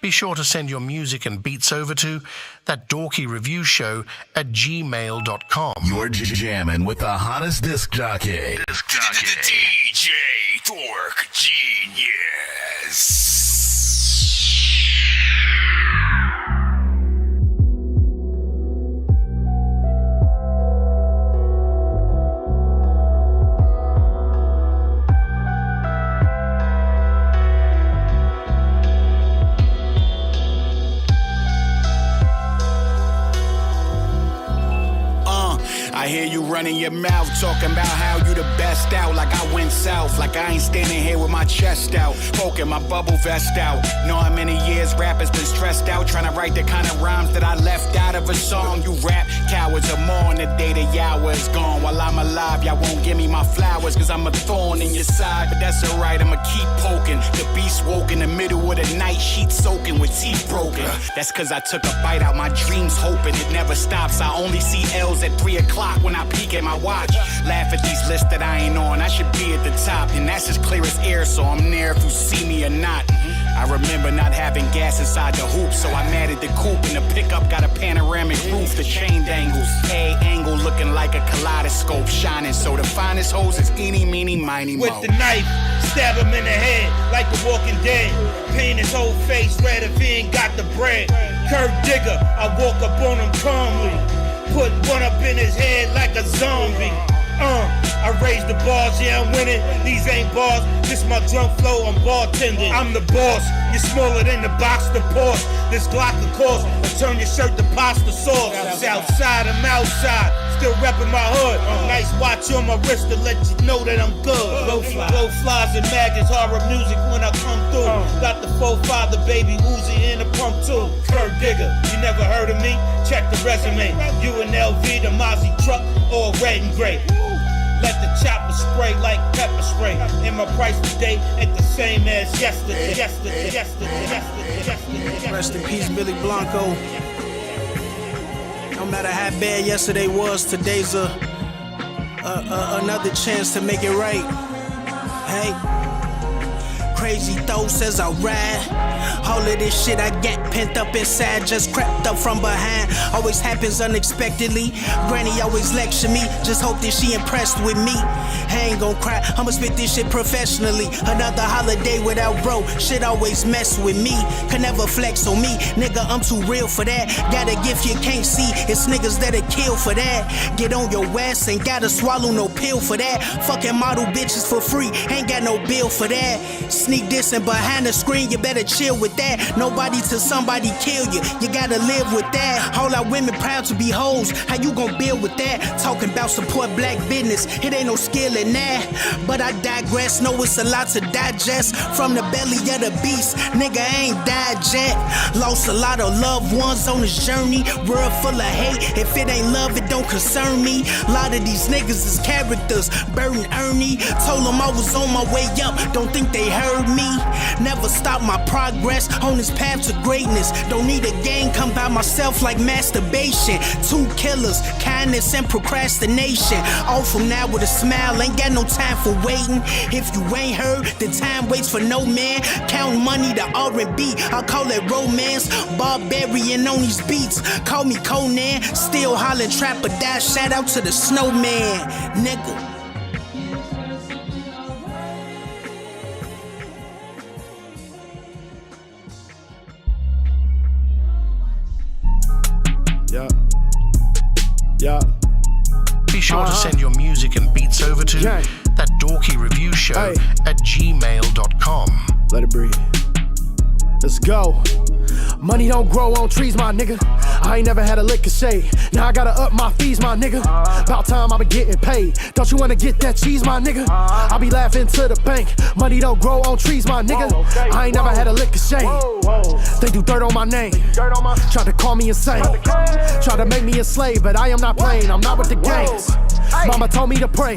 Be sure to send your music and beats over to ThatDorkyReviewShow at gmail.com. You're jamming with the hottest disc jockey. DJ Dork Genius. I hear you running your mouth, talking about how you the best out, like I went south, like I ain't standing here with my chest out, poking my bubble vest out. Know how many years rappers been stressed out, trying to write the kind of rhymes that I left out of a song. You rap cowards are more on the day the yawa is gone. While I'm alive, y'all won't give me my flowers, cause I'm a thorn in your side, but that's alright, I'ma keep poking. The beast woke in the middle of the night, sheet soaking with teeth broken. That's cause I took a bite out my dreams, hoping it never stops. I only see L's at 3 o'clock when I peek at my watch. Laugh at these lists that I ain't on, I should be at the top, and that's as clear as air, so I'm there if you see me or not. I remember not having gas inside the hoop, so I matted the coupe, and the pickup got a panoramic roof. The chain dangles, A angle looking like a kaleidoscope shining, so the finest hoes is eeny, meeny, miny, mo. With the knife, stab him in the head like the Walking Dead. Paint his whole face red if he ain't got the bread. Kurt Digger, I walk up on him calmly, put one up in his head like a zombie. I raise the bars, yeah, I'm winning. These ain't bars, this my drunk flow, I'm bartending. I'm the boss, you're smaller than the box to Porsche. This Glock of course, I turn your shirt to pasta sauce. Southside, I'm outside, still repping my hood. Nice watch on my wrist to let you know that I'm good. Blow flies and maggots, horror music when I come through. Got the 4-5, the baby Uzi in the pump too. Kurt Digger, you never heard of me? Check the resume. You an LV, the Mozzie truck, or red and gray. Let the chopper spray like pepper spray. And my price today ain't the same as yesterday. Rest in peace, Billy Blanco. No matter how bad yesterday was, today's another chance to make it right. Hey. Crazy thoughts as I ride. All of this shit I get pent up inside just crept up from behind. Always happens unexpectedly. Granny always lecture me, just hope that she impressed with me. I ain't gon' cry, I'ma spit this shit professionally. Another holiday without bro, shit always mess with me. Can never flex on me, nigga, I'm too real for that. Got a gift you can't see, it's niggas that'll kill for that. Get on your ass, ain't gotta swallow no pill for that. Fucking model bitches for free, ain't got no bill for that. Sneak dissing behind the screen, you better chill with that. Nobody till somebody kill you, you gotta live with that. All our women proud to be hoes, how you gon' build with that? Talking about support black business, it ain't no skill in that. But I digress, know it's a lot to digest. From the belly of the beast, nigga ain't died yet. Lost a lot of loved ones on this journey. World full of hate, if it ain't love it don't concern me. A lot of these niggas is characters, Bert and Ernie. Told them I was on my way up, don't think they heard me. Never stop my progress on this path to greatness. Don't need a gang, come by myself like masturbation. 2 killers, kindness and procrastination. All from now with a smile, ain't got no time for waiting. If you ain't heard, then time waits for no man. Count money to R&B, I call it romance. Barbarian on these beats, call me Conan. Still hollering trap or die, shout out to the snowman, nigga. Yeah. Be sure to send your music and beats over to ThatDorkyReviewShow at gmail.com. Let it breathe. Let's go. Money don't grow on trees, my nigga. I ain't never had a lick of shade. Now I gotta up my fees, my nigga. About time I be getting paid. Don't you wanna get that cheese, my nigga? I be laughing to the bank. Money don't grow on trees, my nigga. I ain't never had a lick of shade. They do dirt on my name. Try to call me insane. Try to make me a slave, but I am not playing. I'm not with the gangs. Mama told me to pray,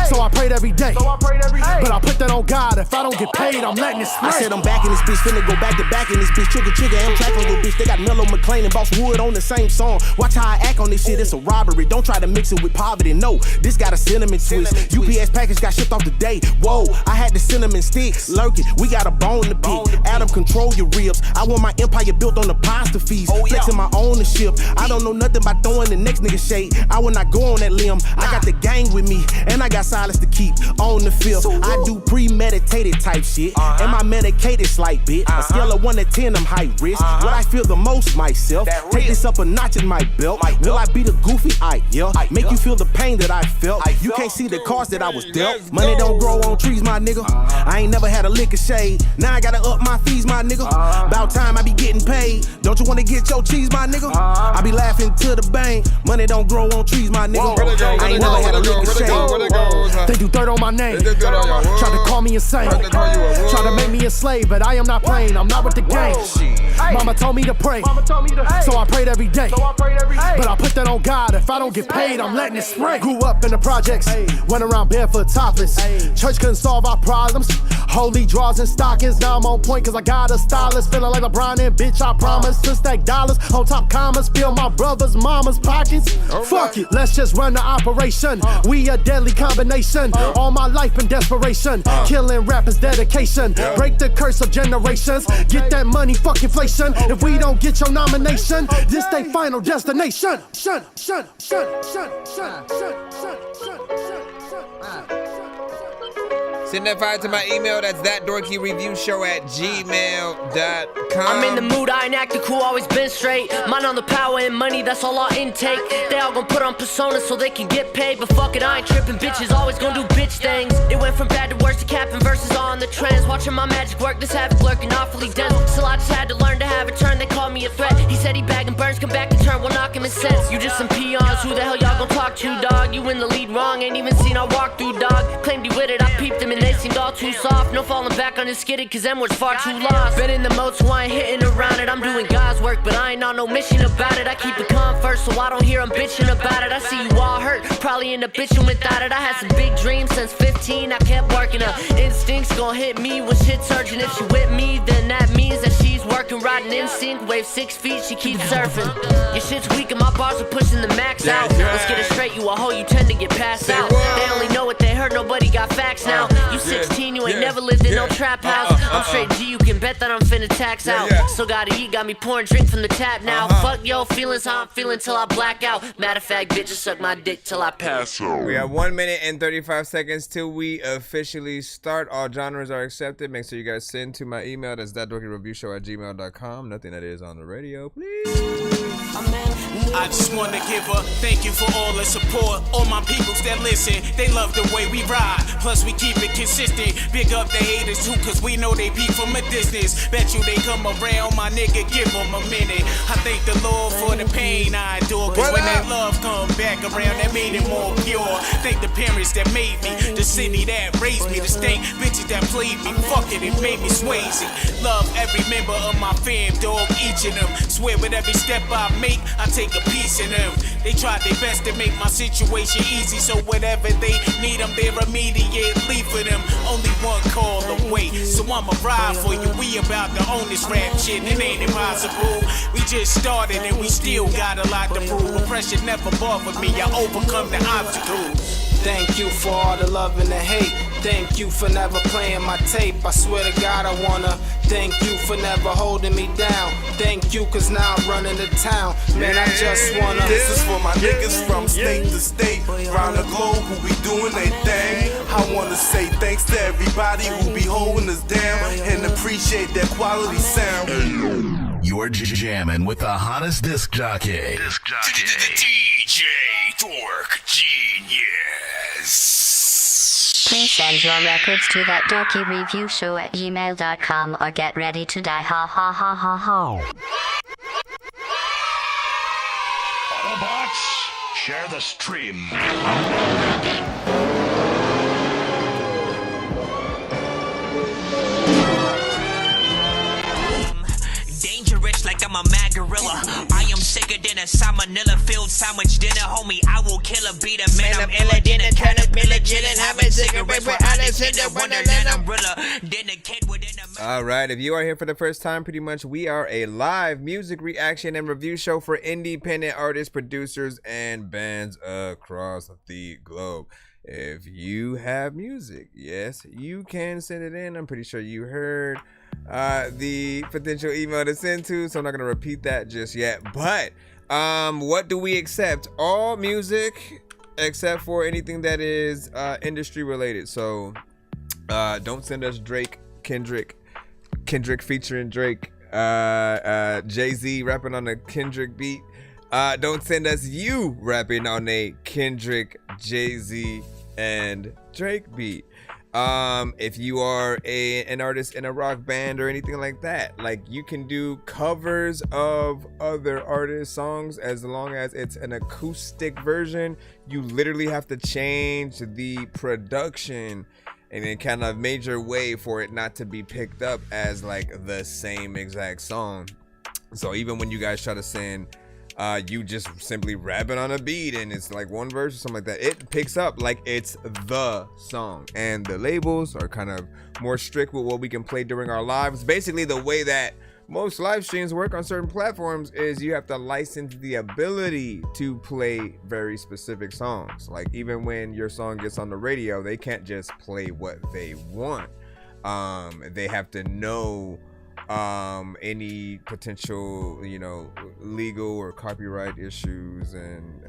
so I prayed every day. But I put that on God. If I don't get paid, I'm letting it spray. I said I'm back in this bitch, finna go back to back in this bitch. Trigger, and I'm track on your bitch. They got Mellow McLean and Boss wood on the same song. Watch how I act on this shit, it's a robbery. Don't try to mix it with poverty, no. This got a cinnamon twist. UPS package got shipped off today. Whoa, I had the cinnamon sticks lurking. We got a bone to pick. Adam, control your ribs. I want my empire built on the pasta feast. Flexing my ownership. I don't know nothing about throwing the next nigga shade. I will not go on that limb. I got the gang with me, and I got silence to keep on the field. I do premeditated type shit, and my medicated slight bit. A scale of 1 to 10, I'm high risk. What I feel the most myself. Take this up a notch in my belt. Will I be the goofy? Yeah. Make you feel the pain that I felt. You can't see the cards that I was dealt. Money don't grow on trees, my nigga. I ain't never had a lick of shade. Now I gotta up my fees, my nigga. About time I be getting paid. Don't you wanna get your cheese, my nigga? I be laughing to the bank. Money don't grow on trees, my nigga. I ain't never had a lick of shade. They do dirt on my name. Try to call me insane. Try to make me a slave, but I am not playing. I'm not with the game. Mama told me to pray, so I prayed every day. But I put that on God. If I don't get paid, I'm letting it spray. Grew up in the projects, went around barefoot topless. Church couldn't solve our problems. Holy draws and stockings. Now I'm on point cause I got a stylist. Feeling like LeBron and bitch, I promise to stack dollars on top commas. Fill my brother's mama's pockets. Fuck it, let's just run the operation. We a deadly combination. All my life in desperation. Killing rappers, dedication. Break the curse of generations. Get that money, fuck inflation. If we don't get your nomination, this they final destination. Shun. Send that file to my email. That's ThatDorkyReviewShow@gmail.com. I'm in the mood, I ain't acting cool, always been straight. Mine on the power and money, that's all I intake. They all gon' put on personas so they can get paid. But fuck it, I ain't tripping, bitches always gon' do bitch things. It went from bad to worse to capping verses on the trends. Watching my magic work, this havoc lurking awfully dense. Still I just had to learn to have a turn, they call me a threat. He said he bagging burns, come back and turn, we'll knock him in sense. You just some peons, who the hell y'all gon' talk to, dog? You in the lead wrong, ain't even seen I walk through, dog. Claimed he with it, I peeped him and they seemed all too soft. No falling back on his skidded, cause them words far too lost. Been in the mode, so I ain't hitting around it. I'm doing God's work, but I ain't on no mission about it. I keep it calm first, so I don't hear 'em bitching about it. I see you all hurt, probably end up bitching without it. I had some big dreams since 15, I kept working up. Instincts gon' hit me when shit's urgent. If she with me, then that means that she's working, riding in sync. Wave 6 feet, she keeps surfing. Your shit's weak and my bars are pushing the max out. Let's get it straight, you a hoe, you tend to get passed out. They only know what they heard, nobody got facts now. You 16, you ain't never lived in no trap house. I'm straight G, you can bet that I'm finna tax out. Still gotta eat, got me pouring drink from the tap now. Fuck yo feelings, how I'm feeling till I black out. Matter of fact, bitches suck my dick till I pass out. We have 1 minute and 35 seconds till we officially start. All genres are accepted. Make sure you guys send to my email. That's ThatDorkyReviewShow@gmail.com. Nothing that is on the radio, please. I just wanna give a thank you for all the support. All my peoples that listen, they love the way we ride. Plus we keep it consistent. Big up the haters too, cause we know they be from a distance. Bet you they come around, my nigga, give them a minute. I thank the Lord for the pain I endure, cause when that love come back around, that made it more pure. Thank the parents that made me, the city that raised me, the state bitches that played me. Fuck it, it made me swayzy. Love every member of my fam, dog, each of them. Swear with every step I make, I take a piece of them. They tried their best to make my situation easy, so whatever they need, I'm there immediately for them. Only one call away, so I'ma ride for you. We about to own this rap shit, it ain't impossible. We just started and we still got a lot to prove. But pressure never bothered me, I overcome the obstacles. Thank you for all the love and the hate. Thank you for never playing my tape. I swear to God I wanna thank you for never holding me down. Thank you cause now I'm running the town. Man, I just wanna. This is for my niggas from state to state, around the globe who be doing their thing. I wanna say thanks to everybody who be holding us down and appreciate their quality sound. You're jamming with the hottest disc jockey. DJ Dork Genius. Please send your records to ThatDorkyReviewShow@gmail.com or get ready to die. Ha ha ha ha ha. Autobots, share the stream. Danger rich like a I'm a mad gorilla. I am sicker than a salmonella filled sandwich dinner, homie. I will kill a beat a man. I'm iller than a caterpillar, chillin', having cigarettes with Alice in the Wonderland umbrella. Then a kid within a. All right, if you are here for the first time, pretty much we are a live music reaction and review show for independent artists, producers, and bands across the globe. If you have music, yes, you can send it in. I'm pretty sure you heard the potential email to send to, so I'm not gonna repeat that just yet. But what do we accept? All music except for anything that is industry related. So don't send us Drake, Kendrick featuring Drake, Jay-Z rapping on a Kendrick beat. Don't send us you rapping on a Kendrick, Jay-Z, and Drake beat. If you are an artist in a rock band or anything like that, like, you can do covers of other artists' songs as long as it's an acoustic version. You literally have to change the production in a kind of major way for it not to be picked up as like the same exact song. So even when you guys try to send you just simply rap it on a beat and it's like one verse or something like that, it picks up like it's the song. And the labels are kind of more strict with what we can play during our lives. Basically, the way that most live streams work on certain platforms is you have to license the ability to play very specific songs. Like, even when your song gets on the radio, they can't just play what they want. They have to know any potential, you know, legal or copyright issues and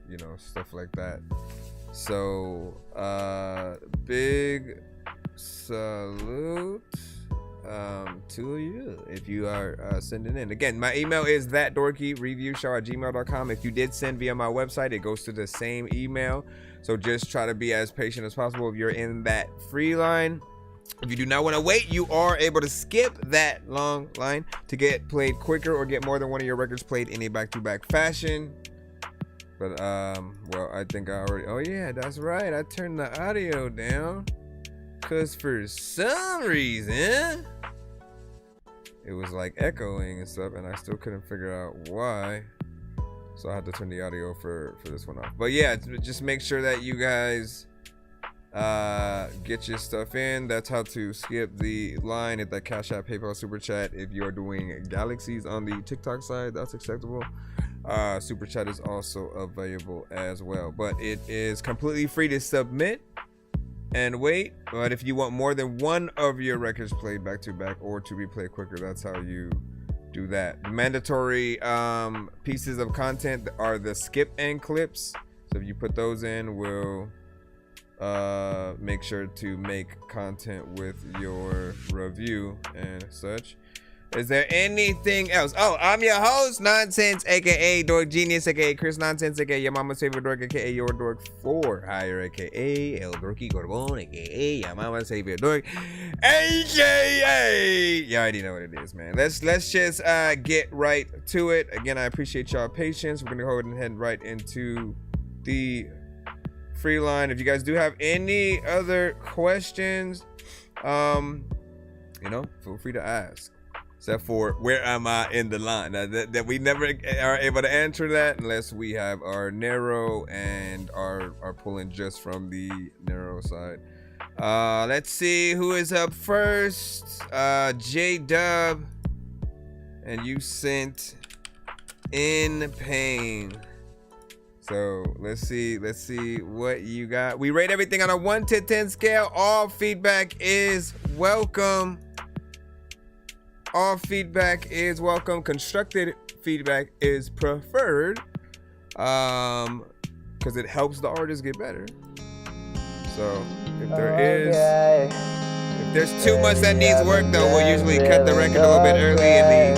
you know, stuff like that. So big salute to you if you are sending in. Again, my email is ThatDorkyReviewShow@gmail.com. If you did send via my website, it goes to the same email, so just try to be as patient as possible if you're in that free line. If you do not want to wait, you are able to skip that long line to get played quicker or get more than one of your records played in a back-to-back fashion. But well, I think I already, oh yeah, that's right, I turned the audio down because for some reason it was like echoing and stuff, and I still couldn't figure out why, so I had to turn the audio for this one off. But yeah, just make sure that you guys get your stuff in. That's how to skip the line. Hit that Cash App, PayPal, Super Chat. If you're doing galaxies on the TikTok side, that's acceptable. Super Chat is also available as well, but it is completely free to submit and wait. But if you want more than one of your records played back to back or to be played quicker, that's how you do that. The mandatory pieces of content are the skip and clips, so if you put those in, we'll make sure to make content with your review and such. Is there anything else? Oh, I'm your host, Nonsense, aka Dork Genius, aka Chris Nonsense, aka your mama's favorite dork, aka your dork for hire, aka El Dorky Corbon, aka your mama's favorite dork, aka you already know what it is, man. Let's just get right to it. Again, I appreciate y'all patience. We're gonna go ahead and head right into the free line. If you guys do have any other questions, you know, feel free to ask, except for where am I in the line. That we never are able to answer that unless we have our narrow and are pulling just from the narrow side. Let's see who is up first. J-Dub, and you sent In Pain. So let's see what you got. We rate everything on a 1 to 10 scale. All feedback is welcome. All feedback is welcome. Constructed feedback is preferred, because it helps the artist get better. So if there's too much that needs work, though, we'll usually cut the record a little bit early in the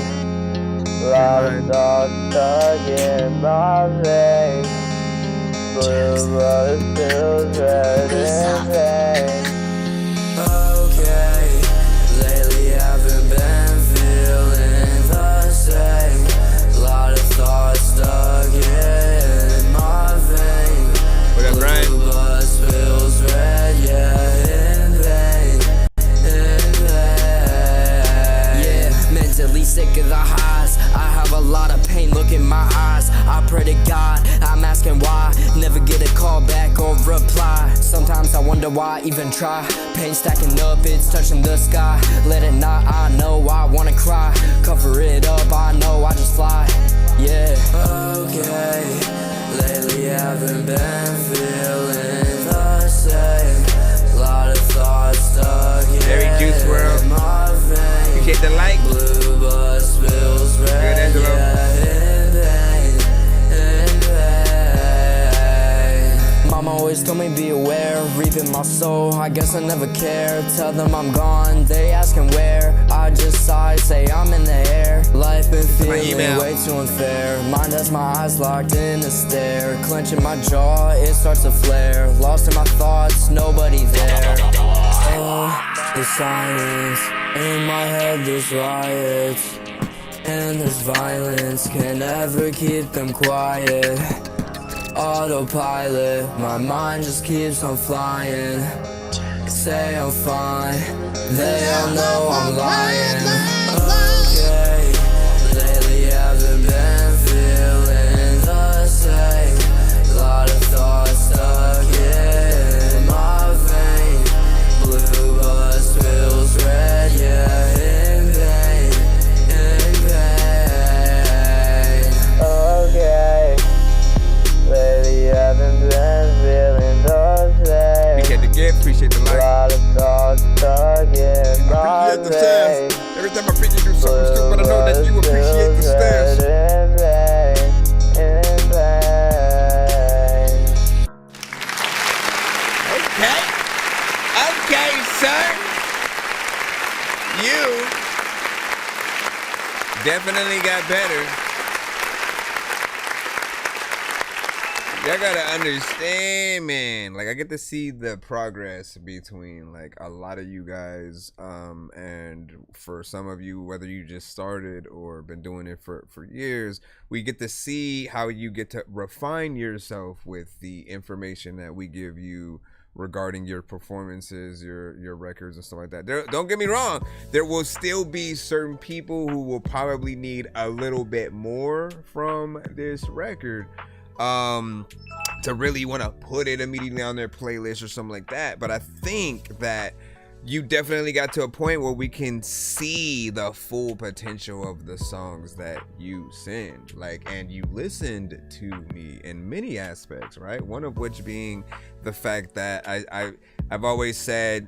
lately I haven't been feeling the same. A lot of thoughts stuck in my vein. What up, Brian? Blue blood spills red, yeah, in vain. Yeah, mentally sick of the highs. never get a call back or reply. Sometimes I wonder why I even try. Pain stacking up, it's touching the sky. Let it not, I know I wanna cry. Cover it up, I know I just fly. Yeah. Okay, lately haven't been feeling the same. Lot of thoughts stuck in Juice WRLD. my vein. Appreciate the like. Blue bus spills red, Good, Mama always told me be aware, reaping my soul, I guess I never care. Tell them I'm gone, they asking where. I just sigh, say I'm in the air. Life been feeling way too unfair. Mind has my eyes locked in a stare. Clenching my jaw, it starts to flare. Lost in my thoughts, nobody there. Oh, the silence, in my head there's riots. And there's violence, can never keep them quiet. Autopilot, my mind just keeps on flying. Say I'm fine, they all know I'm lying. Okay, lately haven't been feeling the same. Lot of thoughts stuck in my vein. Blue bus spills red, yeah, in vain, in pain. Okay, lately haven't been feeling the same. Appreciate the gift, appreciate the like. Lot of thoughts stuck in my Appreciate the stairs. Every time I pick you do something stupid, I know that you appreciate the stairs. Okay, sir. You definitely got better. Y'all gotta understand, man. Like, I get to see the progress between like a lot of you guys, and for some of you, whether you just started or been doing it for years, we get to see how you get to refine yourself with the information that we give you regarding your performances, your records and stuff like that. Don't get me wrong, there will still be certain people who will probably need a little bit more from this record to really want to put it immediately on their playlist or something like that. But I think that you definitely got to a point where we can see the full potential of the songs that you send, like, and you listened to me in many aspects, right? One of which being the fact that I've always said,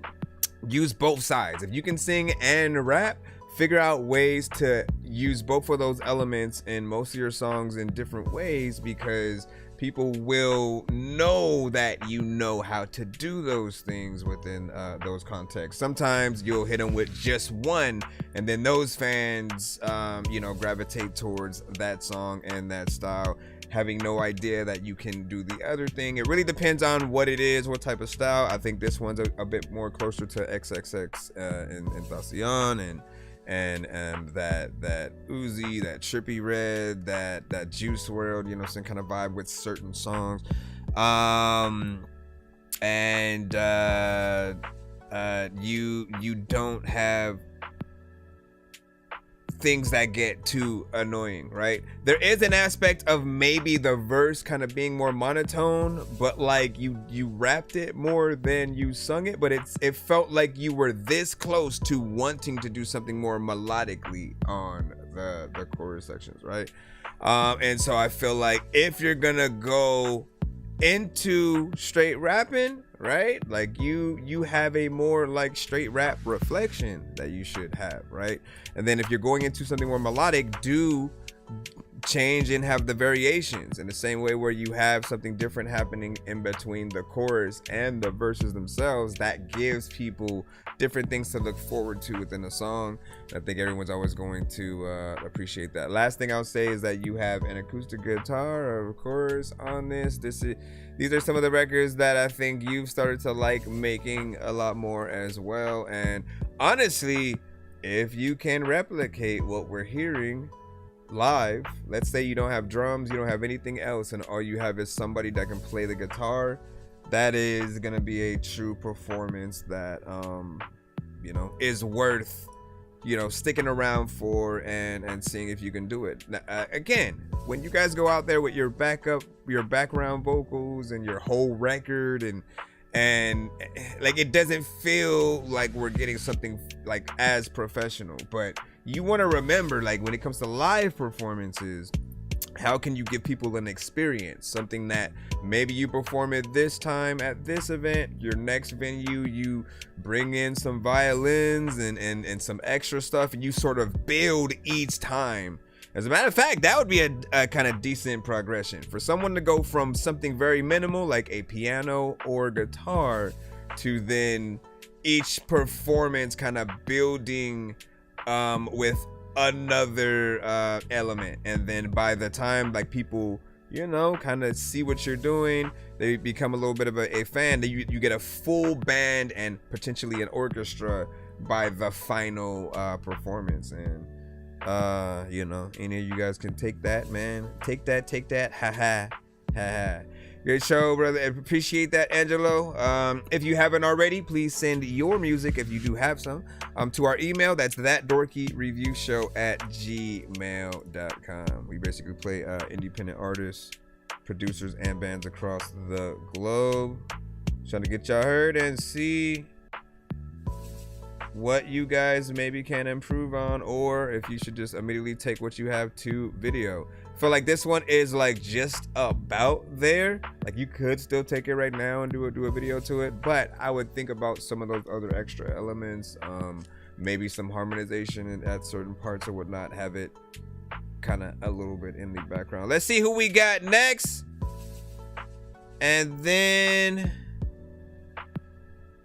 use both sides. If you can sing and rap, figure out ways to use both of those elements in most of your songs in different ways, because people will know that you know how to do those things within those contexts. Sometimes you'll hit them with just one, and then those fans, gravitate towards that song and that style, having no idea that you can do the other thing. It really depends on what it is, what type of style. I think this one's a bit more closer to XXX and Tentacion and that Uzi, that Trippy Red, that Juice WRLD, some kind of vibe with certain songs. You don't have things that get too annoying, right? There is an aspect of maybe the verse kind of being more monotone, but like you rapped it more than you sung it, but it felt like you were this close to wanting to do something more melodically on the chorus sections, right? And so I feel like if you're gonna go into straight rapping, right, like you have a more like straight rap reflection that you should have, right? And then if you're going into something more melodic, do change and have the variations in the same way where you have something different happening in between the chorus and the verses themselves. That gives people different things to look forward to within the song. I think everyone's always going to appreciate that. Last thing I'll say is that you have an acoustic guitar, of course, on this. These are some of the records that I think you've started to like making a lot more as well. And honestly, if you can replicate what we're hearing live, let's say you don't have drums, you don't have anything else, and all you have is somebody that can play the guitar, that is gonna be a true performance that is worth you know, sticking around for and seeing if you can do it. Now, again, when you guys go out there with your background vocals and your whole record and like, it doesn't feel like we're getting something like as professional, but you want to remember, like, when it comes to live performances, how can you give people an experience, something that maybe you perform it this time at this event, your next venue you bring in some violins and some extra stuff, and you sort of build each time. As a matter of fact, that would be a kind of decent progression for someone to go from something very minimal like a piano or guitar to then each performance kind of building with another element, and then by the time like people, you know, kind of see what you're doing, they become a little bit of a fan. You get a full band and potentially an orchestra by the final performance. And you know, any of you guys can take that, man. Take that. Ha ha ha. Good show, brother. I appreciate that, Angelo. If you haven't already, please send your music, if you do have some, to our email. That's ThatDorkyReviewShow@gmail.com. We basically play independent artists, producers, and bands across the globe. Trying to get y'all heard and see what you guys maybe can improve on, or if you should just immediately take what you have to video. I feel like this one is like just about there. Like, you could still take it right now and do a video to it, but I would think about some of those other extra elements, maybe some harmonization at certain parts or whatnot, have it kind of a little bit in the background. Let's see who we got next, and then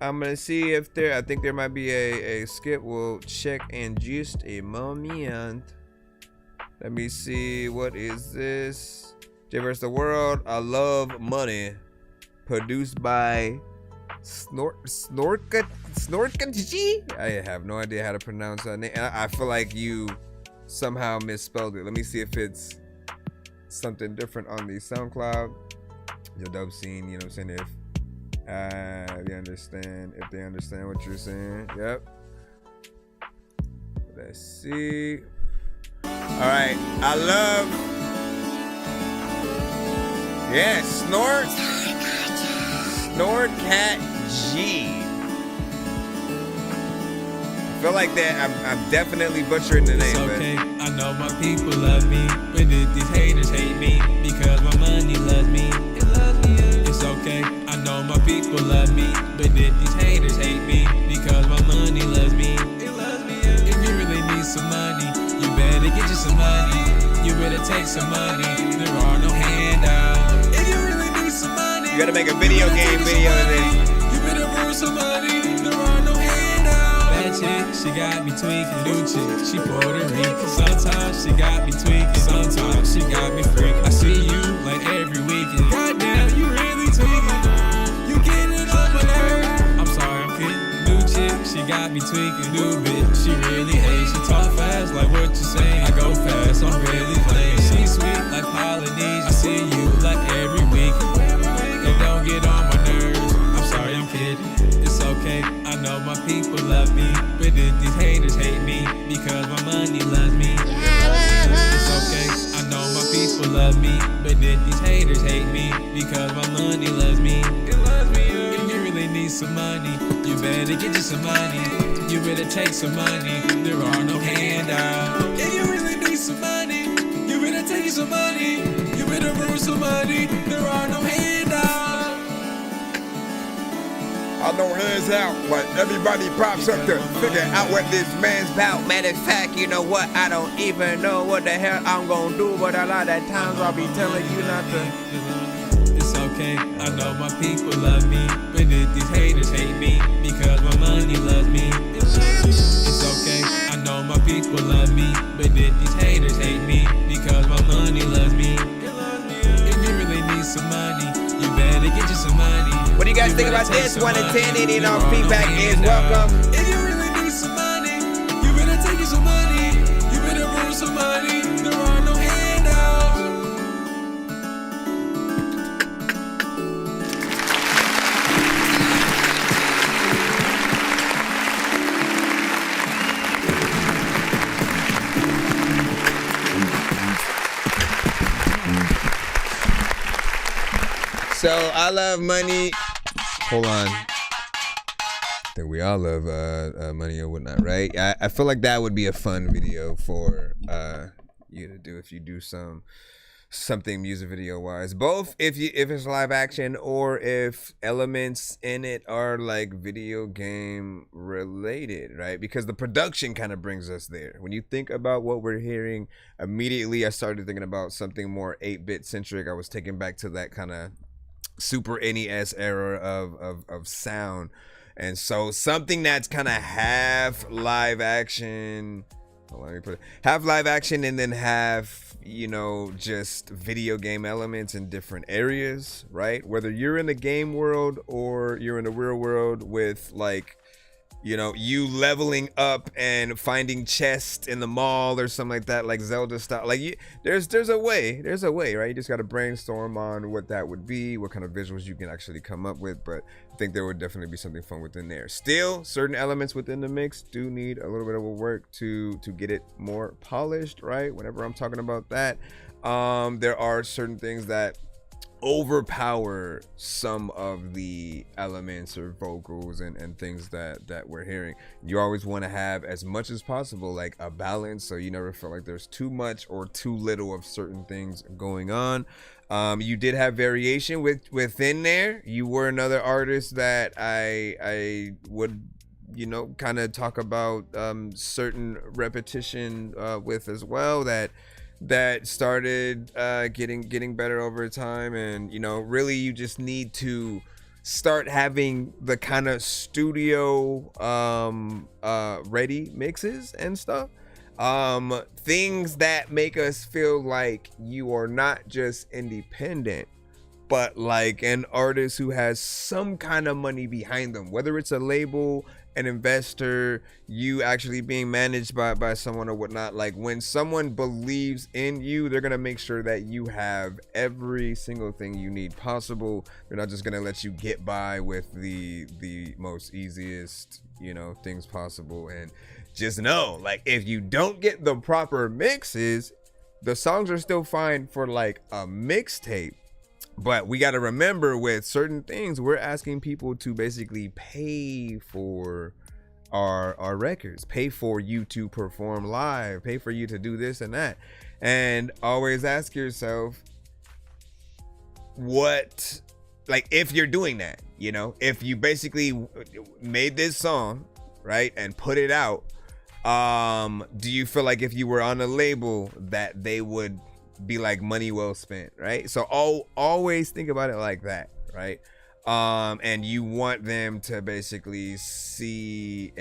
I'm gonna see if I think there might be a skip. We'll check in just a moment. Let me see, what is this? J vs. the World, I Love Money, produced by Snorkaji? I have no idea how to pronounce that name. I feel like you somehow misspelled it. Let me see if it's something different on the SoundCloud. The dub scene, you know what I'm saying? If they understand what you're saying. Yep. Let's see. All right, I love, yeah, Snorkat G. I feel like that I'm definitely butchering the name. It's okay, I know my people love me, but these haters hate me because my money loves me. It loves me. It's okay, I know my people love me, but these haters hate me because my money loves me. It loves me. If you really need some money, you better get you some money. You better take some money. There are no handouts. If you really need some money, you gotta make a video game video of this. You better borrow some money. There are no handouts. Bad chick, she got me tweaking. New chick, she Puerto Rican. Sometimes she got me tweaking. Sometimes she got me freaking. I see you like every weekend. Goddamn, you really tweaking. You get it on my nerve. I'm sorry, I'm kidding. New chick, she got me tweaking. New bitch, she really hates. She talk fast like what you saying. I go fast, I'm really playing. She sweet like Polynesian. I see you like every week. It don't get on my nerves. I'm sorry, I'm kidding. It's okay, I know my people love me, but these haters hate me because my money loves me. It's okay, I know my people love me, but these haters hate me because my money loves me. It loves me. If you really need some money, you better get you some money. You better take some money. There are no handouts. If you really need some money, you better take some money. You better borrow some money. There are no handouts. I know hands out, but everybody pops up to figure out what this man's about. Matter of fact, you know what? I don't even know what the hell I'm gonna do, but a lot of times I'll be telling you not to. It's okay, I know my people love me, but these haters hate me because my money loves me. It's okay, I know my people love me, but these haters hate me because my money loves me. If you really need some money, you better get you some money. What do you guys think about this? 1 to 10, any and all feedback is welcome. If you really need some money, you better take you some money. You better borrow some money. There are no handouts. So I love money. Hold on. I think we all love money or whatnot, right? I feel like that would be a fun video for you to do if you do something music video wise. Both if it's live action or if elements in it are like video game related, right? Because the production kind of brings us there. When you think about what we're hearing, immediately I started thinking about something more 8-bit centric. I was taken back to that kind of Super NES era of sound. And so something that's kind of half live action, half live action and then half, you know, just video game elements in different areas, right? Whether you're in the game world or you're in the real world with like, you know, you leveling up and finding chests in the mall or something like that, like Zelda style. Like there's a way, right? You just got to brainstorm on what that would be, what kind of visuals you can actually come up with. But I think there would definitely be something fun within there. Still, certain elements within the mix do need a little bit of a work to get it more polished, right? Whenever I'm talking about that, there are certain things that overpower some of the elements or vocals and things that we're hearing. You always want to have as much as possible like a balance, so you never feel like there's too much or too little of certain things going on. You did have variation within there. You were another artist that I would, you know, kind of talk about certain repetition with as well, that started getting better over time. And you know, really you just need to start having the kind of studio ready mixes and stuff, things that make us feel like you are not just independent but like an artist who has some kind of money behind them, whether it's a label, an investor, you actually being managed by someone or whatnot. Like when someone believes in you, they're gonna make sure that you have every single thing you need possible. They're not just gonna let you get by with the most easiest, you know, things possible. And just know, like, if you don't get the proper mixes, the songs are still fine for like a mixtape. But we got to remember with certain things, we're asking people to basically pay for our records, pay for you to perform live, pay for you to do this and that. And always ask yourself, what, like, if you're doing that, you know, if you basically made this song, right, and put it out, do you feel like if you were on a label that they would be like money well spent, right? So always think about it like that, right? And you want them to basically see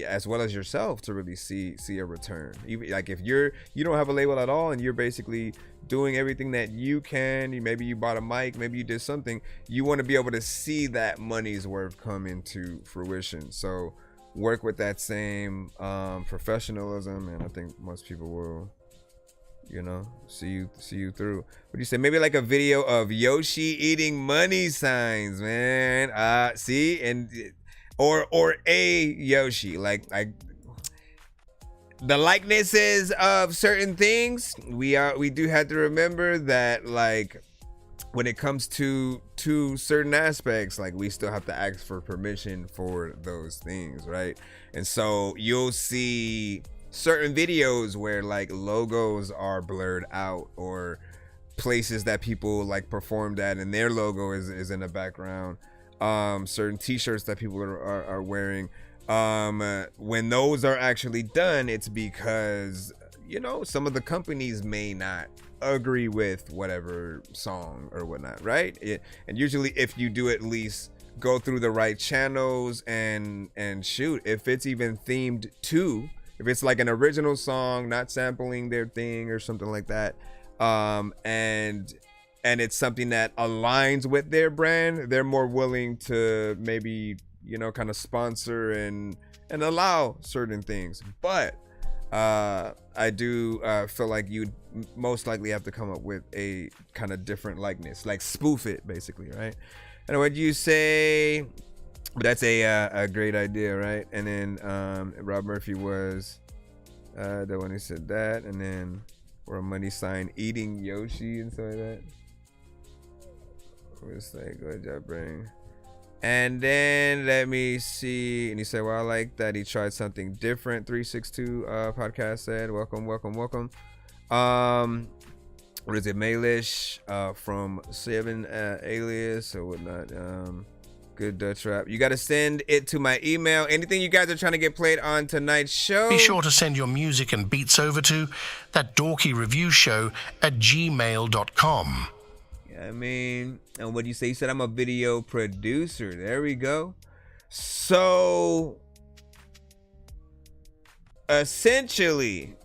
as well as yourself to really see a return. Even like if you don't have a label at all and you're basically doing everything that you can, maybe you bought a mic, maybe you did something, you want to be able to see that money's worth come into fruition. So work with that same professionalism, and I think most people will, you know, see you through. What do you say? Maybe like a video of Yoshi eating money signs, man. See, and or a Yoshi, like the likenesses of certain things. We do have to remember that, like, when it comes to certain aspects, like, we still have to ask for permission for those things, right? And so you'll see certain videos where like logos are blurred out, or places that people like performed at and their logo is in the background. Certain t-shirts that people are wearing, when those are actually done, it's because, you know, some of the companies may not agree with whatever song or whatnot, right? And usually if you do at least go through the right channels and shoot, if it's even themed to, if it's like an original song, not sampling their thing or something like that, and it's something that aligns with their brand, they're more willing to maybe, you know, kind of sponsor and allow certain things. But I do feel like you'd most likely have to come up with a kind of different likeness, like spoof it basically, right? And what you say, that's a great idea, right? And then Rob Murphy was the one who said that, and then or a money sign eating Yoshi and stuff like that. was like, good job, bring. And then let me see. And he said, well, I like that he tried something different. 362 podcast said, welcome. What is it? Mailish from 7 alias or whatnot. Good Dutch rap. You got to send it to my email. Anything you guys are trying to get played on tonight's show. Be sure to send your music and beats over to ThatDorkyReviewShow@gmail.com. I mean, and what do you say? You said I'm a video producer. There we go. So, essentially,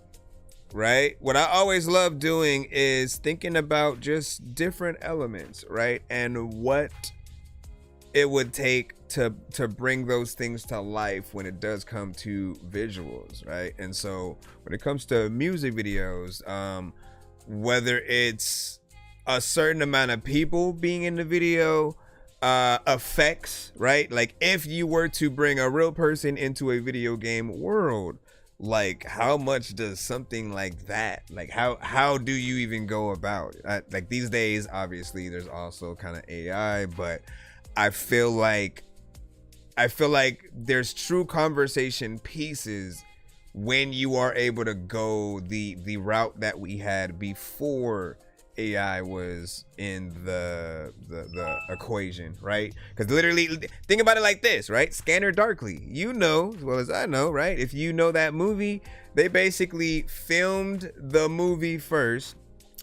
right? What I always love doing is thinking about just different elements, right? And what it would take to bring those things to life when it does come to visuals, right? And so when it comes to music videos, whether it's a certain amount of people being in the video, effects, right? Like if you were to bring a real person into a video game world, like how much does something like that, like how do you even go about it? Like these days, obviously there's also kind of AI, but I feel like there's true conversation pieces when you are able to go the route that we had before AI was in the equation, right? Because literally, think about it like this, right? Scanner Darkly, you know as well as I know, right? If you know that movie, they basically filmed the movie first,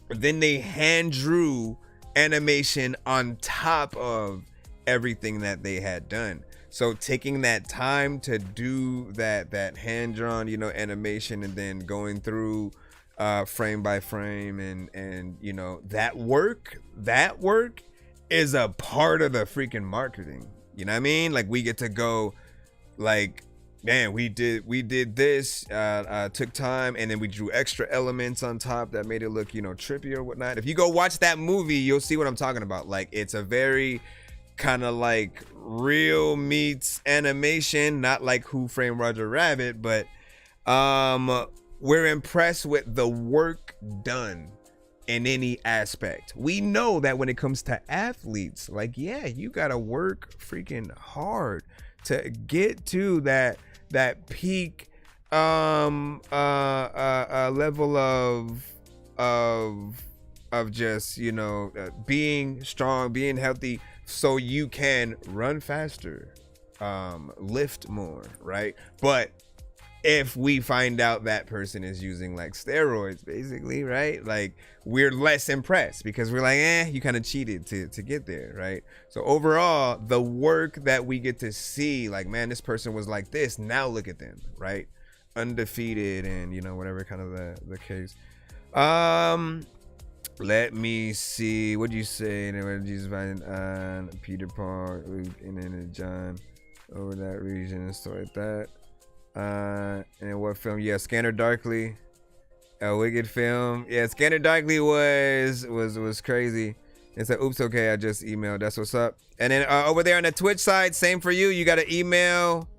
but then they hand drew animation on top of everything that they had done. So taking that time to do that hand drawn, animation, and then going through frame by frame, and that work is a part of the freaking marketing. You know what I mean? Like we get to go, like, man, we did this, took time, and then we drew extra elements on top that made it look, trippy or whatnot. If you go watch that movie, you'll see what I'm talking about. Like it's a very kind of like real meets animation, not like Who Framed Roger Rabbit, but we're impressed with the work done in any aspect. We know that when it comes to athletes, like, yeah, you gotta work freaking hard to get to that peak level of just being strong, being healthy, so you can run faster, lift more, right? But if we find out that person is using like steroids, basically, right? Like we're less impressed because we're like, you kind of cheated to get there, right? So overall, the work that we get to see, like, man, this person was like this, now look at them, right? Undefeated, and whatever kind of the case. Let me see. What do you say? Jesus find Peter Paul and then John over that region and stuff like that. And what film? Yeah, Scanner Darkly, a wicked film. Yeah, Scanner Darkly was crazy. It's a oops, okay, I just emailed. That's what's up. And then over there on the Twitch side, same for you. You got to email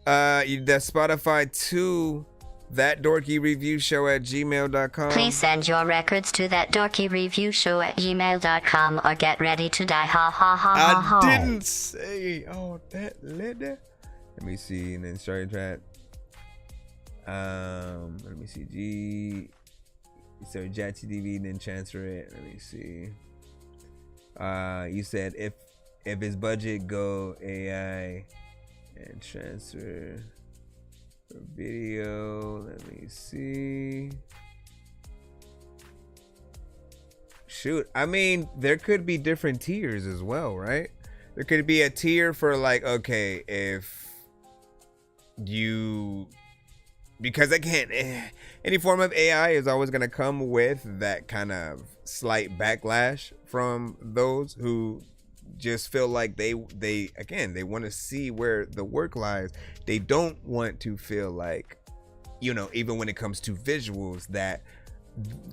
that Spotify to ThatDorkyReviewShow@gmail.com. Please send your records to ThatDorkyReviewShow@gmail.com or get ready to die. Ha ha ha ha ha. I didn't say all that letter. Let me see, and then start chat. Let me see. So JatTV, then transfer it. Let me see. You said if his budget go AI and transfer for video. Let me see. Shoot, I mean, there could be different tiers as well, right? There could be a tier for like, okay, if you, because again, any form of AI is always going to come with that kind of slight backlash from those who just feel like they want to see where the work lies. They don't want to feel like, even when it comes to visuals, that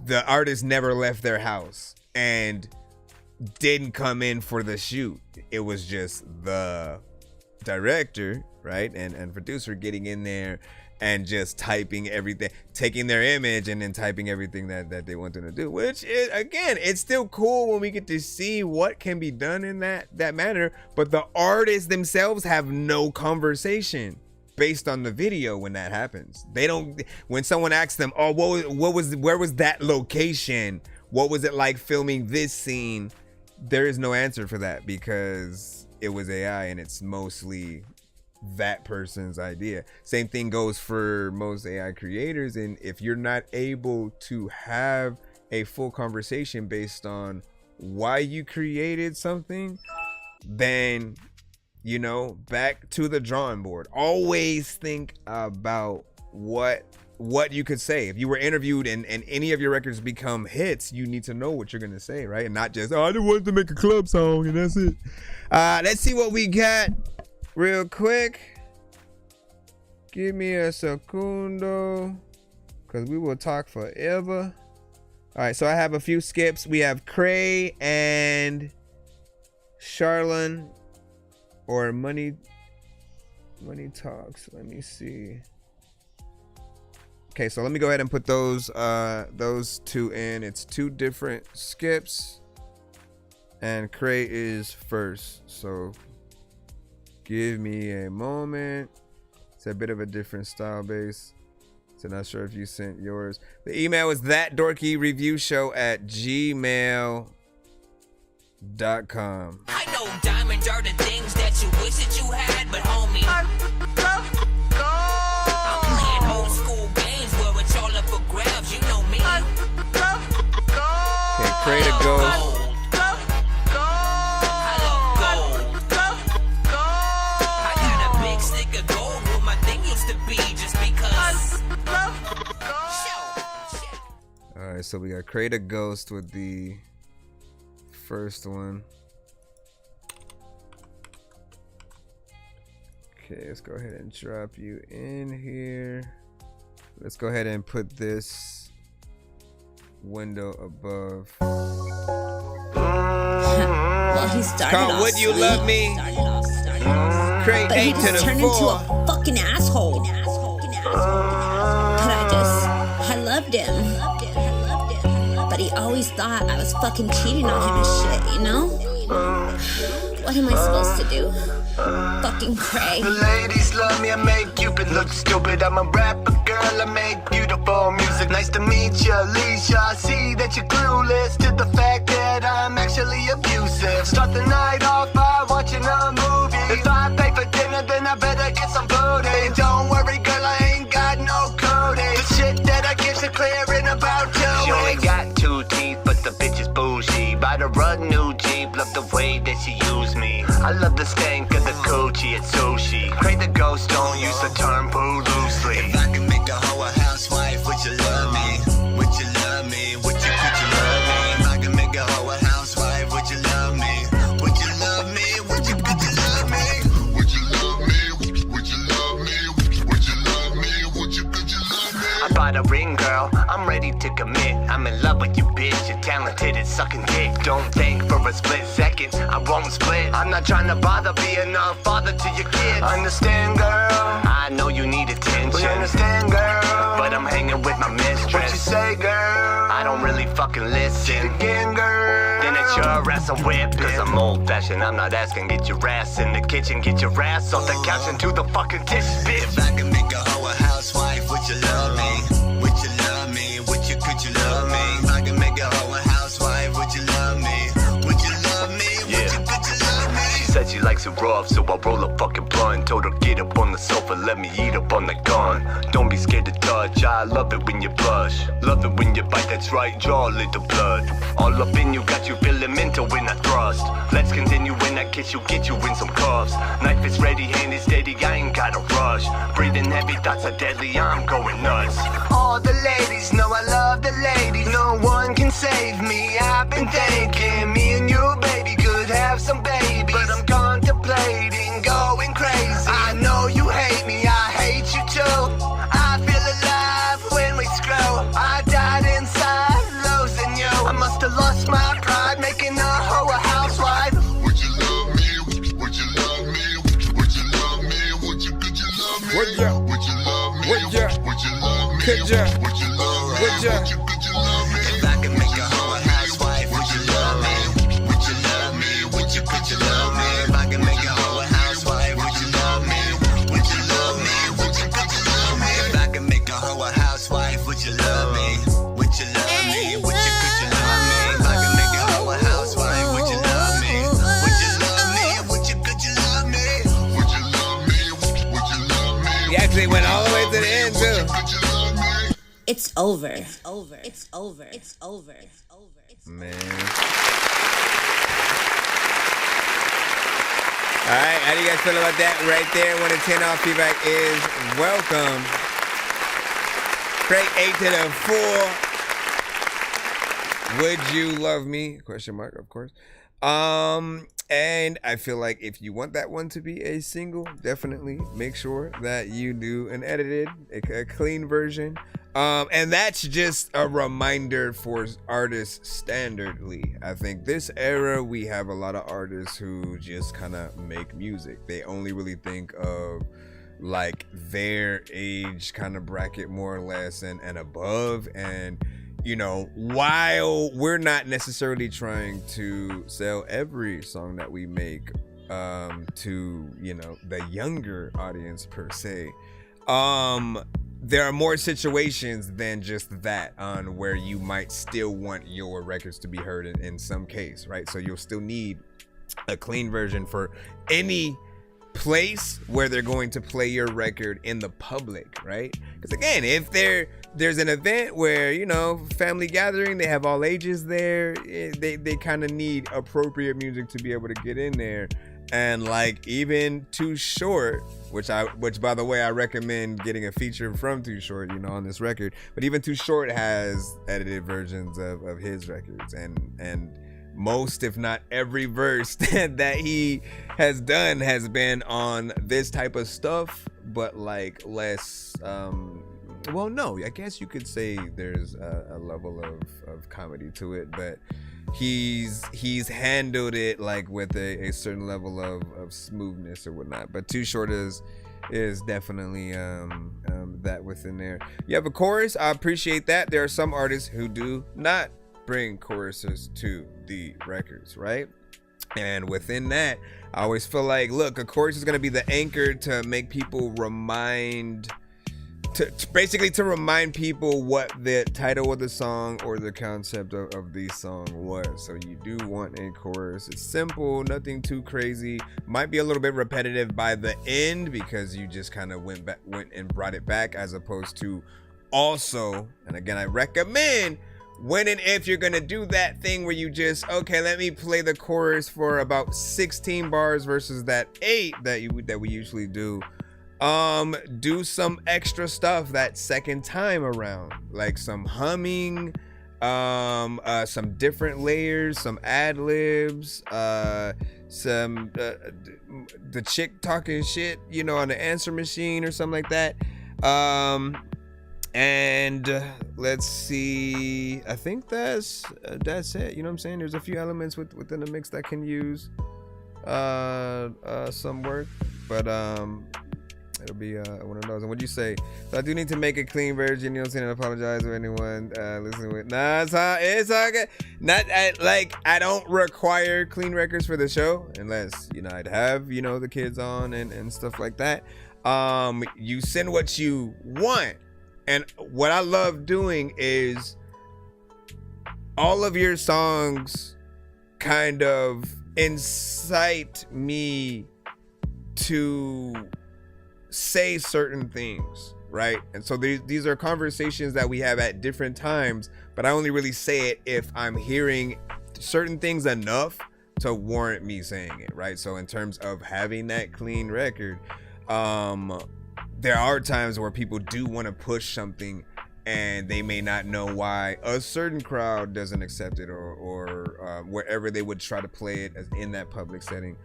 the artist never left their house and didn't come in for the shoot. It was just the director, right, and producer getting in there and just typing everything, taking their image and then typing everything that they want them to do, which is, again, it's still cool when we get to see what can be done in that manner, but the artists themselves have no conversation based on the video when that happens. They don't, when someone asks them, oh, where was that location? What was it like filming this scene? There is no answer for that because it was AI and it's mostly that person's idea. Same thing goes for most AI creators, and if you're not able to have a full conversation based on why you created something, then, you know, back to the drawing board. Always think about what you could say. If you were interviewed and any of your records become hits, you need to know what you're gonna say, right? And not just, oh, I just wanted to make a club song and that's it. Let's see what we got real quick. Give me a segundo, because we will talk forever. All right, so I have a few skips. We have Cray and Charlene, or Money Talks. Let me see. Okay, so let me go ahead and put those two in. It's two different skips, and Cray is first. So give me a moment. It's a bit of a different style base, so not sure if you sent yours. The email is thatdorkyreviewshow@gmail.com. I know diamonds are the things that you wish that you had, but homie, I'm playing old school games where it's all up for grabs. You know me. Okay, Cray to go. Alright, so we got Create a Ghost with the first one. Okay, let's go ahead and drop you in here. Let's go ahead and put this window above. Well, he started off Would you sweet. love me? Create But he 8 to just the turned into 4. a fucking asshole. I loved him. But he always thought I was fucking cheating on him and shit, you know? What am I supposed to do? Fucking Cray. The ladies love me, I make Cupid look stupid. I'm a rapper girl, I make beautiful music. Nice to meet you, Alicia. I see that you're clueless to the fact that I'm actually abusive. Start the night off by watching a movie. If I pay for dinner, then I better get some booty. Don't worry, girl, I ain't got no code. The shit that I give's a clear in about 2 weeks. She only got 2 teeth, but the bitch is bougie. Buy her a new Jeep, love the way that she use me. I love the stank of the coochie at sushi. Create the ghost, don't use the term poo loosely. If I can make a hoe a housewife, would you love me? Would you love me? Would you, could you love me? If I can make a hoe a housewife, would you love me? Would you love me? Would you, could you love me? Would you love me? Would you love me? Would you love me? Would you, could you love me? I bought a ring, girl, I'm ready to commit. I'm in love with you, bitch. You're talented at sucking dick. Don't think for a split second, I won't split. I'm not trying to bother being a father to your kids. Understand, girl? I know you need attention. We understand, girl? But I'm hanging with my mistress. What you say, girl? I don't really fucking listen. Again, girl? Then it's your ass I'm whipping. Cause I'm old fashioned, I'm not asking. Get your ass in the kitchen, get your ass off the couch and to the fucking dish, bitch. If I can make a hoe a housewife, would you love me? Would you love me? Would you, could you love me? If I can make a hoe a housewife, would you love me? Would you love me? Would you, could you love me? She said she likes it rough, so I roll a fucking blunt. Told her get up on the sofa, let me eat up on the gun. Don't be scared to touch, I love it when you blush. Love it when you bite, that's right, draw a little blood. All up in you, got you feeling mental when I thrust. Let's continue when I kiss you, get you in some cuffs. Knife is ready, hand is steady, I ain't gotta rush. Breathing heavy, thoughts are deadly, I'm going nuts. All the ladies know I love the ladies. No one can save me. I've been thinking me and you, baby, could have some babies. But I'm contemplating going crazy. I know you hate me, I hate you too. I feel alive when we screw. I died inside, losing you. I must have lost my pride, making a hoe a housewife. Would you love me? Would you love me? Would you love me? Would you, could you love me? Would you love me? Would Could ya? Would ya? If I can make a hoe a housewife, would you love me? Would you love me? Would you love me? If I can make a hoe a housewife, would you love me? Would you love me? Would you love me? If I can make a hoe a housewife, would you love me? Would you love me? Would you love me? If I can make a hoe a housewife, would you love me? Would you love me? Would you love me? Would you love me? Would you love me? He actually went all the way to the end too. It's over. It's over. It's over. It's over. It's over. Man. All right, how do you guys feel about that right there? 1 to 10 off feedback is welcome. Straight 8 to the 4. Would you love me? Question mark, of course. And I feel like if you want that one to be a single, definitely make sure that you do an edited, a clean version. And that's just a reminder for artists standardly. I think this era, we have a lot of artists who just kind of make music. They only really think of like their age kind of bracket more or less and above. And you know, while we're not necessarily trying to sell every song that we make to, you know, the younger audience per se, there are more situations than just that on where you might still want your records to be heard in some case, right? So you'll still need a clean version for any place where they're going to play your record in the public, right? Because again, if there's an event where, you know, family gathering, they have all ages there, they kind of need appropriate music to be able to get in there. And like even Too Short, which by the way I recommend getting a feature from Too Short, you know, on this record, but even Too Short has edited versions of his records, and most, if not every verse that he has done has been on this type of stuff, but like less, well, no, I guess you could say there's a level of comedy to it, but he's handled it like with a certain level of smoothness or whatnot. But Too Short is definitely that within there. You have a chorus, I appreciate that. There are some artists who do not bring choruses to the records, right? And within that, I always feel like, look, a chorus is going to be the anchor to make people remind people what the title of the song or the concept of the song was. So you do want a chorus. It's simple, nothing too crazy. Might be a little bit repetitive by the end because you just kind of went and brought it back, as opposed to also, and again, I recommend when and if you're gonna do that thing where you just, okay, let me play the chorus for about 16 bars versus that 8 that we usually do. Do some extra stuff that second time around, like some humming, some different layers, some ad-libs, some the chick talking shit, you know, on the answer machine or something like that. And let's see, I think that's it. You know what I'm saying? There's a few elements within the mix that can use some work, but it'll be one of those. And what'd you say? So I do need to make a clean version. You know what I'm saying? I apologize to anyone listening with. Nah, it's all good. I don't require clean records for the show unless, you know, I'd have, you know, the kids on and stuff like that. You send what you want. And what I love doing is all of your songs kind of incite me to say certain things, right? And so these are conversations that we have at different times, but I only really say it if I'm hearing certain things enough to warrant me saying it, right? So in terms of having that clean record, there are times where people do want to push something and they may not know why a certain crowd doesn't accept it or wherever they would try to play it as in that public setting.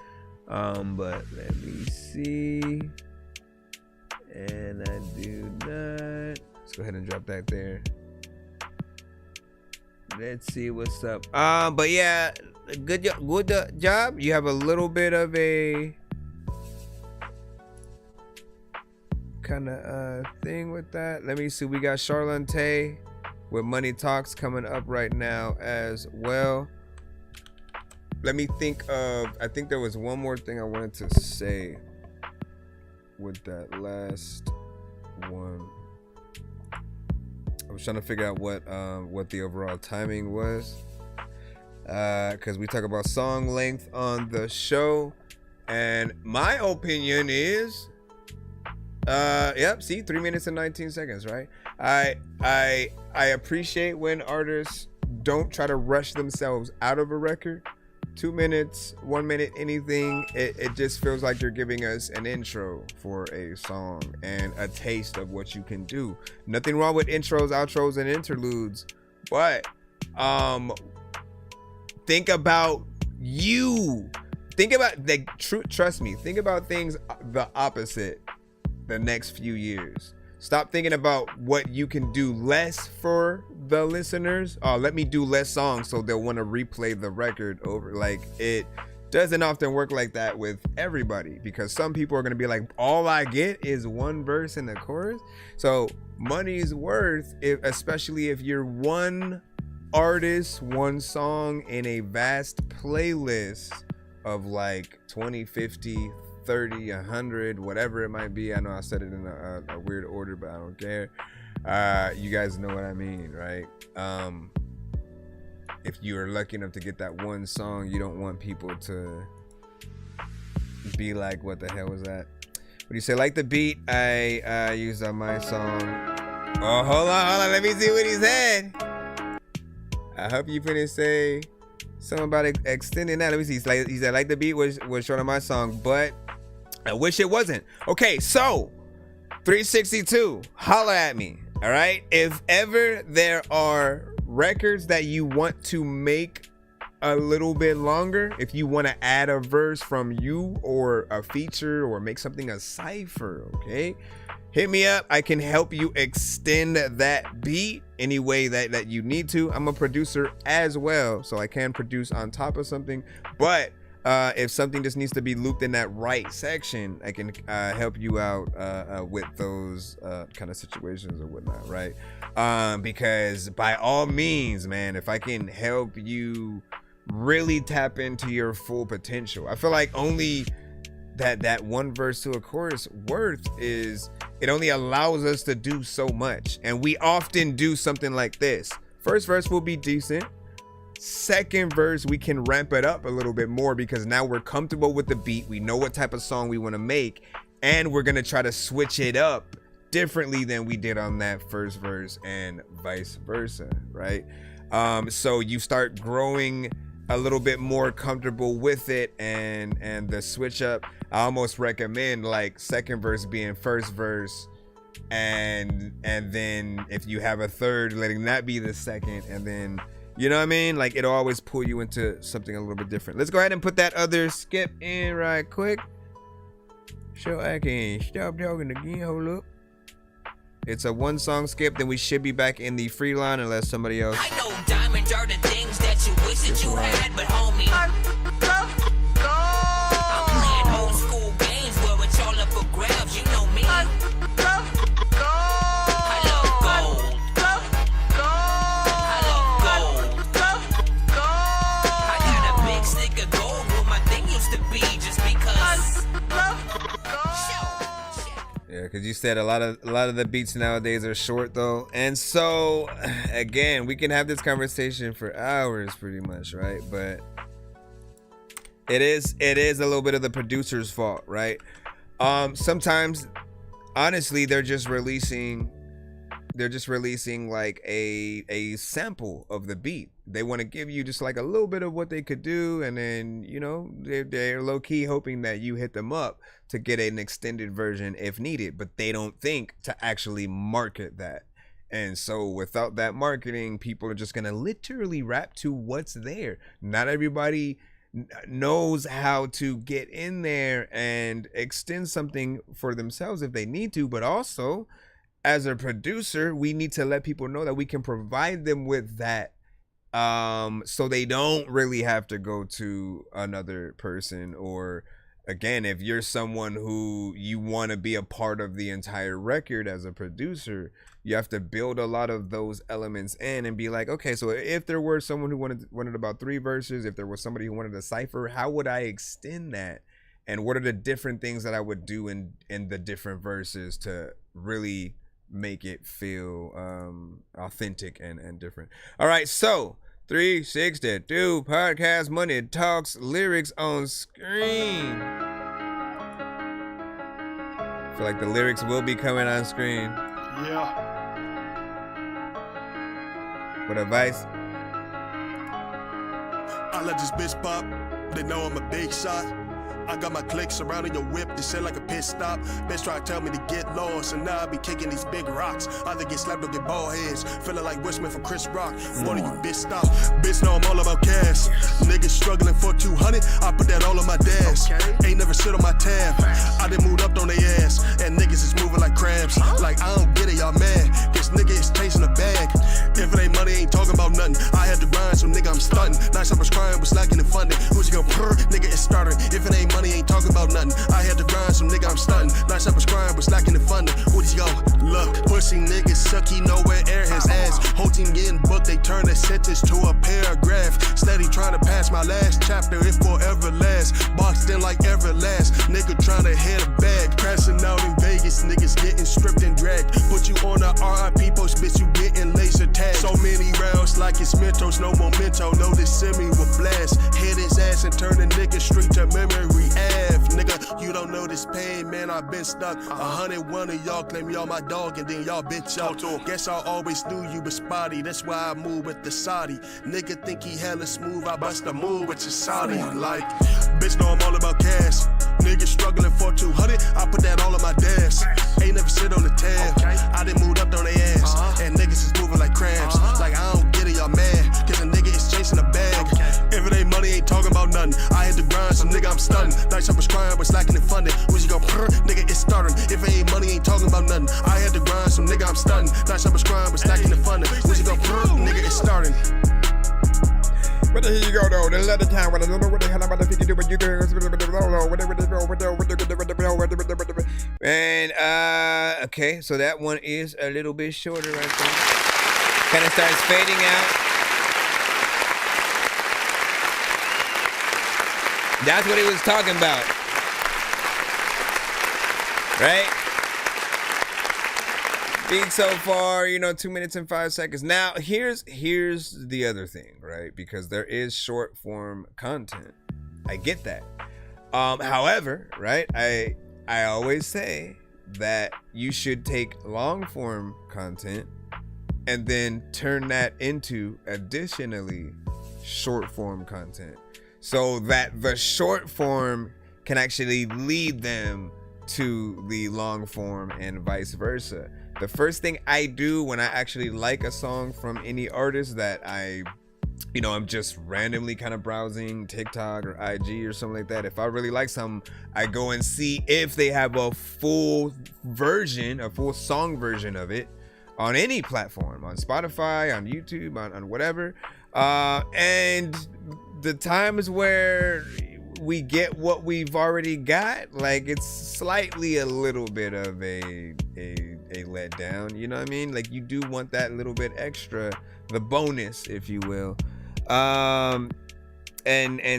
But let me see. And I do not. Let's go ahead and drop that there. Let's see what's up. But yeah, good job. You have a little bit of a kind of thing with that. Let me see. We got Charlene Tay with Money Talks coming up right now as well. Let me think of, I think there was one more thing I wanted to say with that last one. I was trying to figure out what the overall timing was, because we talk about song length on the show, and my opinion is, yep, see, 3 minutes and 19 seconds, right? I appreciate when artists don't try to rush themselves out of a record. 2 minutes, 1 minute, anything. It just feels like you're giving us an intro for a song and a taste of what you can do. Nothing wrong with intros, outros, and interludes, but think about you. Think about trust me. Think about things the opposite the next few years. Stop thinking about what you can do less for the listeners. Oh, let me do less songs so they'll want to replay the record over. Like, it doesn't often work like that with everybody, because some people are going to be like, all I get is one verse and a chorus. So money's worth, especially if you're one artist, one song in a vast playlist of like 20, 50, 30, 100, whatever it might be. I know I said it in a weird order, but I don't care. You guys know what I mean, right? If you are lucky enough to get that one song, you don't want people to be like, what the hell was that? What do you say? Like the beat I used on my song. Oh, hold on, let me see what he said. I hope you finna say something about extending that. Let me see. He said, like the beat was short on my song, but I wish it wasn't. Okay, so 362, holla at me. All right. If ever there are records that you want to make a little bit longer, if you want to add a verse from you or a feature or make something a cipher, okay, hit me up. I can help you extend that beat any way that you need to. I'm a producer as well, so I can produce on top of something, but if something just needs to be looped in that right section, I can help you out with those kind of situations or whatnot, right? Because by all means, man, if I can help you really tap into your full potential, I feel like only that one verse to a chorus worth is, it only allows us to do so much. And we often do something like this. First verse will be decent. Second verse, we can ramp it up a little bit more because now we're comfortable with the beat. We know what type of song we want to make, and we're going to try to switch it up differently than we did on that first verse, and vice versa, right? So you start growing a little bit more comfortable with it, and the switch up, I almost recommend like second verse being first verse, and then if you have a third, letting that be the second, and then, you know what I mean? Like, it'll always pull you into something a little bit different. Let's go ahead and put that other skip in right quick. So I can stop talking again. Hold up. It's a one song skip. Then we should be back in the free line unless somebody else. I know diamonds are the things that you wish that you had, but homie, I'm playing old school games where it's all up for grabs. You know me. I love gold. I got a big stick of gold where my thing used to be just because. Yeah, because you said a lot of the beats nowadays are short though, and so again, we can have this conversation for hours pretty much, right? But it is a little bit of the producer's fault, right? Sometimes honestly they're just releasing like a sample of the beat. They want to give you just like a little bit of what they could do, and then, you know, they're low-key hoping that you hit them up to get an extended version if needed, but they don't think to actually market that. And so without that marketing, people are just gonna literally rap to what's there. Not everybody knows how to get in there and extend something for themselves if they need to, but also as a producer, we need to let people know that we can provide them with that, so they don't really have to go to another person or again, if you're someone who you want to be a part of the entire record as a producer, you have to build a lot of those elements in and be like, okay, so if there were someone who wanted about 3 verses, if there was somebody who wanted a cipher, how would I extend that? And what are the different things that I would do in the different verses to really make it feel authentic and different? All right, so 362 Podcast Money Talks, lyrics on screen. I feel like the lyrics will be coming on screen. Yeah. What advice? I let this bitch pop. They know I'm a big shot. I got my clique surrounding your whip, this shit like a pit stop. Bitch try to tell me to get lost, and now I be kicking these big rocks. Either get slapped or get bald heads, feeling like Wishman from Chris Rock. One of you bitch stop. Bitch know I'm all about cash. Niggas struggling for 200, I put that all on my dash. Ain't never sit on my tab. I done moved up on they ass, and niggas is moving like crabs. Like I don't get it, y'all mad. This nigga is chasing a bag. If it ain't money, ain't talking about nothing. I had to grind, so nigga I'm stunting. Nice I was crying, was lacking in funding. Who's you gonna purr? Nigga is starting. If it ain't money, ain't talking about nothing. I had to grind, so nigga I'm stunting. Nice I was crying, was lacking in funding. What you go? Look, pussy niggas suck, he nowhere air his ass. Whole team getting booked, they turn a sentence to a paragraph. Steady trying to pass my last chapter, it forever lasts. Boxed in like Everlast, nigga trying to hit a bag. Crashing out in Vegas, niggas getting stripped and dragged. Put you on a RIP post, bitch, you getting laser tagged. So many rounds like it's Mentos, no memento. No, this semi will blast. Hit his ass and turn the nigga straight to memory F. Nigga, you don't know this pain, man, I've been stuck. 101 of y'all claim y'all my dog and then y'all bitch up. Guess I always knew you was spotty, that's why I move with the Saudi. Nigga think he hella smooth, I bust a move with your Saudi. Like, bitch know I'm all about cash. Niggas struggling for 200, I put that all on my dash. Ain't never sit on the tab, I done moved up on they ass. And niggas is moving like crabs. Like I don't get it, y'all mad, cause a nigga is chasing a bag. If it ain't money, ain't talking about nothing. I had to grind, so nigga I'm stunting. Nice I was crying, was lacking in funding. Who's you gonna purr? Nigga it's starting. If it ain't money, ain't talking about nothing. I had to grind, so nigga I'm stunting. Nice I was crying, was lacking in funding. Who's you gonna purr? Nigga it's starting. But here you go though, there's a lot of time when I don't know what the hell I'm about to do, but you go. And okay, so that one is a little bit shorter right there. Kind of starts fading out. That's what he was talking about. Right? Beat so far, 2 minutes and 5 seconds. Now, here's the other thing, right? Because there is short form content. I get that. However, right? I always say that you should take long form content and then turn that into additionally short form content, so that the short form can actually lead them to the long form and vice versa. The first thing I do when I actually like a song from any artist that I'm just randomly kind of browsing TikTok or IG or something like that. If I really like something, I go and see if they have a full version, a full song version of it on any platform, on Spotify, on YouTube, on whatever. And the times where we get what we've already got, like it's slightly a little bit of a letdown, you know what I mean? Like you do want that little bit extra, the bonus, if you will. And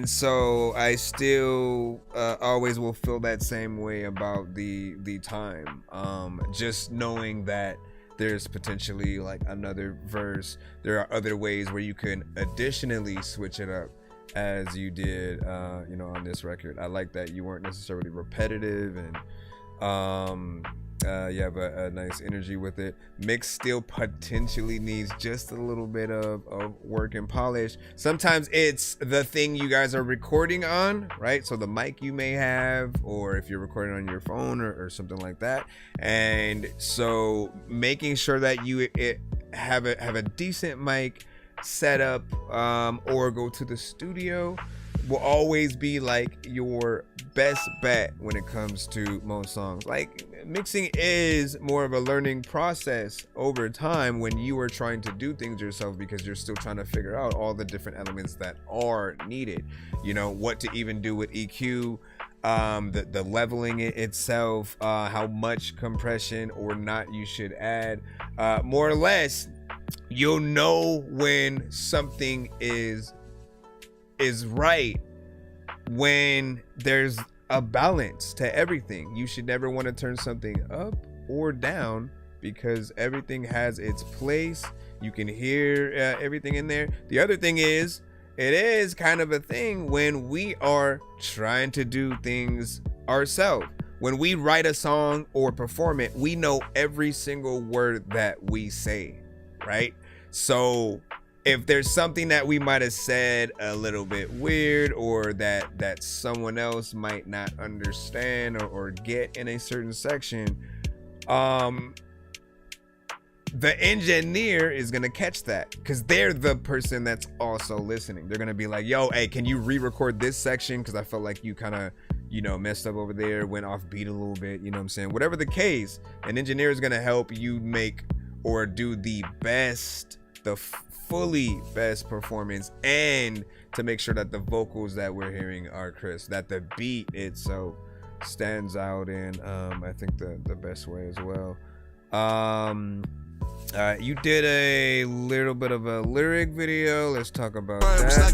so I still always will feel that same way about the time. Just knowing that there's potentially like another verse, there are other ways where you can additionally switch it up as you did on this record. I like that you weren't necessarily repetitive, and you have a nice energy with it. Mix still potentially needs just a little bit of work and polish. Sometimes it's the thing you guys are recording on, right? So the mic you may have, or if you're recording on your phone or something like that. And so making sure that you have a decent mic set up, or go to the studio will always be like your best bet when it comes to most songs. Like mixing is more of a learning process over time when you are trying to do things yourself, because you're still trying to figure out all the different elements that are needed, what to even do with EQ, the leveling itself, how much compression or not you should add. More or less, you'll know when something is right when there's a balance to everything. You should never want to turn something up or down because everything has its place. You can hear everything in there. The other thing is, it is kind of a thing when we are trying to do things ourselves. When we write a song or perform it, we know every single word that we say, right? So if there's something that we might have said a little bit weird, or that someone else might not understand or get in a certain section, the engineer is gonna catch that because they're the person that's also listening. They're gonna be like, yo, hey, can you re-record this section? Because I felt like you kind of, messed up over there, went off beat a little bit, you know what I'm saying? Whatever the case, an engineer is gonna help you make or do the best, the fully best performance, and to make sure that the vocals that we're hearing are crisp, that the beat itself stands out in I think the best way as well. You did a little bit of a lyric video. Let's talk about that.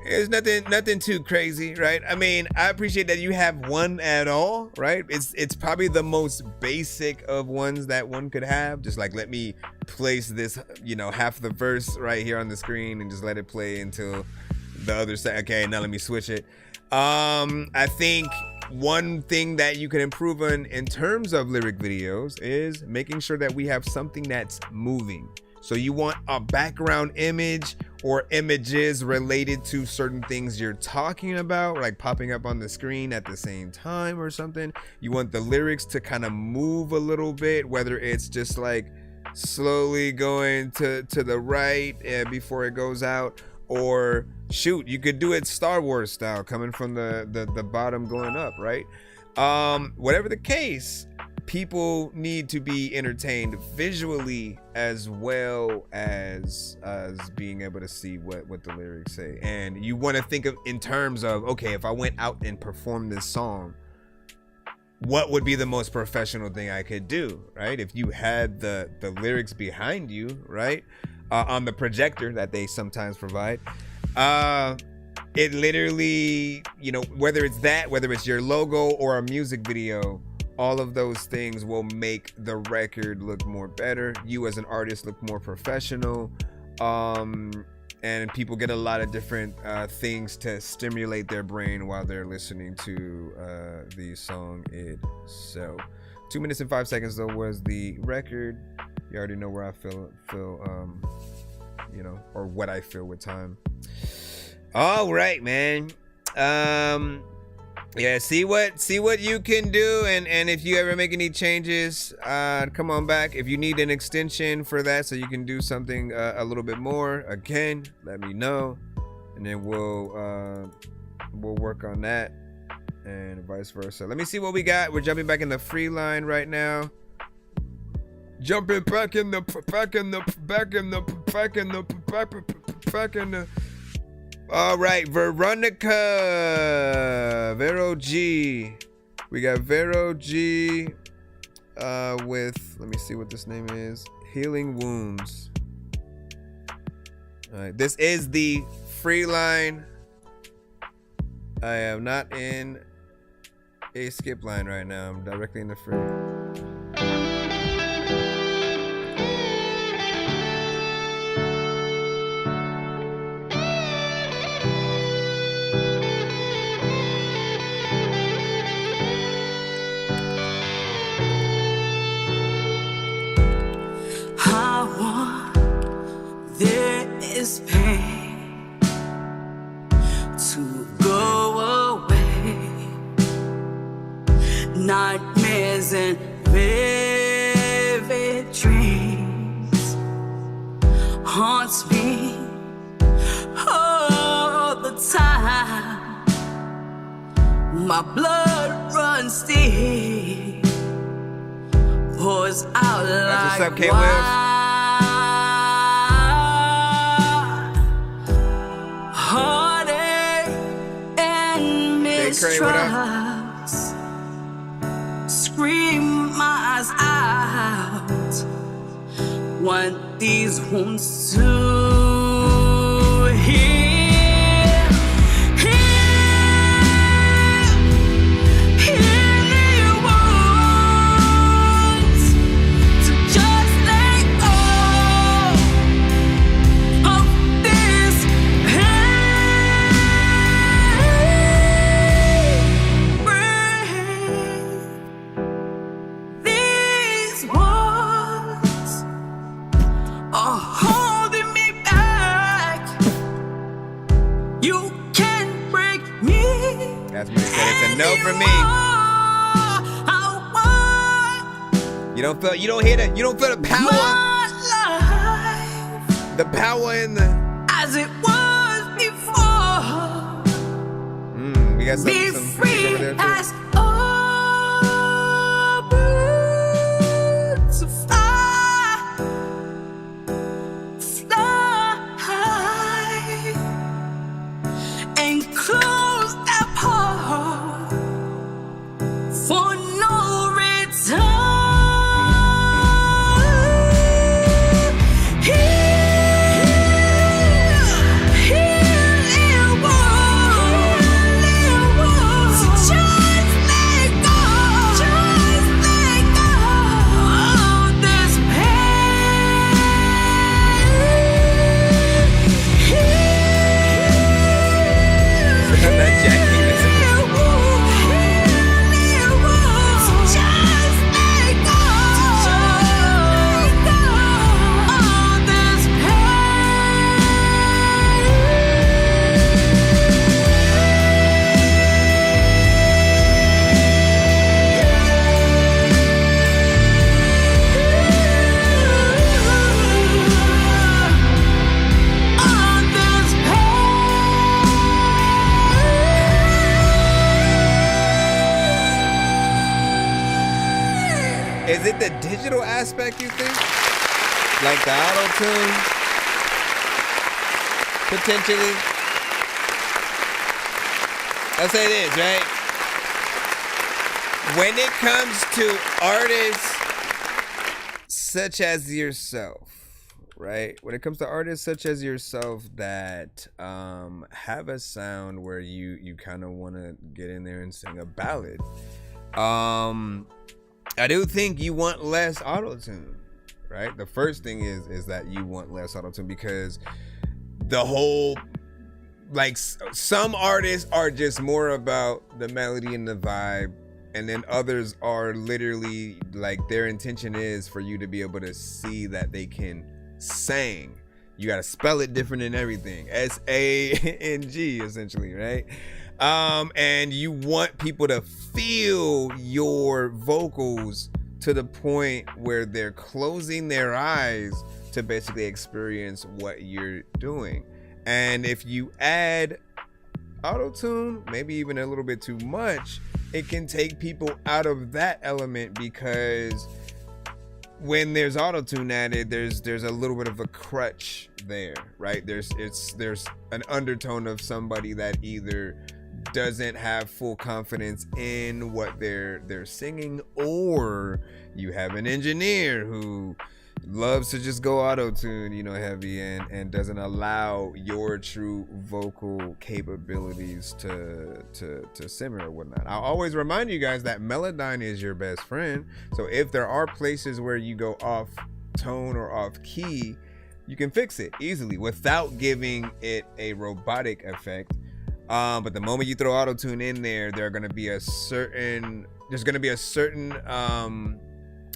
It's nothing too crazy, right? I mean, I appreciate that you have one at all, right? It's probably the most basic of ones that one could have. Just like, let me place this, half the verse right here on the screen and just let it play until the other side. Okay, now let me switch it. I think one thing that you can improve on in terms of lyric videos is making sure that we have something that's moving. So you want a background image or images related to certain things you're talking about, like popping up on the screen at the same time or something. You want the lyrics to kind of move a little bit, whether it's just like slowly going to the right before it goes out, or shoot, you could do it Star Wars style, coming from the bottom going up, right? Whatever the case, people need to be entertained visually as well as being able to see what the lyrics say. And you want to think of in terms of, okay, if I went out and performed this song, what would be the most professional thing I could do, right? If you had the lyrics behind you, right? On the projector that they sometimes provide, it literally, whether it's your logo or a music video, all of those things will make the record look more better. You as an artist look more professional, and people get a lot of different things to stimulate their brain while they're listening to the song itself. 2 minutes and 5 seconds though was the record. You already know where I feel, or what I feel with time. All right, man. Yeah, see what you can do, and if you ever make any changes, come on back. If you need an extension for that so you can do something a little bit more, again, let me know, and then we'll work on that, and vice versa. Let me see what we got. We're jumping back in the free line right now. Jumping back in the all right, Veronica, Vero G. We got Vero G with, let me see what this name is, Healing Wounds. All right, this is the free line. I am not in a skip line right now. I'm directly in the free. This pain to go away, nightmares and vivid dreams haunts me all the time. My blood runs deep, pours out like wine. trust. Scream my eyes out. Want these wounds to heal. No for me. You don't hear that. You don't feel the power. The power in the as it was before. We got some free over there too. As all birds fly and close that part for no return. Is it the digital aspect, you think? Like the auto-tune? Potentially. That's what it is, right? When it comes to artists such as yourself, right? When it comes to artists such as yourself that have a sound where you kind of want to get in there and sing a ballad, I do think you want less auto-tune, right? The first thing is that you want less auto-tune because the whole, like, some artists are just more about the melody and the vibe, and then others are literally, like, their intention is for you to be able to see that they can sing. You got to spell it different and everything. S-A-N-G, essentially, right? And you want people to feel your vocals to the point where they're closing their eyes to basically experience what you're doing. And if you add auto-tune, maybe even a little bit too much, it can take people out of that element, because when there's auto-tune added, there's a little bit of a crutch there, right? There's an undertone of somebody that either doesn't have full confidence in what they're singing, or you have an engineer who loves to just go auto-tune, heavy, and doesn't allow your true vocal capabilities to simmer or whatnot. I'll always remind you guys that Melodyne is your best friend. So if there are places where you go off tone or off key, you can fix it easily without giving it a robotic effect. But the moment you throw auto-tune in there, there's going to be a certain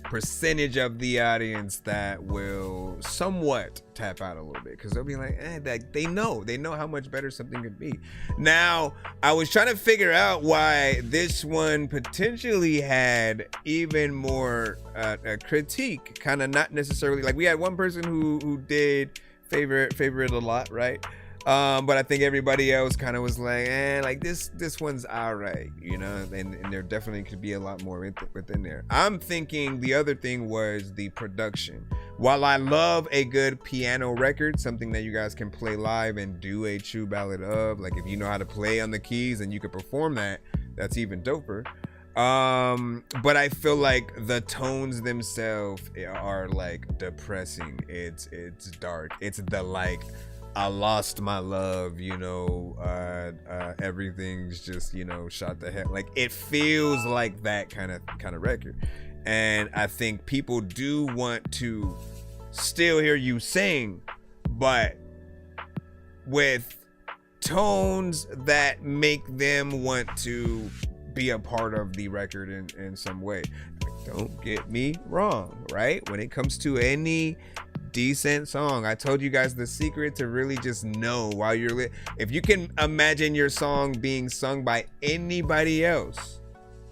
percentage of the audience that will somewhat tap out a little bit, because they'll be like, they know how much better something could be. Now, I was trying to figure out why this one potentially had even more critique, kind of not necessarily, like, we had one person who did favorite a lot, right? But I think everybody else kind of was like, like this one's all right, and there definitely could be a lot more within there. I'm thinking the other thing was the production. While I love a good piano record, something that you guys can play live and do a true ballad of, like if you know how to play on the keys and you can perform that, that's even doper. But I feel like the tones themselves are like depressing. It's dark. It's the like, I lost my love, you know, everything's just, you know, shot the hell. Like, it feels like that kind of record. And I think people do want to still hear you sing, but with tones that make them want to be a part of the record in some way. Don't get me wrong, right? When it comes to any decent song, I told you guys the secret to really just know while you're if you can imagine your song being sung by anybody else,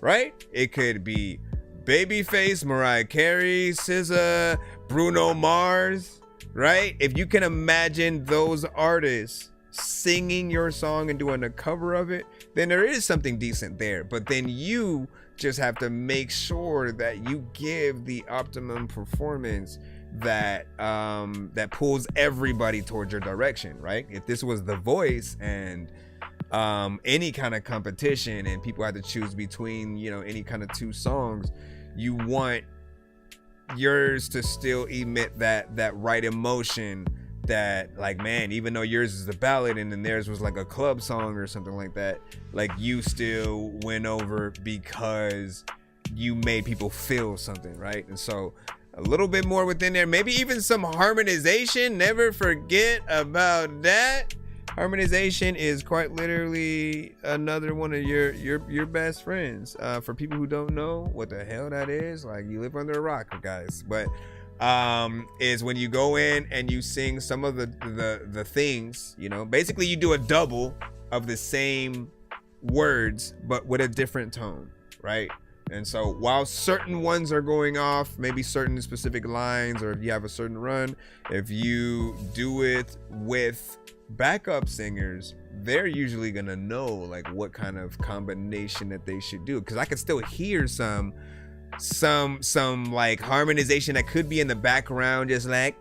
right? It could be Babyface, Mariah Carey, SZA, Bruno Mars, right? If you can imagine those artists singing your song and doing a cover of it, then there is something decent there. But then you just have to make sure that you give the optimum performance that that pulls everybody towards your direction, right? If this was The Voice and any kind of competition and people had to choose between, you know, any kind of two songs, you want yours to still emit that right emotion, that like, man, even though yours is a ballad and then theirs was like a club song or something like that, like you still went over because you made people feel something, right? And so a little bit more within there, maybe even some harmonization. Never forget about that. Harmonization is quite literally another one of your best friends. For people who don't know what the hell that is, like, you live under a rock, guys. But is when you go in and you sing some of the things, you know, basically you do a double of the same words but with a different tone, right? And so while certain ones are going off, maybe certain specific lines, or if you have a certain run, if you do it with backup singers, they're usually gonna know like what kind of combination that they should do, because I can still hear some like harmonization that could be in the background, just like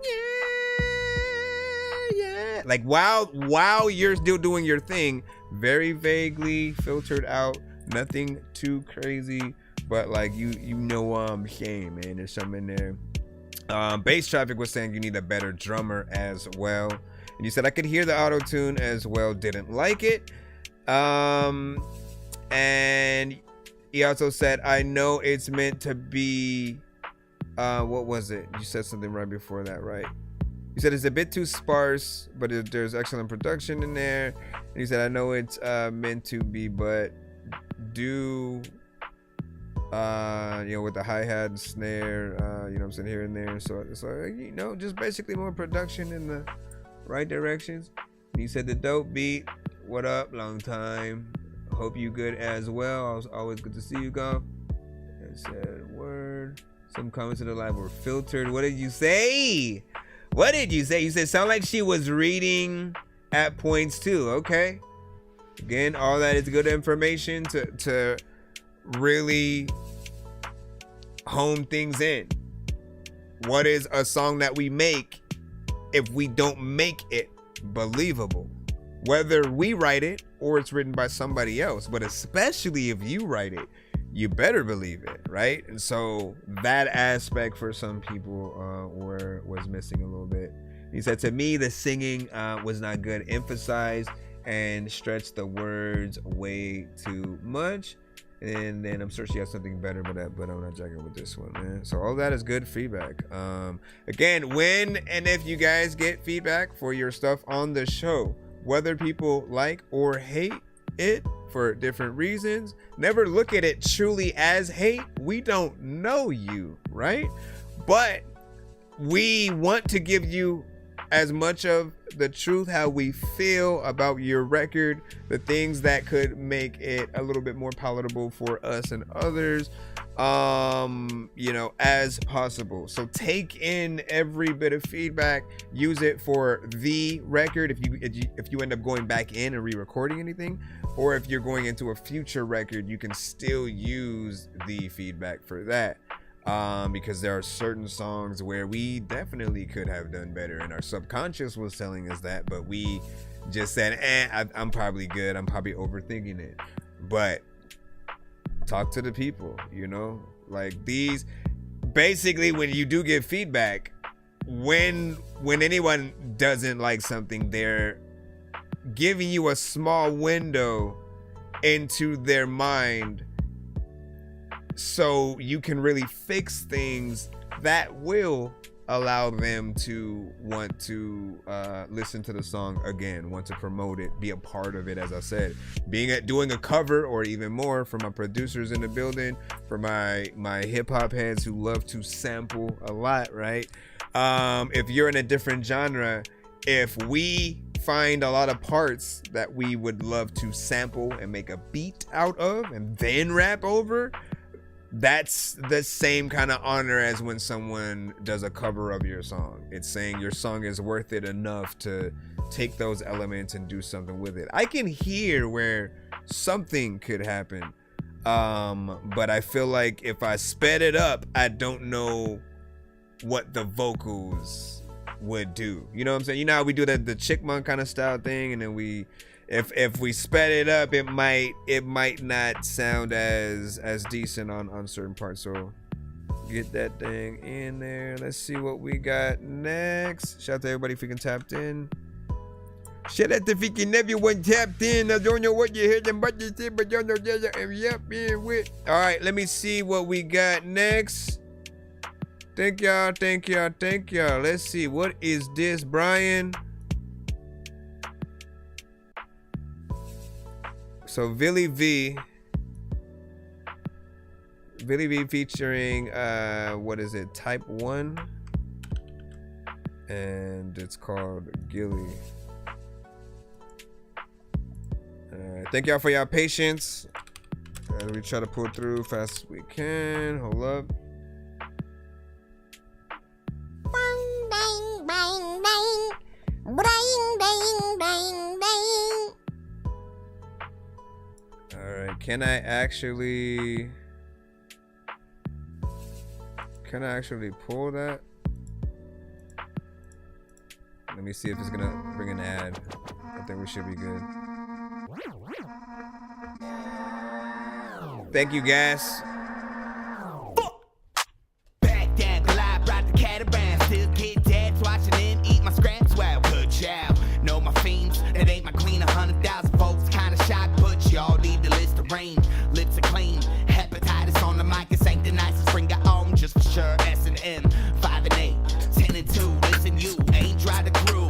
yeah, like while you're still doing your thing, very vaguely filtered out, nothing too crazy, but like you know what I'm saying, man. There's something in there. Bass Traffic was saying you need a better drummer as well, and you said I could hear the auto-tune as well, didn't like it. And he also said, I know it's meant to be, what was it? You said something right before that, right? You said it's a bit too sparse, but there's excellent production in there. And he said, I know it's meant to be, but do, you know, with the hi-hat and snare, you know what I'm saying, here and there. So, you know, just basically more production in the right directions. And he said the dope beat. What up? Long time. Hope you good as well. It's always good to see you, go. And said word. Some comments in the live were filtered. What did you say? What did you say? You said sound like she was reading at points too. Okay. Again, all that is good information to really hone things in. What is a song that we make if we don't make it believable? Whether we write it or it's written by somebody else, but especially if you write it, you better believe it, right? And so that aspect for some people was missing a little bit. He said, to me, the singing was not good, emphasized and stretched the words way too much. And then I'm sure she has something better, but I'm not jacking with this one, man. So all that is good feedback. Again, when and if you guys get feedback for your stuff on the show, whether people like or hate it for different reasons, never look at it truly as hate. We don't know you, right? But we want to give you as much of the truth, how we feel about your record, the things that could make it a little bit more palatable for us and others, you know, as possible. So take in every bit of feedback, use it for the record if you end up going back in and re-recording anything, or if you're going into a future record, you can still use the feedback for that. Because there are certain songs where we definitely could have done better, and our subconscious was telling us that, but we just said, I'm probably good, I'm probably overthinking it. But talk to the people, you know? Like these, basically when you do give feedback, when anyone doesn't like something, they're giving you a small window into their mind so you can really fix things that will allow them to want to listen to the song again, want to promote it, be a part of it. As I said, doing a cover or even more, for my producers in the building, for my hip-hop heads who love to sample a lot, right? If you're in a different genre, if we find a lot of parts that we would love to sample and make a beat out of and then rap over, that's the same kind of honor as when someone does a cover of your song. It's saying your song is worth it enough to take those elements and do something with it. I can hear where something could happen, but I feel like if I sped it up, I don't know what the vocals would do. You know what I'm saying? You know how we do the Chickmunk kind of style thing, and then we, if we sped it up, it might not sound as decent on certain parts. So get that thing in there. Let's see what we got next. Shout out to everybody freaking tapped in. Shout out to freaking everyone tapped in. I don't know what you heard them but you say, but y'all know that I'm yapping with. All right, let me see what we got next. Thank y'all. Let's see, what is this, Brian? So Billy V featuring what is it, Type 1, and it's called Gilly. Thank y'all for y'all patience as we try to pull through fast as we can. Hold up. Bang, bang, bang, bang. Bang, bang, bang, bang. Alright, can I actually pull that? Let me see if it's gonna bring an ad. I think we should be good. Thank you, guys. Back down, glide, ride the cataran. Still get dads watching and eat my scraps. Well, good child. Know my fiends, that ain't my queen. 100,000 folks kinda shocked, but y'all need the list of range. Lips are clean, hepatitis on the mic. This ain't the nicest. Bring it home just for sure. S&M, 5 and 8, 10 and 2. Listen, you ain't dry the crew.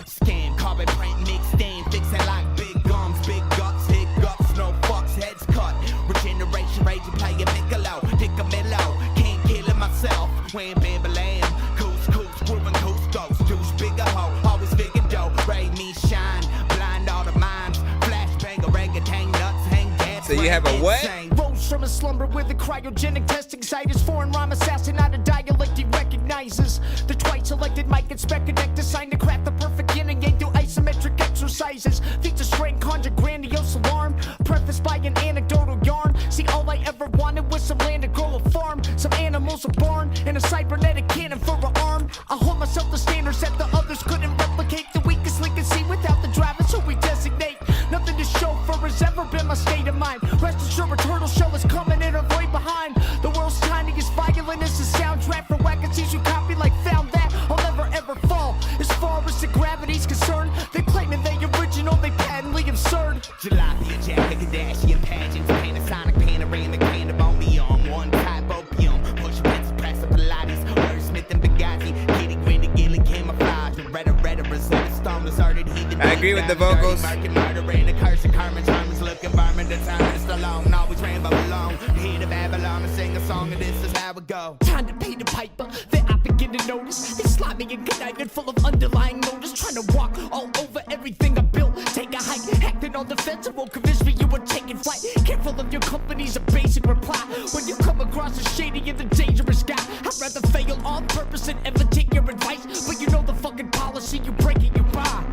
Scan, carbon print, mixed in, fixing like big gums, big guts, hiccups, no fucks, heads cut. Regeneration, rage, and play a Niccolo, dick a mellow. Can't kill it myself. When baby lamb, coos, grooving coos, ghost, douche, bigger hoe, always figure dough. Ray me shine, blind all the minds, flashbang, orangutan, nuts, hang gas. So you have a what? Rose from a slumber with a cryogenic testing site is foreign rhyme assassin, not a dialect he recognizes. The twice elected mic inspector deck designed to craft the perfect yin and yang through isometric exercises. Feature strength, conjure grandiose alarm, prefaced by an anecdotal yarn. See, all I ever wanted was some land to grow a farm. Some animals are born and a cybernetic cannon for an arm. I hold myself to standards that the others couldn't replicate. The weakest link can see without the driver, so we designate. Nothing to show for has ever been my state of mind. Rest assured, a turtle shell is coming in a void behind. The world's tiniest violin is a soundtrack for wackacies who copy like found that. I'll never ever fall. As far as the gravity's concerned, they claiming they original, they patently absurd. Jalopy, Jack, Kardashian pageants, Panasonic, panoramic, pandemonium, one type opium, push pencil, press up Pilates, Wordsmith and Bugatti, kitty, gritty, gilly, camouflage, red, resort, storm, deserted, heathen. I agree with the vocals. Murder, and a curse, and Carmen's harmless looking environment, the time is alone, always rainbow alone. Hear the Babylon and sing a song, and this is how it go. Time to pay the piper, then I begin to notice. They slimy and conniving, full of underlying notice. Trying to walk all over everything I built. Take a hike, acting all defensible, convince me you were taking flight. Careful of your company's a basic reply. When you come across a shady and the dangerous guy, I'd rather fail on purpose than ever take your advice. But you know the fucking policy, you break it, you buy.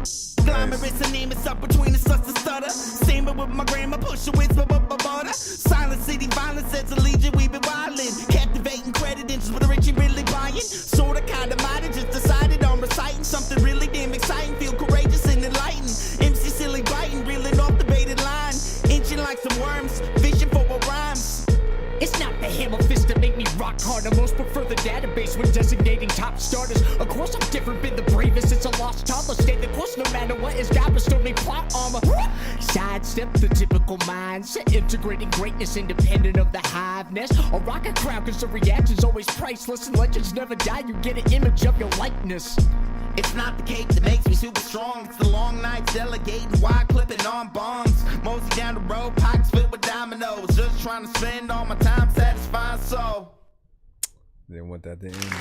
Glamorous and name is up between the sus and stutter. Steaming with my grandma, push a whisper up my butter. Silent city violence says a legion, we been wildin'. Captivating credit interest with the rich and really buying. Sorta kinda minded, just decided on reciting something really damn exciting. Feel courageous and enlightened. MC silly biting, reeling off the baited line. Inching like some worms, vision a hammer fist to make me rock hard. I most prefer the database when designating top starters. Of course I'm different, been the bravest, it's a lost toddler. Stay the course no matter what, is God bestowed me plot armor. Sidestep the typical mindset, integrating greatness independent of the hive nest. I'll rock a crowd cause the reaction's always priceless, and legends never die, you get an image of your likeness. It's not the cake that makes me super strong. It's the long nights delegating, wide clipping on bongs. Mosey down the road, pockets filled with dominoes. Just trying to spend all my time satisfying soul. Didn't want that to end. Honestly,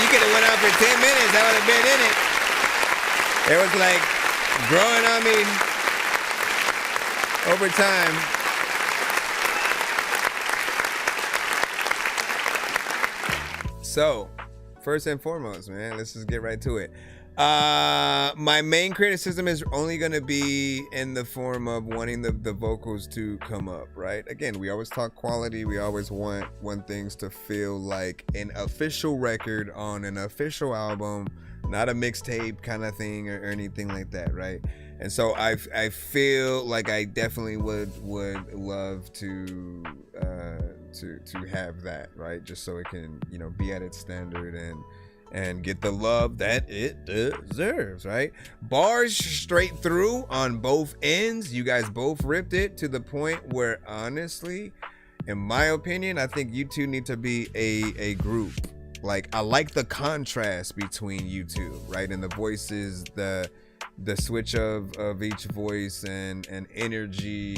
you could have went out for 10 minutes. That would have been in it. It was like growing on me over time. So, first and foremost, man, let's just get right to it. My main criticism is only going to be in the form of wanting the vocals to come up, right? Again, we always talk quality. We always want things to feel like an official record on an official album, not a mixtape kind of thing or anything like that, right? And so I feel like I definitely would love to have that, right? Just so it can, you know, be at its standard and get the love that it deserves, right? Bars straight through on both ends. You guys both ripped it to the point where, honestly, in my opinion, I think you two need to be a group. Like, I like the contrast between you two, right? And the voices, the switch of each voice and energy.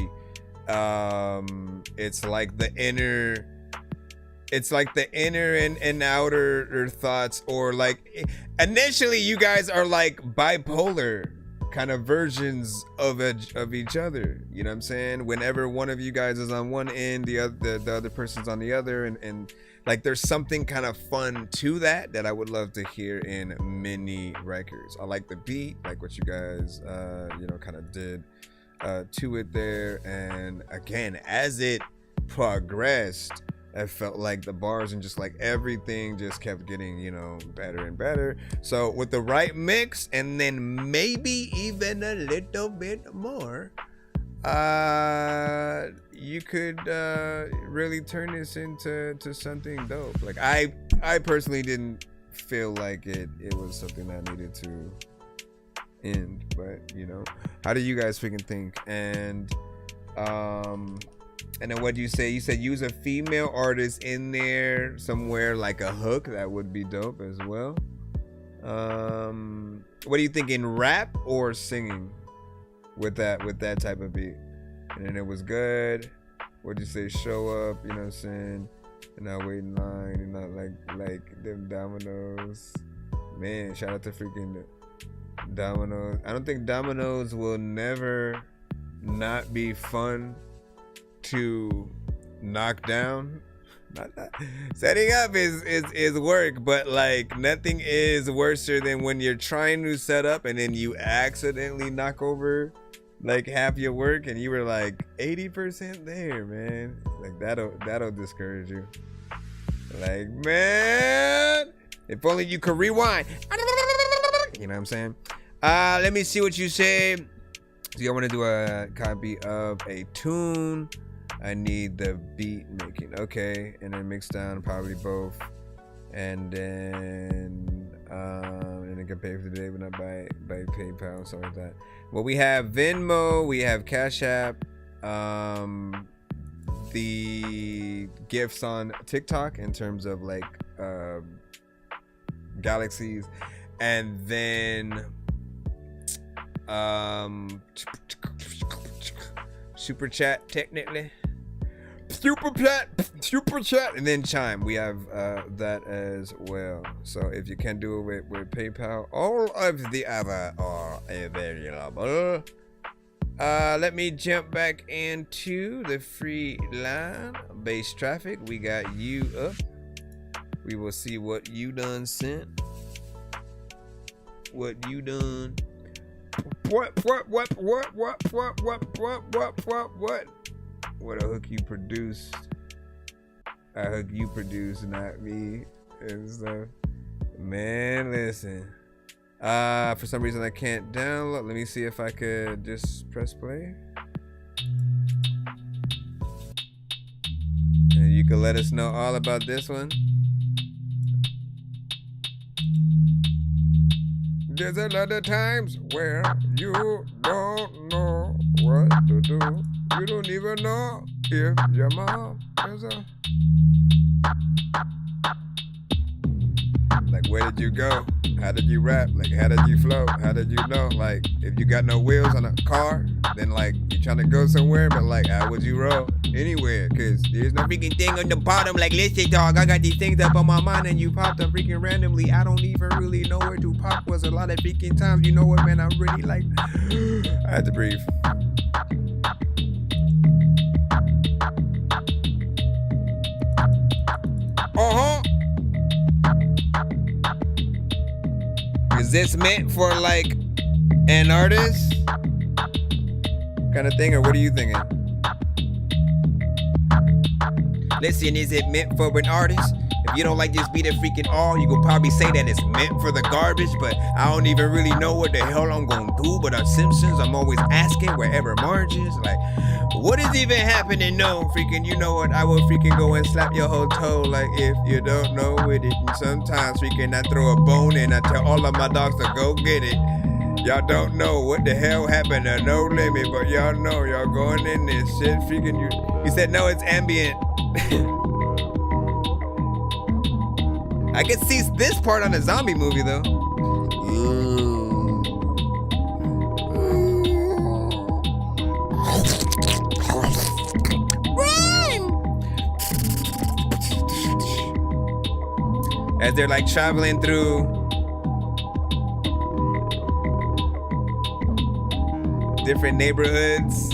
It's like the inner and outer thoughts, or like initially you guys are like bipolar kind of versions of each other. You know what I'm saying? Whenever one of you guys is on one end, the other person's on the other, and like there's something kind of fun to that I would love to hear in many records. I like the beat, like what you guys kind of did to it there. And again, as it progressed, I felt like the bars and just like everything just kept getting, you know, better and better. So with the right mix, and then maybe even a little bit more, you could really turn this into something dope. Like I personally didn't feel like it was something that needed to end, but you know, how do you guys freaking think? And then what do you say? You said use a female artist in there somewhere, like a hook. That would be dope as well. What are you thinking, rap or singing with that type of beat? And then it was good. What'd you say? Show up, you know what I'm saying? And not wait in line, and not like them dominoes. Man, shout out to freaking Dominoes. I don't think Dominoes will never not be fun to knock down. Setting up is work, but like nothing is worse than when you're trying to set up and then you accidentally knock over like half your work and you were like 80% there, man. Like that'll discourage you. Like, man, if only you could rewind. You know what I'm saying? Let me see what you say. Do y'all want to do a copy of a tune? I need the beat making. Okay, and then mix down probably both, and then can pay for today, but not by PayPal or something like that. Well, we have Venmo, we have Cash App, the gifts on TikTok in terms of like galaxies, and then super chat technically. Super chat, and then chime. We have that as well. So if you can do it with PayPal, all of the other are available. Let me jump back into the free line base traffic. We got you up. We will see what you done sent. What you done? What? What a hook you produced. A hook you produced, not me and stuff. Man, listen. For some reason I can't download. Let me see if I could just press play. And you you could let us know all about this one. There's a lot of times where you don't know what to do. You don't even know if your mom is a... Like, where did you go? How did you rap? Like, how did you flow? How did you know? Like, if you got no wheels on a car, then like, you trying to go somewhere, but like, how would you roll? Anywhere, cause there's no freaking thing on the bottom. Like, listen, dog, I got these things up on my mind and you popped them freaking randomly. I don't even really know where to pop. Was a lot of freaking times. You know what, man? I'm really like, I had to breathe. Is this meant for like an artist kind of thing, or what are you thinking? Listen, is it meant for an artist? If you don't like this beat at freaking all, you could probably say that it's meant for the garbage, but I don't even really know what the hell I'm gonna do. But on Simpsons, I'm always asking wherever Marge is, like, what is even happening? No, freaking, you know what? I will freaking go and slap your whole toe, like, if you don't know with it. And sometimes freaking I throw a bone and I tell all of my dogs to go get it. Y'all don't know what the hell happened to No Limit, but y'all know y'all going in this shit. Freaking you said no, it's ambient. I could see this part on a zombie movie though. As they're like traveling through different neighborhoods,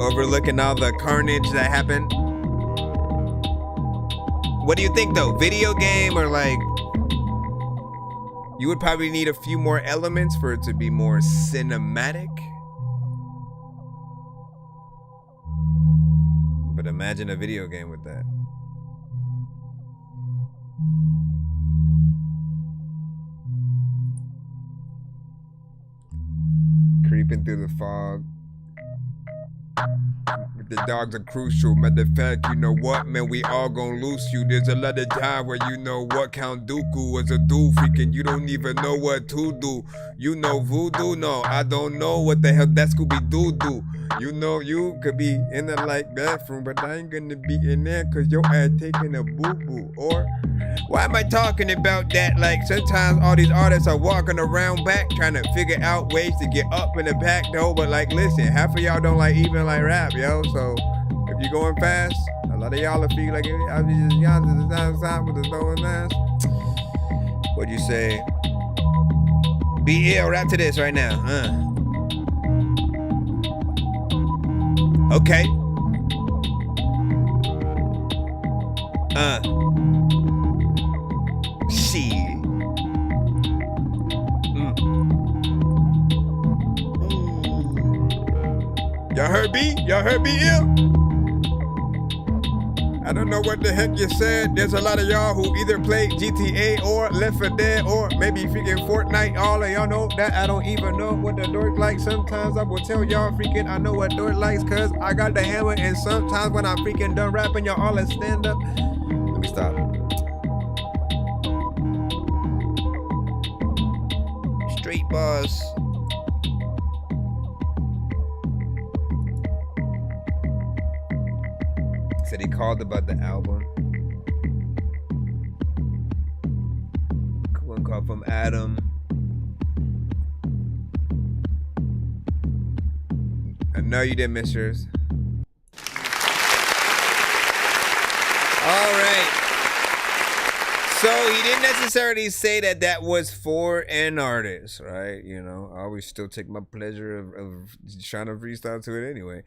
overlooking all the carnage that happened. What do you think though? Video game or like, you would probably need a few more elements for it to be more cinematic. But imagine a video game with that. Creeping through the fog. The dogs are crucial. Matter of fact, you know what, man? We all gon' lose you. There's a lot of time where you know what Count Dooku was a dude freaking. You don't even know what to do. You know voodoo? No, I don't know what the hell that Scooby-Doo do. You know you could be in the like bathroom, but I ain't gonna be in there cause your ass taking a boo-boo. Or why am I talking about that? Like sometimes all these artists are walking around back trying to figure out ways to get up in the back though. But like listen, half of y'all don't like even like rap, yo. So if you're going fast, a lot of y'all will feel like I'll be just young to the downside with the throwing ass. What'd you say? Be ill, rap to this right now. Okay. Shit. Y'all heard B? Y'all heard B ill? I don't know what the heck you said. There's a lot of y'all who either play GTA or Left 4 Dead or maybe freaking Fortnite. All of y'all know that I don't even know what the dork likes. Sometimes I will tell y'all freaking I know what dork likes cause I got the hammer, and sometimes when I'm freaking done rapping, y'all all let's stand up. Let me stop. Straight boss. Said he called about the album. One call from Adam. I know you didn't miss yours. All right. So he didn't necessarily say that that was for an artist, right? You know, I always still take my pleasure of trying to freestyle to it anyway.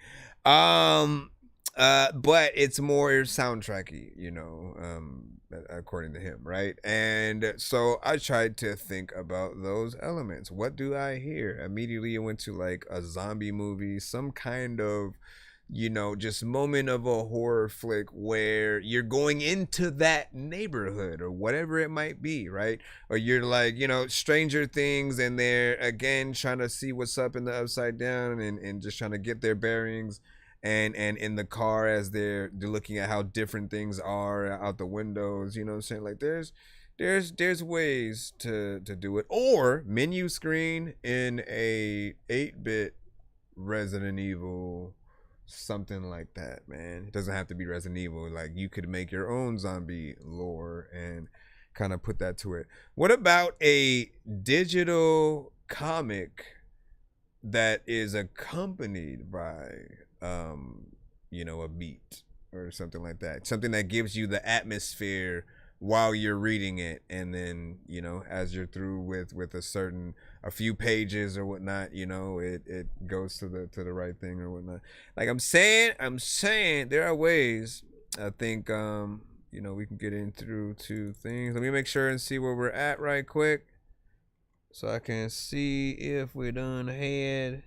But it's more soundtracky, you know, according to him, right? And so I tried to think about those elements. What do I hear? Immediately it went to like a zombie movie, some kind of, you know, just moment of a horror flick where you're going into that neighborhood or whatever it might be, right? Or you're like, you know, Stranger Things, and they're again trying to see what's up in the upside down and just trying to get their bearings. and in the car as they're looking at how different things are out the windows. You know what I'm saying? Like there's ways to do it. Or menu screen in a 8-bit Resident Evil, something like that, man. It doesn't have to be Resident Evil. Like you could make your own zombie lore and kind of put that to it. What about a digital comic that is accompanied by you know, a beat or something like that, something that gives you the atmosphere while you're reading it, and then, you know, as you're through with a few pages or whatnot, you know, it goes to the right thing or whatnot. Like I'm saying there are ways. I think you know, we can get in through 2 things. Let me make sure and see where we're at right quick, so I can see if we're done ahead.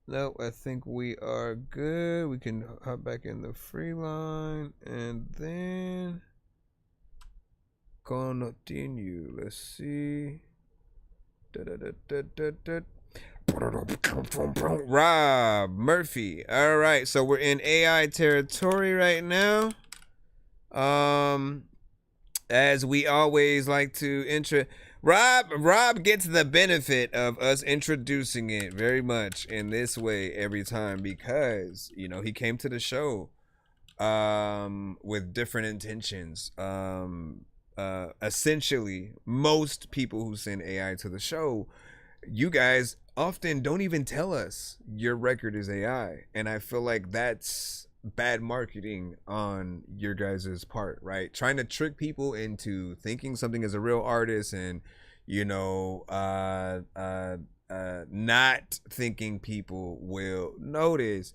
Nope, I think we are good. We can hop back in the free line and then continue. Let's see. Rob Murphy. All right, so we're in AI territory right now. As we always like to Rob gets the benefit of us introducing it very much in this way every time, because, you know, he came to the show with different intentions. Essentially, most people who send AI to the show, you guys often don't even tell us your record is AI, and I feel like that's bad marketing on your guys' part, right? Trying to trick people into thinking something is a real artist, and, you know, not thinking people will notice.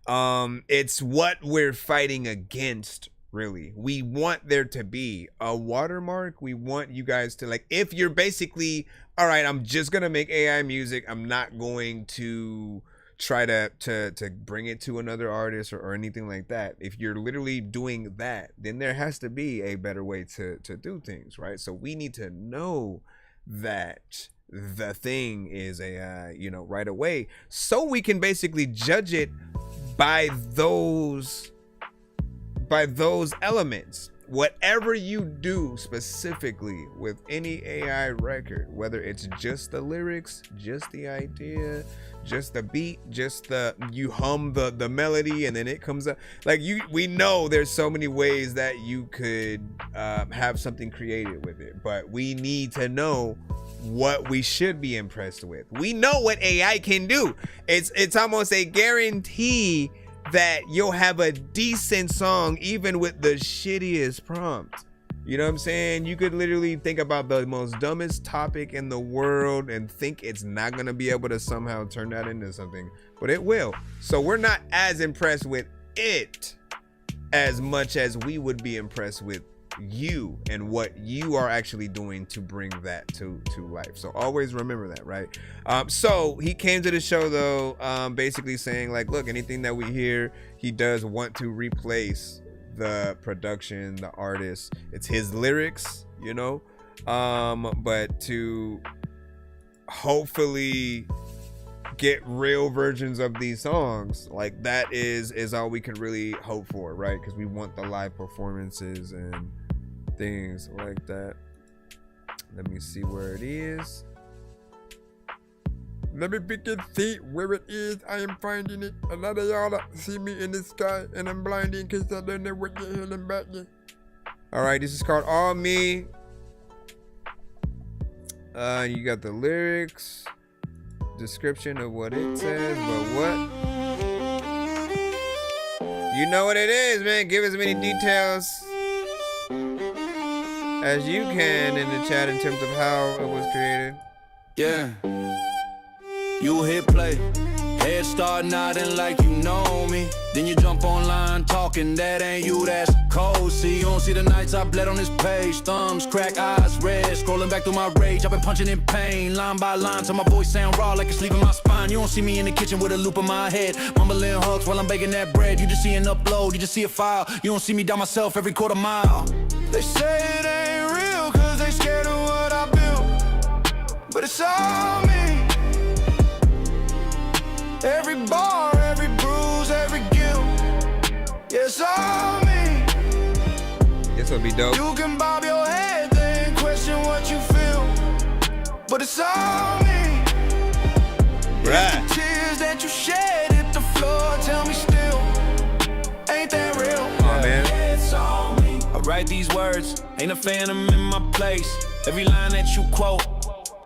It's what we're fighting against, really. We want there to be a watermark. We want you guys to, like, if you're basically, all right, I'm just gonna make AI music, I'm not going to try to bring it to another artist or anything like that. If you're literally doing that, then there has to be a better way to do things, right? So we need to know that the thing is AI, you know, right away, so we can basically judge it by those elements. Whatever you do specifically with any AI record, whether it's just the lyrics, just the idea, just the beat, just you hum the melody and then it comes up, like we know there's so many ways that you could have something created with it, but we need to know what we should be impressed with. We know what AI can do. It's almost a guarantee that you'll have a decent song even with the shittiest prompt. You know what I'm saying? You could literally think about the most dumbest topic in the world and think it's not gonna be able to somehow turn that into something, but it will. So we're not as impressed with it as much as we would be impressed with you and what you are actually doing to bring that to life. So always remember that, right? So he came to the show though, basically saying like, look, anything that we hear, he does want to replace the production, the artist. It's his lyrics, you know, but to hopefully get real versions of these songs, like that is all we can really hope for, right? Because we want the live performances and things like that. Let me see where it is. Let me pick and see where it is. I am finding it. A lot of y'all see me in the sky and I'm blinded in case I don't know what the hell I'm back there. Alright, this is called All Me. You got the lyrics, description of what it says, but what? You know what it is, man. Give as many details as you can in the chat in terms of how it was created. Yeah. You hit play, head start nodding like you know me. Then you jump online talking, that ain't you, that's cold. See, you don't see the nights I bled on this page. Thumbs crack, eyes red, scrolling back through my rage. I've been punching in pain, line by line, till my voice sound raw like it's leaving my spine. You don't see me in the kitchen with a loop in my head, mumbling hugs while I'm baking that bread. You just see an upload, you just see a file. You don't see me down myself every quarter mile. They say it ain't real, cause they scared of what I built, but it's all me. Every bar, every bruise, every Yes, on me. This would be dope. You can bob your head, then question what you feel. But it's on me. Right. If the tears that you shed hit the floor, tell me still. Ain't that real? Oh, man. It's on me. I write these words, ain't a phantom in my place. Every line that you quote,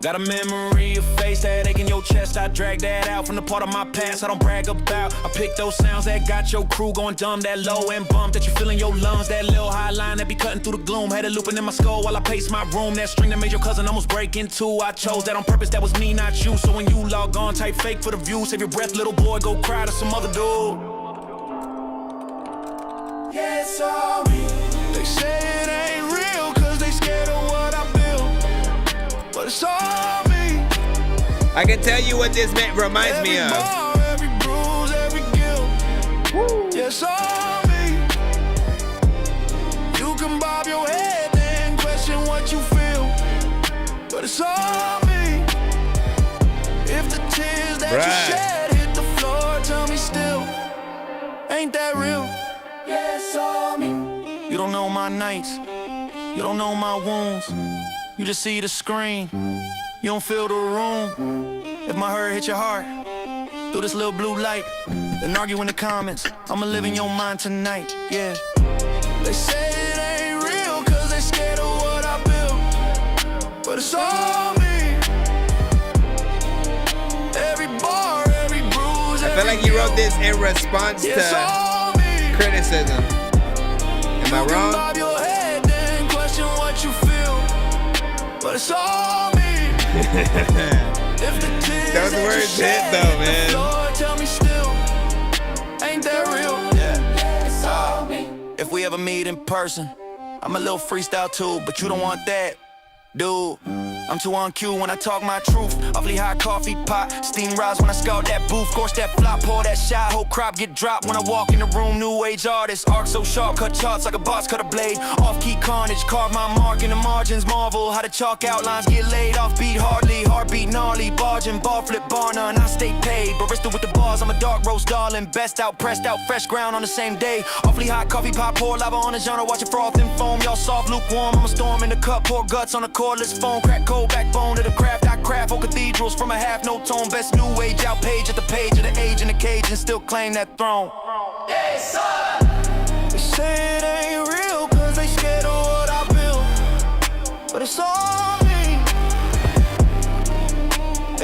got a memory of face that ache in your chest. I drag that out from the part of my past I don't brag about. I pick those sounds that got your crew going dumb. That low end bump that you feel in your lungs. That little high line that be cutting through the gloom. Had it looping in my skull while I pace my room. That string that made your cousin almost break in two. I chose that on purpose, that was me, not you. So when you log on, type fake for the view. Save your breath, little boy, go cry to some other dude. Yeah, it's all me. They say it ain't real cause they scared of what I build. But it's all me. I can tell you what this reminds me of. Every bruise, every guilt. Woo. Yes, all me. You can bob your head and question what you feel. But it's all me. If the tears that you shed hit the floor, tell me still. Ain't that real? Yes, all me. You don't know my nights. You don't know my wounds. You just see the screen. You don't feel the room. If my hurt hit your heart through this little blue light, then argue in the comments. I'ma live in your mind tonight, yeah. They say it ain't real cause they scared of what I built. But it's all me. Every bar, every bruise, I feel like he wrote this in response to criticism. Am I wrong? Bob your head, then question what you feel. But it's all me. Those words hit though, man. Lord, tell me still, ain't that real? Yeah, it's all me. If we ever meet in person, I'm a little freestyle too, but you don't want that, dude. I'm too on cue when I talk my truth. Awfully hot coffee pot, steam rise when I scout that booth. Course that flop, pour that shot, whole crop get dropped when I walk in the room. New age artist, arc so sharp, cut charts like a boss cut a blade. Off-key carnage, carve my mark in the margins. Marvel how the chalk outlines get laid off beat hardly. Heartbeat gnarly, barging, ball flip, bar none. I stay paid, barista with the bars. I'm a dark roast darling, best out, pressed out, fresh ground on the same day. Awfully hot coffee pot, pour lava on the genre, watch it froth and foam. Y'all soft, lukewarm, I'm a storm in the cup, pour guts on the cordless phone. Crack cold backbone to the craft I craft. Oh, cathedrals from a half no tone. Best new age out page at the page of the age in the cage and still claim that throne. Hey, son. They say it ain't real cause they scared of what I built. But it's all me.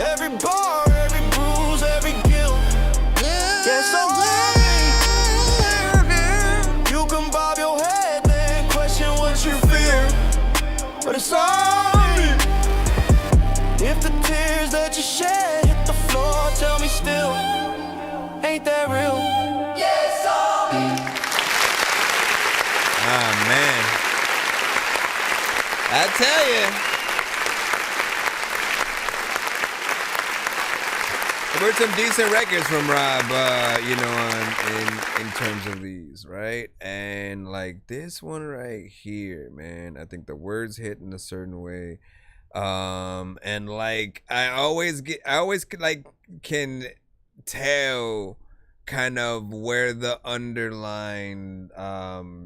Every bar, every bruise, every guilt. Yes, all me. You can bob your head then question what you feel. But it's all me. If the tears that you shed hit the floor, tell me still, ain't that real? Yes, all me. Ah, man. I tell you. There were some decent records from Rob, you know, in terms of these, right? And like this one right here, man, I think the words hit in a certain way. And like I always like can tell kind of where the underlying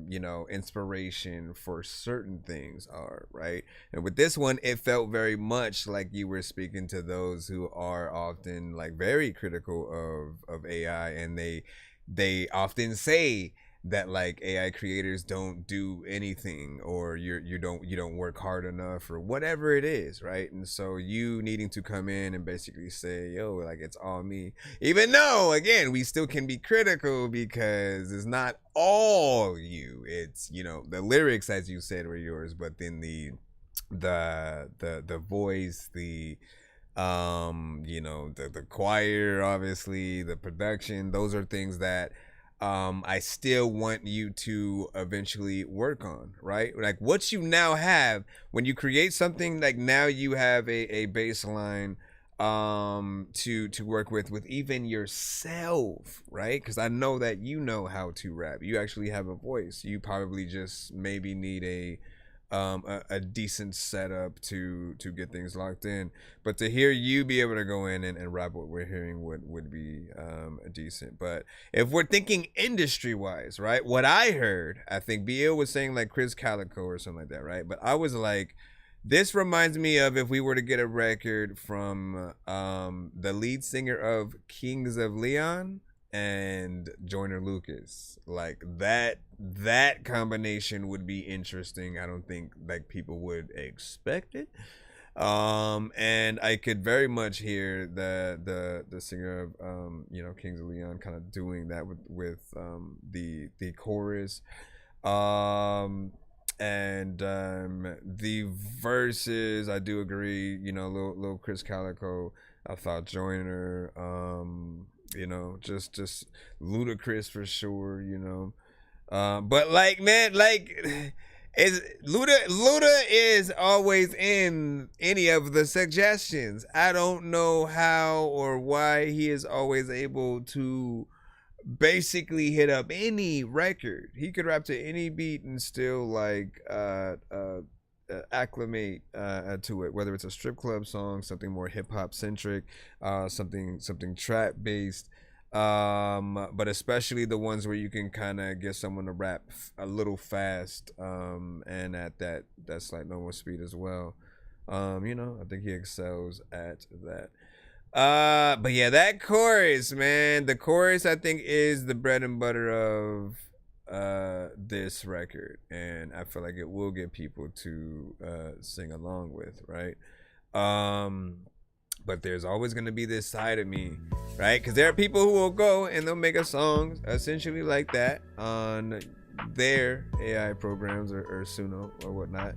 you know, inspiration for certain things are, right? And with this one, it felt very much like you were speaking to those who are often like very critical of AI, and they often say that like AI creators don't do anything, or you don't work hard enough, or whatever it is, right? And so you needing to come in and basically say, yo, like it's all me, even though again we still can be critical because it's not all you. It's, you know, the lyrics, as you said, were yours, but then the voice, the you know, the choir, obviously the production, those are things that I still want you to eventually work on, right? Like what you now have when you create something, like now you have a baseline to work with even yourself, right? Because I know that you know how to rap. You actually have a voice. You probably just maybe need a a decent setup to get things locked in. But to hear you be able to go in and rap what we're hearing would be decent. But if we're thinking industry wise, right, what I heard, I think BL was saying like Chris Calico or something like that, right? But I was like, this reminds me of if we were to get a record from the lead singer of Kings of Leon and Joyner Lucas. Like that combination would be interesting. I don't think like people would expect it. And I could very much hear the singer of Kings of Leon kind of doing that with the chorus. And the verses, I do agree, little Chris Calico. I thought Joyner, just ludicrous for sure, but like, man, like is Luda is always in any of the suggestions. I don't know how or why he is always able to basically hit up any record. He could rap to any beat and still like acclimate to it, whether it's a strip club song, something more hip-hop centric, something trap based, but especially the ones where you can kind of get someone to rap a little fast and at that slight normal speed as well. I think he excels at that. But yeah, that chorus, man, the chorus I think is the bread and butter of this record, and I feel like it will get people to sing along with, right? But there's always going to be this side of me, right? Because there are people who will go and they'll make a song essentially like that on their AI programs or Suno or whatnot,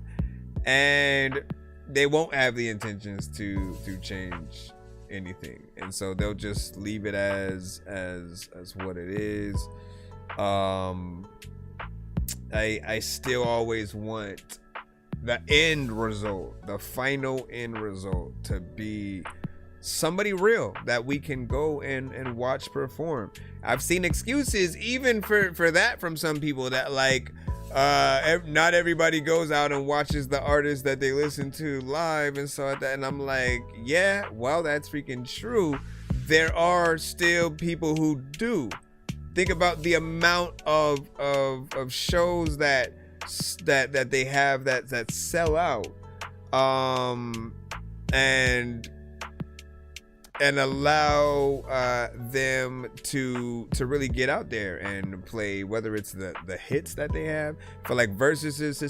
and they won't have the intentions to change anything, and so they'll just leave it as what it is. I still always want the end result, the final end result, to be somebody real that we can go and watch perform. I've seen excuses even for that from some people that like not everybody goes out and watches the artist that they listen to live and so like that, and I'm like, yeah, well, that's freaking true. There are still people who do. Think about the amount of shows that they have that sell out and allow them to really get out there and play, whether it's the hits that they have. For like versuses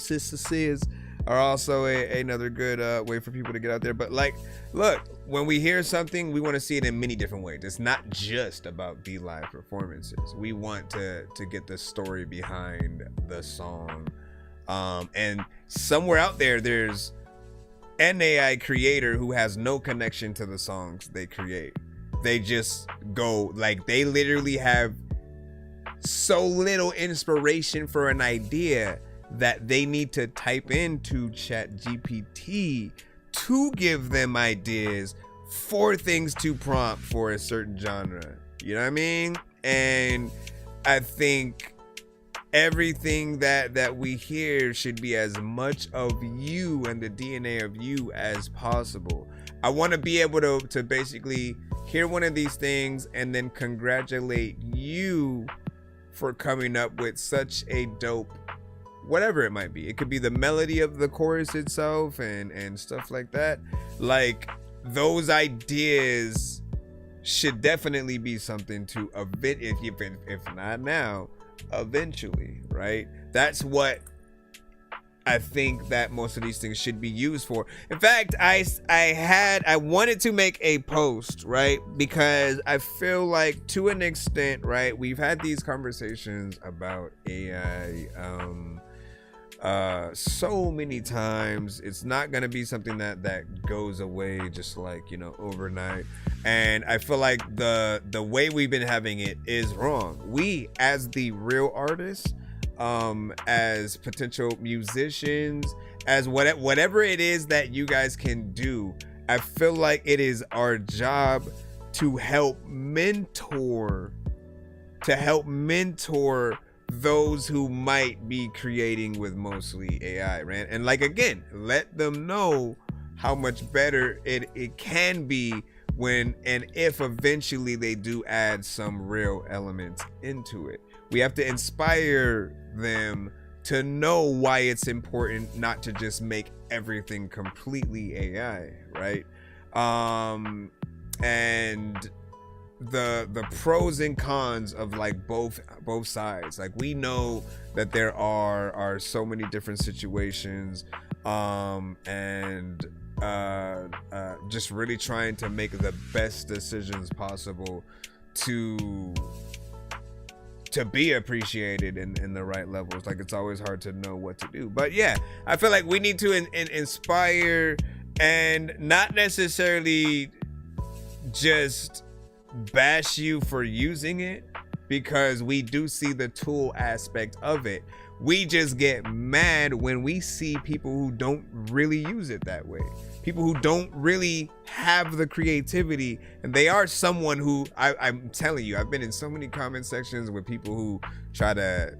are also another good way for people to get out there. But like, look, when we hear something, we want to see it in many different ways. It's not just about the live performances. We want to get the story behind the song. And somewhere out there's an AI creator who has no connection to the songs they create. They just go, like, they literally have so little inspiration for an idea that they need to type into ChatGPT to give them ideas for things to prompt for a certain genre. You know what I mean? And I think everything that we hear should be as much of you and the DNA of you as possible. I want to be able to basically hear one of these things and then congratulate you for coming up with such a dope, whatever it might be. It could be the melody of the chorus itself and stuff like that. Like, those ideas should definitely be something to if not now, eventually, right? That's what I think that most of these things should be used for. In fact, I wanted to make a post, right? Because I feel like, to an extent, right, we've had these conversations about AI so many times. It's not gonna be something that goes away just like, overnight. And I feel like the way we've been having it is wrong. We, as the real artists, as potential musicians, as whatever it is that you guys can do, I feel like it is our job to help mentor those who might be creating with mostly AI, right? And like, again, let them know how much better it can be when and if eventually they do add some real elements into it. We have to inspire them to know why it's important not to just make everything completely AI, right? And the pros and cons of like both sides. Like, we know that there are so many different situations, and just really trying to make the best decisions possible to be appreciated in the right levels. Like, it's always hard to know what to do, but yeah, I feel like we need to inspire and not necessarily just bash you for using it, because we do see the tool aspect of it. We just get mad when we see people who don't really use it that way, people who don't really have the creativity. And they are someone who I'm telling you, I've been in so many comment sections with people who try to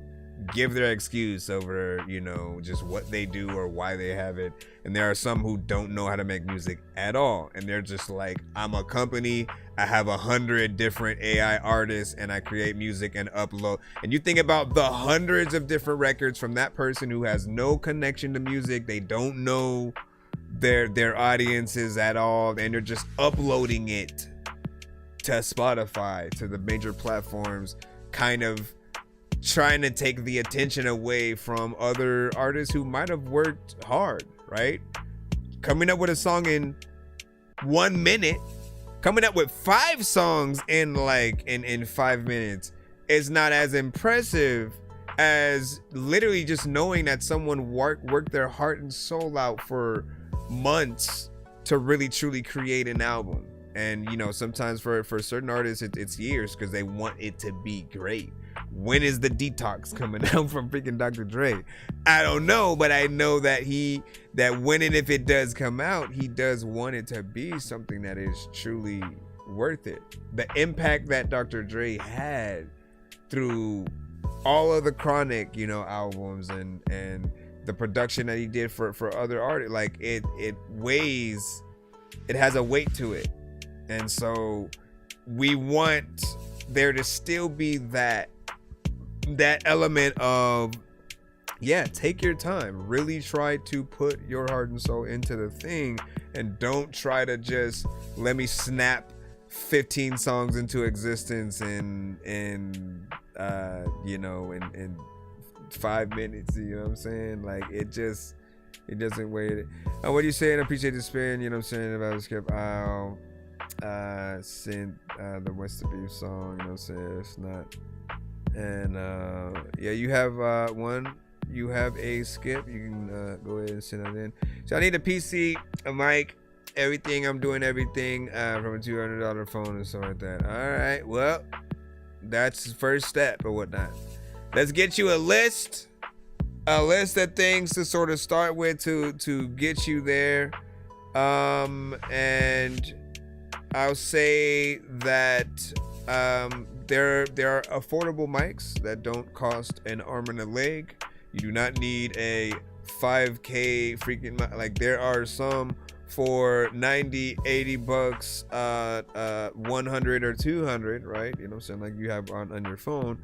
give their excuse over, you know, just what they do or why they have it. And there are some who don't know how to make music at all, and they're just like, I'm a company, I have 100 different AI artists, and I create music and upload. And you think about the hundreds of different records from that person who has no connection to music, they don't know their audiences at all, and they're just uploading it to Spotify, to the major platforms, kind of trying to take the attention away from other artists who might have worked hard, right? Coming up with a song in 1 minute, coming up with 5 songs in 5 minutes is not as impressive as literally just knowing that someone worked their heart and soul out for months to really truly create an album. And you know, sometimes for certain artists it's years, because they want it to be great. When is the Detox coming out from freaking Dr. Dre? I don't know, but I know that when and if it does come out, he does want it to be something that is truly worth it. The impact that Dr. Dre had through all of the Chronic, you know, albums and the production that he did for other artists, like it weighs, it has a weight to it. And so we want there to still be that element of, yeah, take your time, really try to put your heart and soul into the thing, and don't try to just let me snap 15 songs into existence in 5 minutes, you know what I'm saying? Like, it doesn't weigh it. What are you saying? I appreciate the spin, you know what I'm saying, about the skip. I'll send the West of Beef song, you know what I'm saying? It's not. And yeah, you have you have a skip, you can go ahead and send that in. So I need a PC, a mic, everything. I'm doing everything from a $200 phone and stuff like that. All right, well, that's the first step or whatnot. Let's get you a list of things to sort of start with to get you there. And I'll say that there are affordable mics that don't cost an arm and a leg. You do not need a 5K freaking mic. Like, there are some for 90, 80 bucks, 100 or 200, right? You know what I'm saying? Like you have on your phone,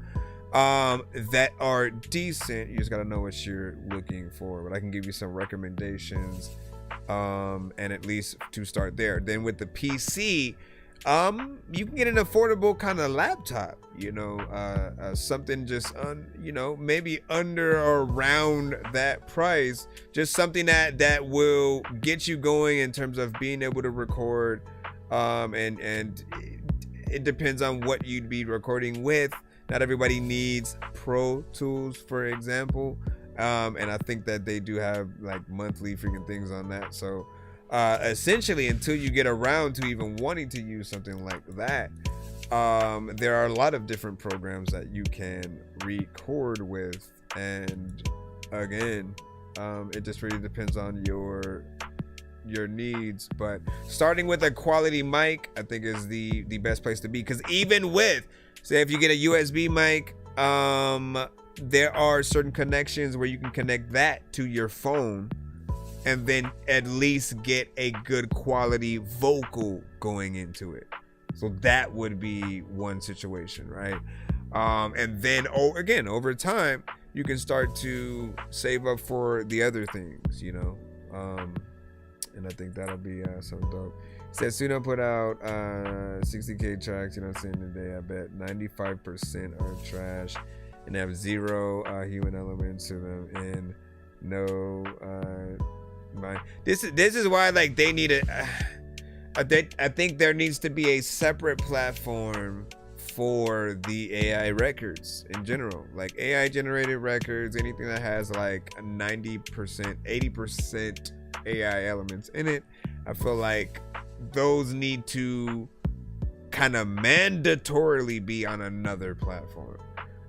that are decent. You just gotta know what you're looking for. But I can give you some recommendations, and at least to start there. Then with the PC, you can get an affordable kind of laptop, you know, something just maybe under or around that price, just something that will get you going in terms of being able to record, and it depends on what you'd be recording with. Not everybody needs Pro Tools, for example, and I think that they do have like monthly freaking things on that. So essentially, until you get around to even wanting to use something like that, there are a lot of different programs that you can record with. And again, it just really depends on your needs. But starting with a quality mic, I think, is the best place to be. Because even with, say, if you get a USB mic, there are certain connections where you can connect that to your phone and then at least get a good quality vocal going into it. So that would be one situation, right? And then again, over time, you can start to save up for the other things, you know. And I think that'll be something dope. Said Suno put out 60K tracks, you know what I'm saying, today. I bet 95% are trash and have zero human elements to them, and no this is why, like, they need I think there needs to be a separate platform for the AI records in general, like AI generated records, anything that has like 90%, 80% AI elements in it. I feel like those need to kind of mandatorily be on another platform,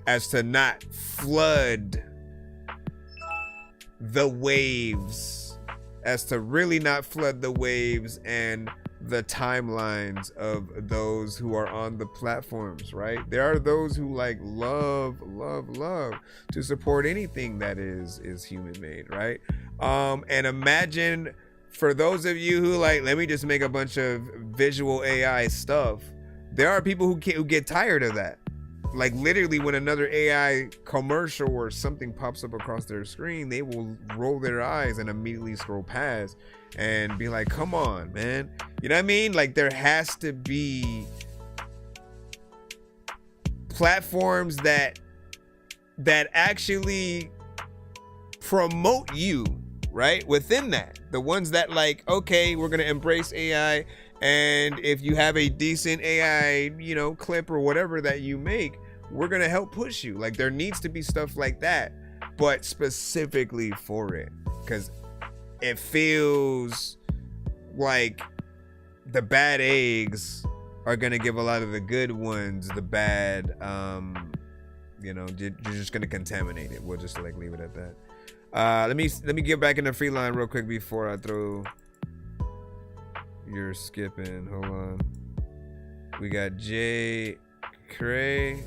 as to not flood the waves, as to really not flood the waves and the timelines of those who are on the platforms, right? There are those who like love to support anything that is human made, right? And imagine for those of you who like, let me just make a bunch of visual AI stuff. There are people who get tired of that. Like, literally, when another AI commercial or something pops up across their screen, they will roll their eyes and immediately scroll past and be like, come on, man. You know what I mean? Like, there has to be platforms that actually promote you, right? Within that, the ones that like, okay, we're gonna embrace AI, and if you have a decent AI, you know, clip or whatever that you make, we're gonna help push you. Like, there needs to be stuff like that, but specifically for it, because it feels like the bad eggs are gonna give a lot of the good ones the bad, you know, you're just gonna contaminate it. We'll just like leave it at that. Let me get back in the free line real quick before I throw your skip in. Hold on. We got Jay Cray.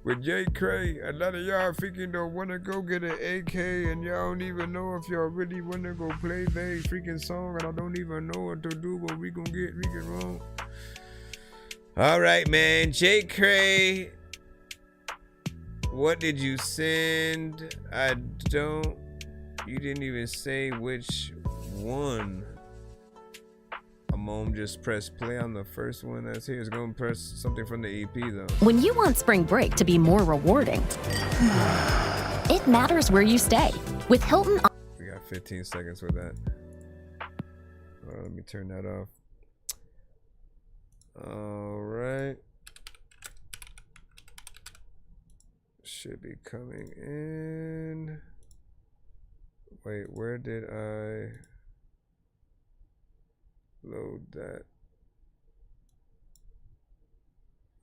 With Jay Cray, a lot of y'all freaking don't want to go get an AK, and y'all don't even know if y'all really want to go play their freaking song, and I don't even know what to do, but we gonna get wrong. All right, man. Jay Cray, what did you send? You didn't even say which one. Mom just press play on the first one that's here. It's gonna press something from the EP though. When you want spring break to be more rewarding, it matters where you stay. With Hilton. We got 15 seconds with that. Let me turn that off. All right. Should be coming in. Wait, where did I load that?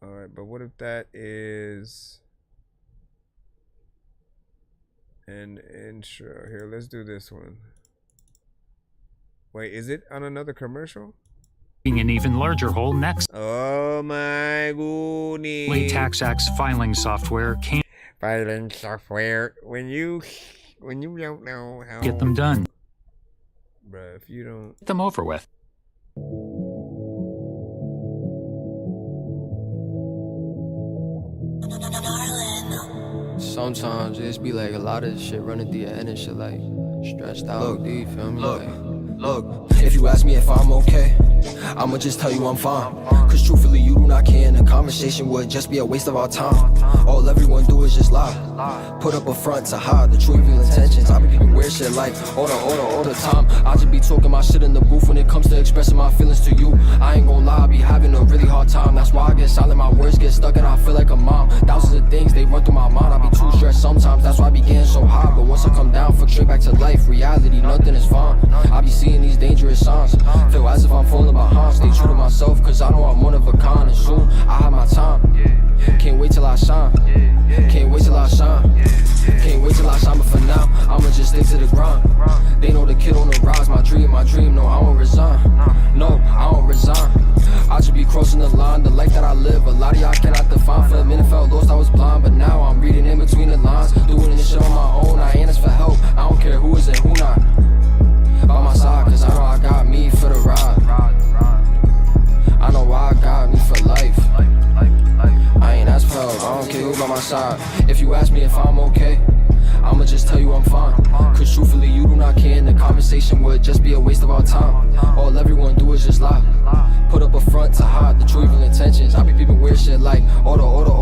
All right, but what if that is an intro? Here, let's do this one. Wait, is it on another commercial? An even larger hole next. Oh my goodness. Latex filing software can't. Filing software. When you don't know how. Get them done. Bruh, if you don't. Get them over with. Sometimes it just be like a lot of shit running through your head and shit, like stretched out. Do you feel me? Look, if you ask me if I'm okay, I'ma just tell you I'm fine. Cause truthfully, you do not care, and the conversation would just be a waste of our time. All everyone do is just lie. Put up a front to hide the true real intentions. I be keeping weird shit like all the time. I just be talking my shit in the booth when it comes to expressing my feelings to you. I ain't gonna lie, I be having a really hard time. That's why I get silent, my words get stuck, and I feel like a mom. Thousands of things, they run through my mind. I be too stressed sometimes, that's why I be getting so high. But once I come down, fuck straight back to life. Reality, nothing is fine. I be seeing these dangerous signs. Feel as if I'm falling behind. Stay true to myself, cause I know I'm one of a kind. And soon, I have my time. Can't wait till I shine. Can't wait till I shine. Can't wait till I shine, but for now, I'ma just stick to the grind. They know the kid on the rise. My dream, no, I won't resign. No, I won't resign. I just be crossing the line, the life that I live, a lot of y'all cannot define. For a minute felt lost, I was blind, but now I'm reading in between the lines. Doing this shit on my own, I ain't asked for help. I don't care who is and who not by my side, cause I know I got me for the ride. I know I got me for life. I ain't asked for help, I don't care who by my side. If you ask me if I'm okay, I'ma just tell you I'm fine. Cause truthfully you do not care, and the conversation would just be a waste of our time. All everyone do is just lie, put up a front to hide the true evil intentions. I be peeping weird shit like all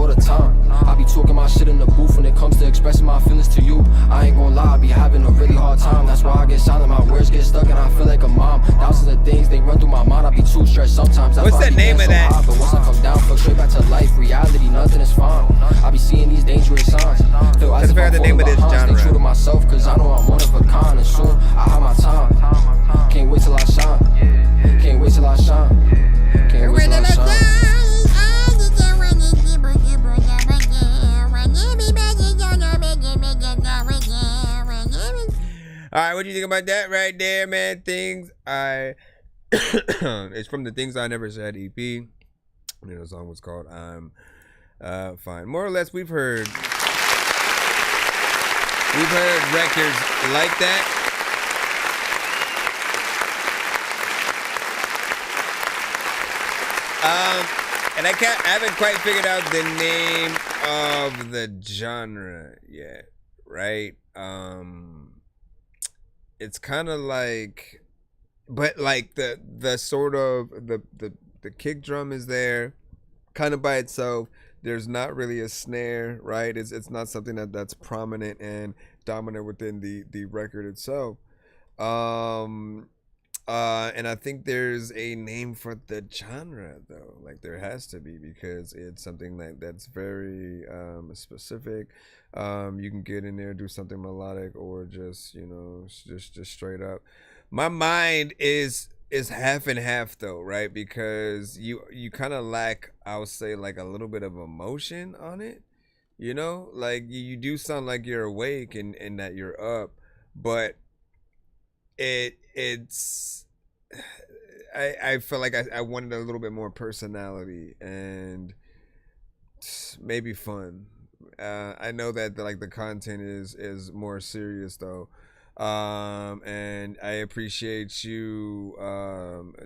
the time. I be talking my shit in the booth when it comes to expressing my feelings to you. I ain't gonna lie, I be having a really hard time. That's why I get silent, my words get stuck and I feel like a mom. Thousands of things, they run through my mind, I be too stressed sometimes. That's What's the name of that? But once I come down, feel straight back to life, reality, nothing is fine. I be seeing these dangerous signs. Feel as if I'm the name of this genre. Stay true to myself, cause I know I'm one of a kind, and soon I have my time. Can't wait till I shine. Can't wait till I shine. Can't wait till I shine. All right, what do you think about that right there, man? It's from the Things I Never Said EP. The song was called I'm Fine. More or less, we've heard records like that. And I haven't quite figured out the name of the genre yet, right? It's kind of like, but like the sort of the kick drum is there, kind of by itself. There's not really a snare, right? It's not something that's prominent and dominant within the record itself. And I think there's a name for the genre though. Like there has to be, because it's something that's very specific. You can get in there, do something melodic, or just just straight up. My mind is half and half though, right? Because you kind of lack, I would say, like a little bit of emotion on it. Like you do sound like you're awake and that you're up, but it's I feel like I wanted a little bit more personality and maybe fun. I know that the content is more serious though, and I appreciate you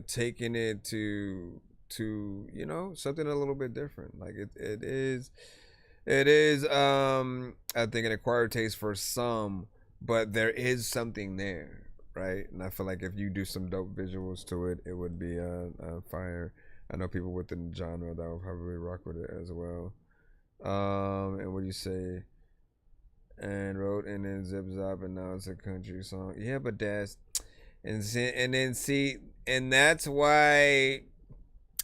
taking it to something a little bit different. Like it is I think an acquired taste for some, but there is something there. Right, and I feel like if you do some dope visuals to it, it would be fire. I know people within the genre that will probably rock with it as well. And what do you say? And wrote and then zip zop, and now it's a country song. Yeah, but that's and that's why.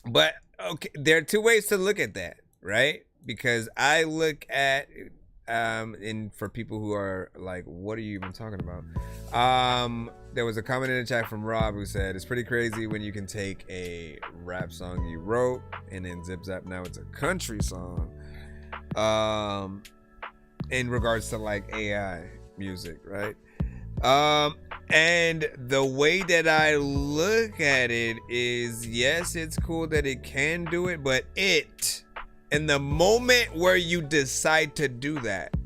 But okay, there are two ways to look at that, right? Because I look at and for people who are like, what are you even talking about? There was a comment in the chat from Rob who said, it's pretty crazy when you can take a rap song you wrote and then zip zap, now it's a country song. In regards to like AI music, right? And the way that I look at it is, yes, it's cool that it can do it, but in the moment where you decide to do that,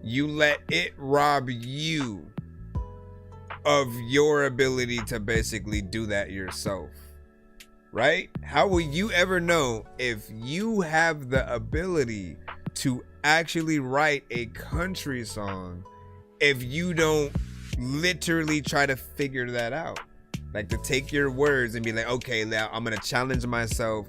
you let it rob you of your ability to basically do that yourself, right? How will you ever know if you have the ability to actually write a country song if you don't literally try to figure that out? Like to take your words and be like, okay, now I'm gonna challenge myself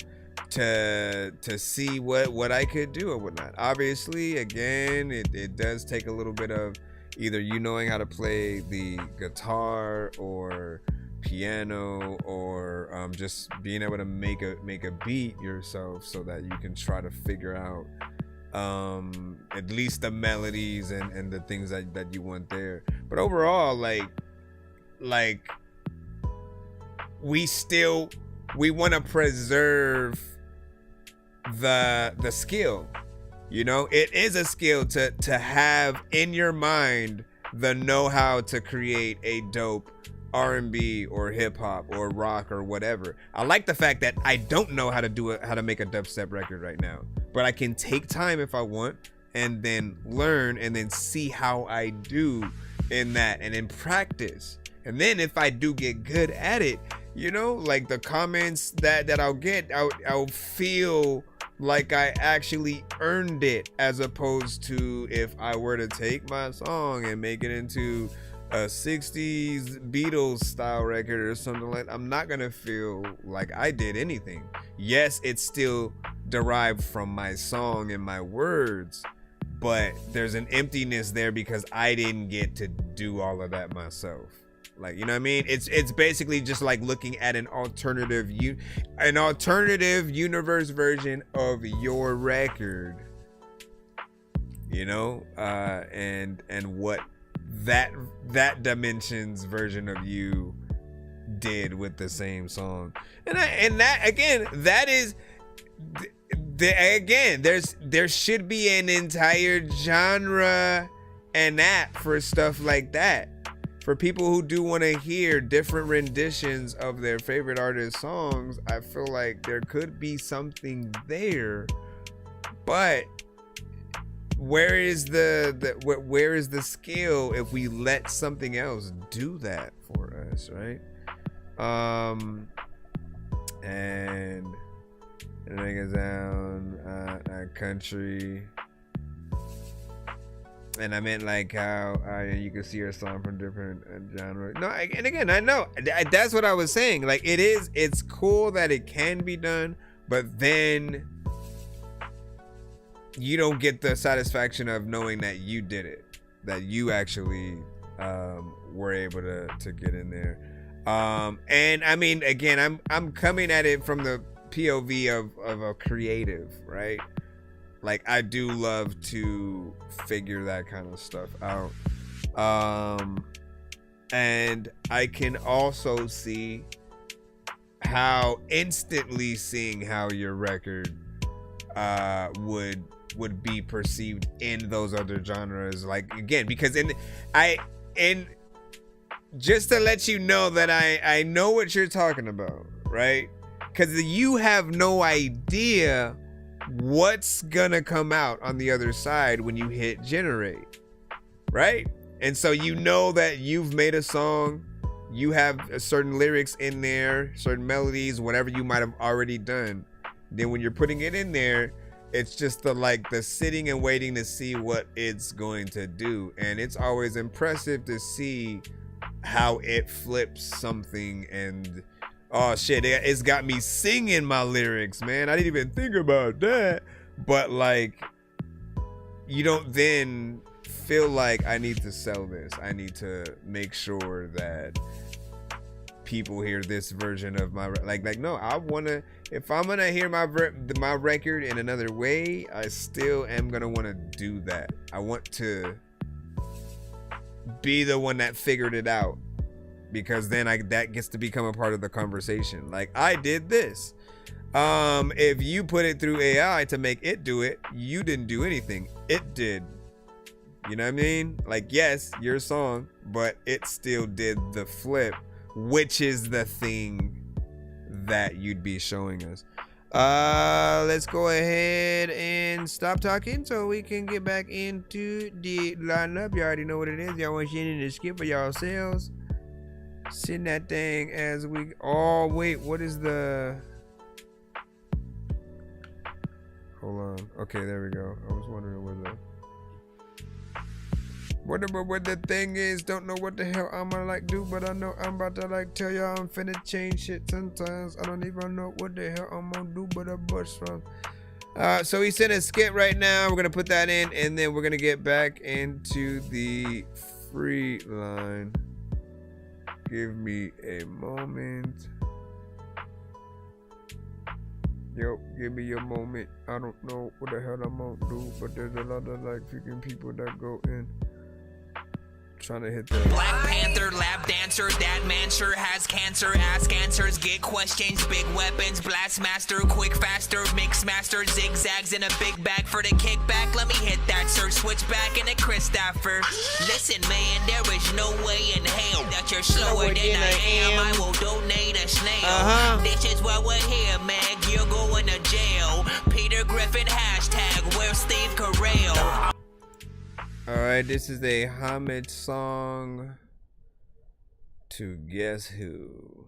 to see what I could do or whatnot. Obviously, again, it does take a little bit of either you knowing how to play the guitar or piano, or just being able to make a beat yourself so that you can try to figure out at least the melodies and the things that you want there. But overall, like we want to preserve the skill. It is a skill to have in your mind the know-how to create a dope R&B or hip hop or rock or whatever. I like the fact that I don't know how to make a dubstep record right now, but I can take time if I want and then learn and then see how I do in that and then practice. And then if I do get good at it, you know, like the comments that I'll get, I'll feel like I actually earned it, as opposed to if I were to take my song and make it into a 60s Beatles style record or something like that. I'm not gonna feel like I did anything. Yes, it's still derived from my song and my words, but there's an emptiness there because I didn't get to do all of that myself. Like, you know what I mean? It's basically just like looking at an alternative universe version of your record, you know, and what that dimensions version of you did with the same song. And that again, that is again, there should be an entire genre and app for stuff like that, for people who do want to hear different renditions of their favorite artist songs. I feel like there could be something there, but where is the skill if we let something else do that for us, right? And it goes down country, and I meant like how you can see your song from different genres. No, and again, I know that's what I was saying. Like, it's cool that it can be done, but then you don't get the satisfaction of knowing that you did it, that you actually were able to get in there. And I mean, again, I'm coming at it from the POV of a creative, right? Like, I do love to figure that kind of stuff out. And I can also see how instantly seeing how your record would be perceived in those other genres. Like, again, because just to let you know that I know what you're talking about, right? Because you have no idea what's gonna come out on the other side when you hit generate, right? And so you know that you've made a song, you have certain lyrics in there, certain melodies, whatever you might have already done. Then when you're putting it in there, it's just the sitting and waiting to see what it's going to do. And it's always impressive to see how it flips something. And oh shit, it's got me singing my lyrics, man. I didn't even think about that. But like, you don't then feel like I need to sell this. I need to make sure that people hear this version of my like no, I want to, if I'm gonna hear my record in another way, I still am gonna want to do that. I want to be the one that figured it out, because then that gets to become a part of the conversation. Like, I did this. If you put it through AI to make it do it, you didn't do anything. It did. You know what I mean? Like, yes, your song, but it still did the flip, which is the thing that you'd be showing us. Let's go ahead and stop talking so we can get back into the lineup. You already know what it is. Y'all want to in the skip for yourselves. Send that thing as we. Oh wait, what is the? Hold on. Okay, there we go. I was wondering what the thing is. Don't know what the hell I'm gonna do, but I know I'm about to tell y'all I'm finna change shit sometimes. I don't even know what the hell I'm gonna do, but I bust from. So he sent a skit right now. We're gonna put that in, and then we're gonna get back into the free line. Give me a moment. Yo, give me a moment. I don't know what the hell I'm gonna do, but there's a lot of freaking people that go in trying to hit the Black Panther, lap dancer, that man sure has cancer. Ask answers, get questions, big weapons, blast master, quick faster, mix master, zigzags in a big bag for the kickback. Let me hit that, sir. Switch back in a Christopher. Listen, man, there is no way in hell that you're slower than I am. I will donate a snail. This is why we're here, man. You're going to jail. Peter Griffin hashtag. Where's Steve Carell? Alright, this is a homage song to Guess Who.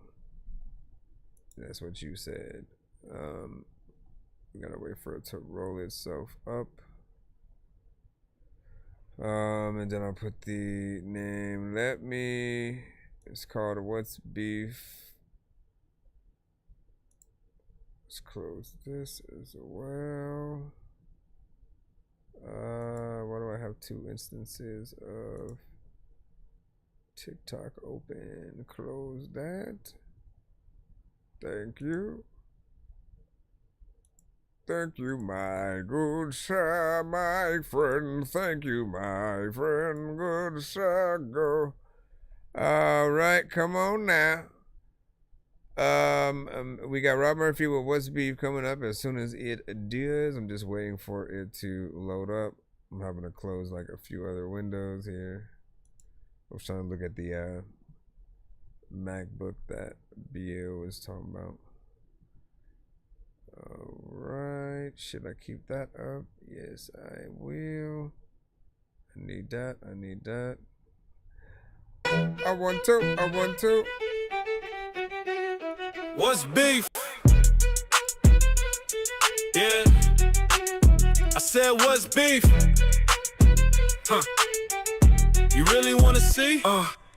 That's what you said. I'm gonna wait for it to roll itself up. And then I'll put the name. It's called What's Beef. Let's close this as well. Why do I have two instances of TikTok open? Close that. Thank you. Thank you, my good sir, my friend. Thank you, my friend, good sir. Go. All right, come on now. We got Rob Murphy with What's Beef coming up as soon as it does. I'm just waiting for it to load up. I'm having to close like a few other windows here. I was trying to look at the MacBook that BL was talking about. All right, should I keep that up? Yes, I will. I need that. I need that. I want to. What's beef? Yeah. I said, what's beef? Huh. You really wanna see?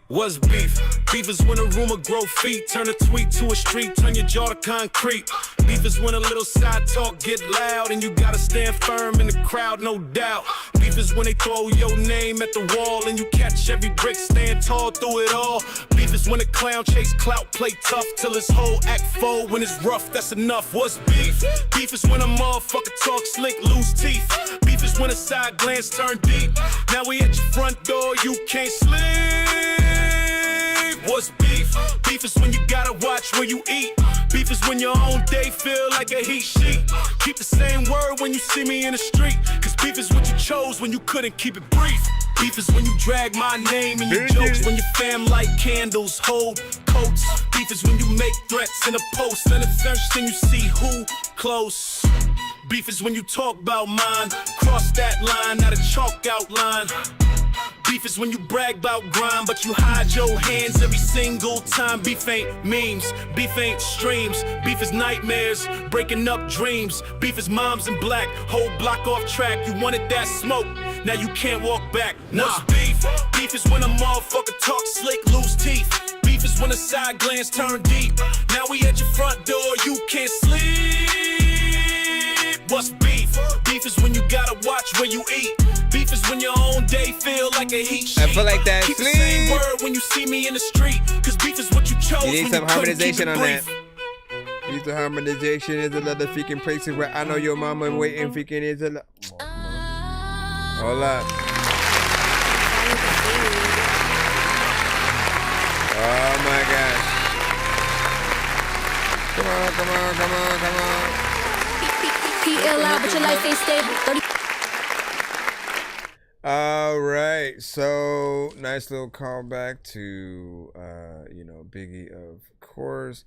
What's beef? Beef is when a rumor grow feet, turn a tweet to a street, turn your jaw to concrete. Beef is when a little side talk get loud and you gotta stand firm in the crowd, no doubt. Beef is when they throw your name at the wall and you catch every brick, stand tall through it all. Beef is when a clown chase clout, play tough till his whole act fold. When it's rough, that's enough. What's beef? Beef is when a motherfucker talk slick, lose teeth. Beef is when a side glance turn deep. Now we at your front door, you can't sleep. What's beef? Beef is when you gotta watch where you eat. Beef is when your own day feel like a heat sheet. Keep the same word when you see me in the street. Cause beef is what you chose when you couldn't keep it brief. Beef is when you drag my name in your jokes. When your fam light candles, hold coats. Beef is when you make threats in a post and a thirst and you see who close. Beef is when you talk about mine. Cross that line, not a chalk outline. Beef is when you brag about grind, but you hide your hands every single time. Beef ain't memes, beef ain't streams. Beef is nightmares, breaking up dreams. Beef is moms in black, whole block off track. You wanted that smoke, now you can't walk back. What's beef? Beef is when a motherfucker talk slick, lose teeth. Beef is when a side glance turn deep. Now we at your front door, you can't sleep. What's beef? Beef is when you gotta watch where you eat. Beef is when your own day feel like a heat sheet. I feel like that. Keep the same word when you see me in the street. Cause beef is what you chose. You need when some you harmonization on brief. that. Use the harmonization is another freaking places where I know your mama waiting freaking is a Hola. Oh my gosh. Come on. PL out, but your life ain't stable. All right, so nice little callback to Biggie, of course.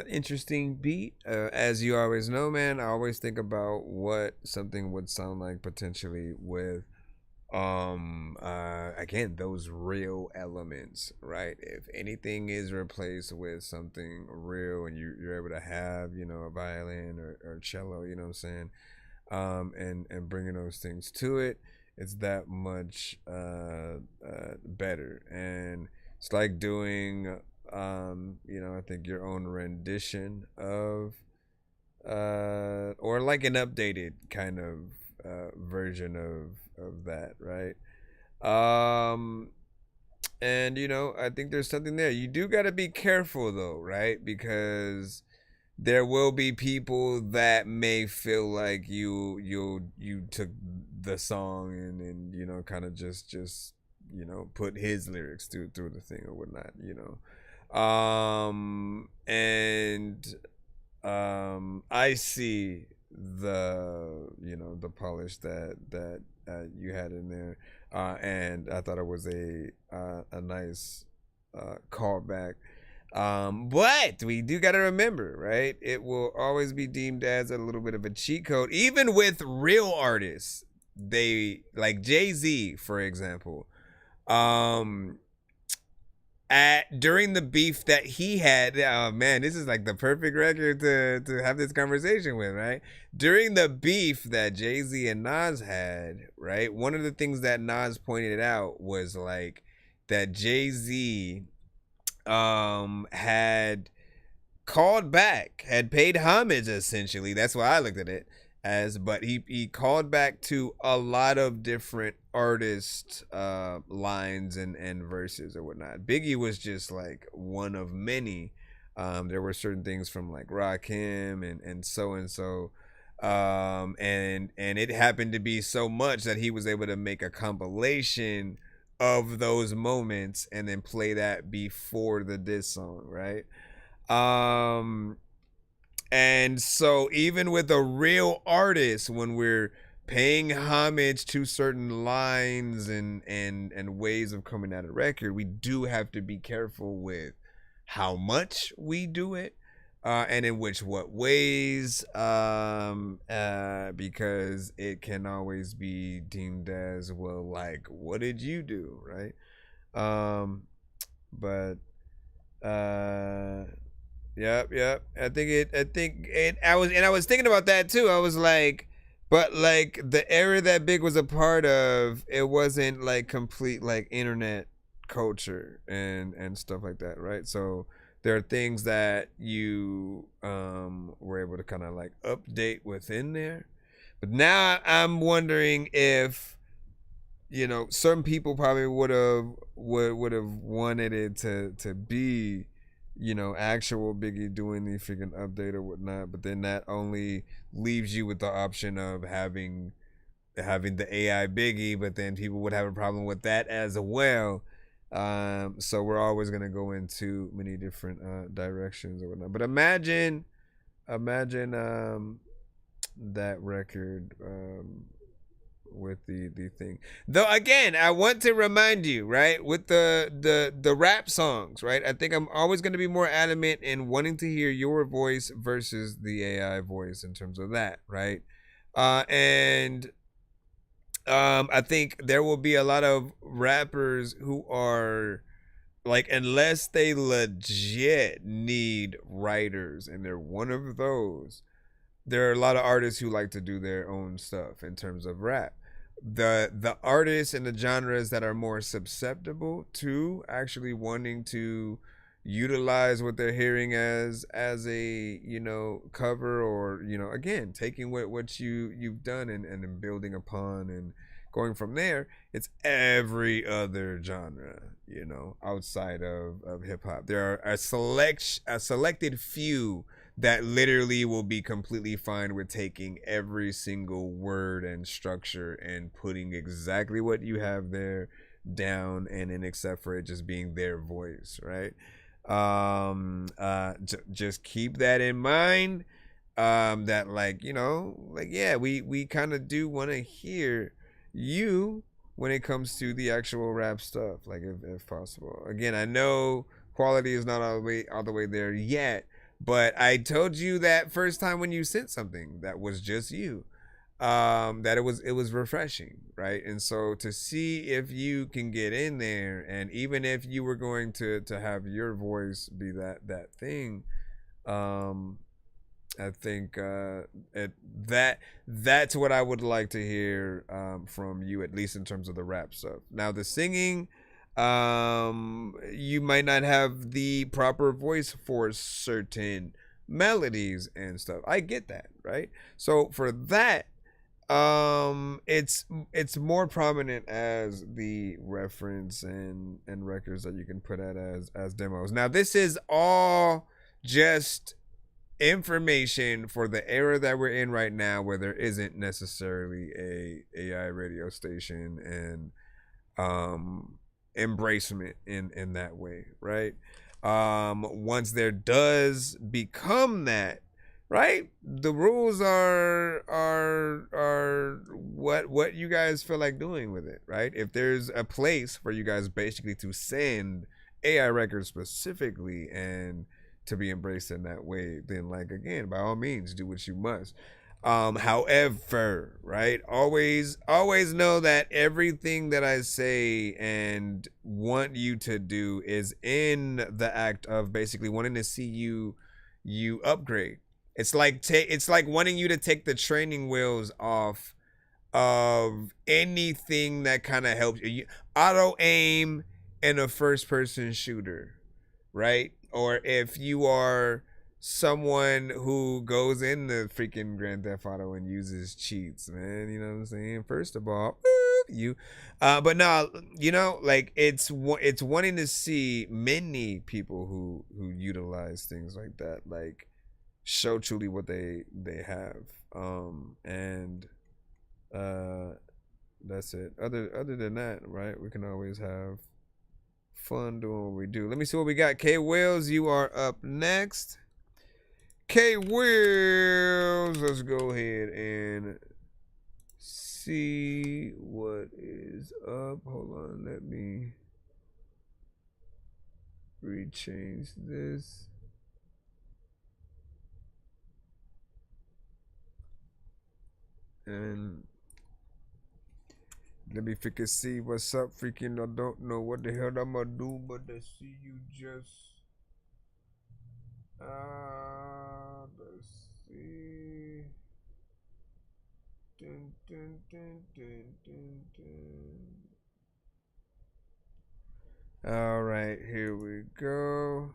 Interesting beat. As you always know, man, I always think about what something would sound like potentially with again, those real elements, right? If anything is replaced with something real and you're able to have, a violin or cello, you know what I'm saying? And bringing those things to it, it's that much better. And it's like doing I think your own rendition of or like an updated kind of version of that, right? And I think there's something there. You do got to be careful though, right? Because there will be people that may feel like you took the song and you know, kind of just you know, put his lyrics through the thing or whatnot, you know. I see the, you know, the polish that you had in there, and I thought it was a nice callback. But we do got to remember, right? It will always be deemed as a little bit of a cheat code, even with real artists. They, like Jay-Z, for example, during the beef that he had, oh man, this is like the perfect record to have this conversation with, right? During the beef that Jay-Z and Nas had, right? One of the things that Nas pointed out was like that Jay-Z had called back, had paid homage, essentially. That's why I looked at it as, but he called back to a lot of different artist lines and verses or whatnot. Biggie was just like one of many. There were certain things from like Rakim and so, and it happened to be so much that he was able to make a compilation of those moments and then play that before the diss song, right? And so even with a real artist, when we're paying homage to certain lines and ways of coming at a record, we do have to be careful with how much we do it, and in what ways, because it can always be deemed as, well, like, what did you do, right? Yep. I was thinking about that too. I was like, but like the era that Big was a part of, it wasn't like complete like internet culture and stuff like that, right? So there are things that you were able to kind of like update within there. But now I'm wondering if, you know, some people probably would have wanted it to be, you know, actual Biggie doing the freaking update or whatnot, but then that only leaves you with the option of having the AI Biggie, but then people would have a problem with that as well. So we're always gonna go into many different directions or whatnot. But imagine that record with the thing. Though again, I want to remind you, right, with the rap songs, right? I think I'm always going to be more adamant in wanting to hear your voice versus the AI voice in terms of that, right? And I think there will be a lot of rappers who are like, unless they legit need writers, and they're one of those, there are a lot of artists who like to do their own stuff in terms of rap. The artists and the genres that are more susceptible to actually wanting to utilize what they're hearing as a, you know, cover, or, you know, again, taking what you've done and building upon and going from there, it's every other genre, you know, outside of hip hop. There are a selected few that literally will be completely fine with taking every single word and structure and putting exactly what you have there down, and then except for it just being their voice, right? Just keep that in mind, that, like, you know, like, yeah, we kind of do want to hear you when it comes to the actual rap stuff, like, if possible. Again, I know quality is not all the way there yet, but I told you that first time when you sent something that was just you, that it was refreshing, right? And so to see if you can get in there, and even if you were going to have your voice be that thing, I think that's what I would like to hear from you, at least in terms of the rap stuff. Now the singing, you might not have the proper voice for certain melodies and stuff. I get that, right? So for that, it's more prominent as the reference and records that you can put out as demos. Now this is all just information for the era that we're in right now, where there isn't necessarily a AI radio station and embracement in that way, right? Once there does become that, right, the rules are what you guys feel like doing with it, right? If there's a place for you guys basically to send AI records specifically and to be embraced in that way, then like, again, by all means, do what you must. However, right, always know that everything that I say and want you to do is in the act of basically wanting to see you upgrade. It's like wanting you to take the training wheels off of anything that kind of helps you. Auto aim in a first person shooter, right? Or if you are someone who goes into freaking Grand Theft Auto and uses cheats, man, you know what I'm saying? First of all, but no, you know, like it's wanting to see many people who utilize things like that, like show truly what they have, and that's it. Other than that, right, we can always have fun doing what we do. Let me see what we got. K Wills, you are up next. K Wills, let's go ahead and see what is up. Hold on, let me rechange this. And let me freaking see what's up. Freaking, I don't know what the hell I'm gonna do, but to see you just let's see. Dun, dun, dun, dun, dun, dun. All right, here we go.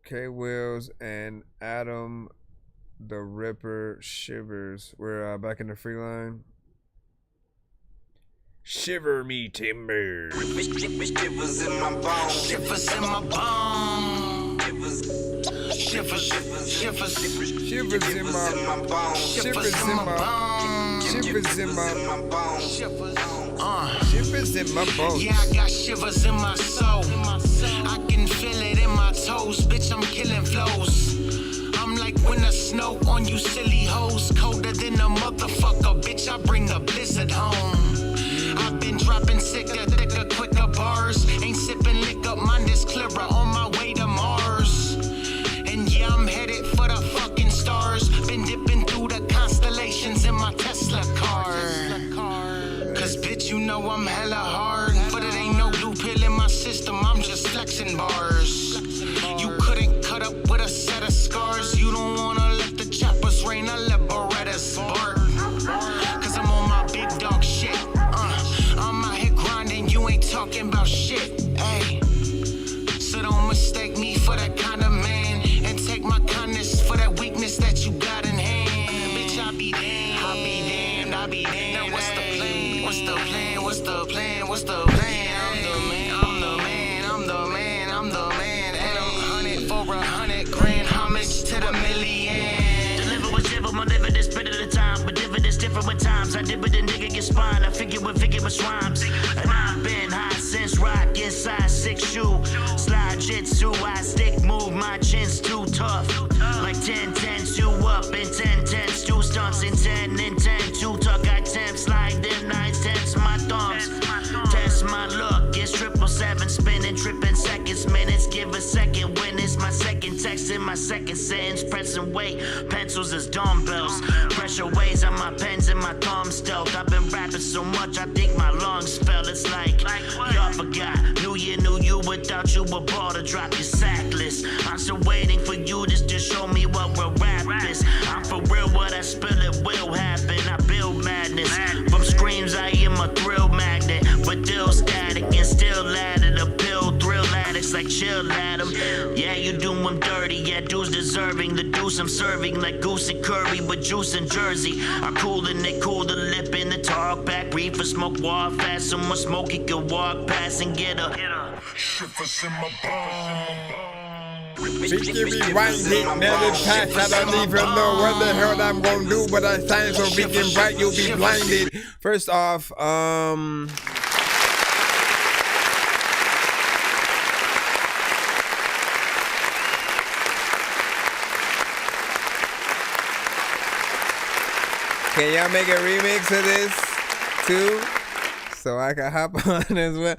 K Wills and Adam the Ripper Shivers. We're back in the free line. Shiver me timber. Shivers in my bones. Shivers in my bones. Shivers in my bones. Shivers in my bones. Shivers in my bones. Shivers in my bones. Yeah, I got shivers in my soul. I can feel it in my toes. Bitch, I'm killing flows. I'm like winter snow on you silly hoes. Colder than a motherfucker. Bitch, I bring the blizzard home. I've been dropping sicker, thicker, quicker bars. Ain't sipping liquor, mine is clearer on my way to Mars. And yeah, I'm headed for the fucking stars. Been dipping through the constellations in my Tesla car. Cause bitch, you know I'm hella hard. But it ain't no blue pill in my system, I'm just flexing bars. You couldn't cut up with a set of scars. You don't wanna let the choppers rain, I let Berettas bark. Cause I'm on my big dog shit. I'm out here grinding, you ain't talking about shit, ayy. So don't mistake me for that kind of man, and take my kindness for that weakness that you got in hand. Bitch, I'll be damned, I'll be damned, I'll be damned. Now what's the plan? What's the plan? What's the plan? What's the plan? I'm the man, I'm the man, I'm the man, I'm the man. And I'm 100 for 100 grand, homage to the million. Deliver with shiver, my liver is bit at a time, but dividends different with times. I dip it in nigga your spine, I figure with rhymes. And I've been high since rock inside 6 shoe. Slide jitsu, I stick move, my chin's too tough. Like 10 10s, you up in 10 10s, 2 stunts in 10 and 10. 2 tuck, I 10 slide in 9 10s, my thumbs. Test my luck, it's 777 spinning, tripping seconds, minutes. Give a second when it's my second text in my second sentence. Pressing weight, pencils as dumbbells. Pressure weighs on my pens and my thumbs stealth. I've been rapping so much, I think my lungs fell. It's like y'all forgot. New year, knew you without you a ball to drop your sack list. I'm still waiting for you just to show me what real rap is. I'm for real, what I spill it will happen. I build madness. From screams, I am a thrill magnet. But still static and still at it. A pill thrill addicts like chill at 'em. Yeah, you do 'em dirty. Yeah, dudes deserving the deuce I'm serving like goose and curry with juice and Jersey. I'm cool and they cool the lip in the talk back. Reefer smoke walk fast. Someone smoke, he can walk past and get a shivers in my bones. She give me one hit, never touch. I don't even know what the hell I'm gonna do, but I shine so big and bright, you'll be blinded. First off, can y'all make a remix of this too, so I can hop on as well?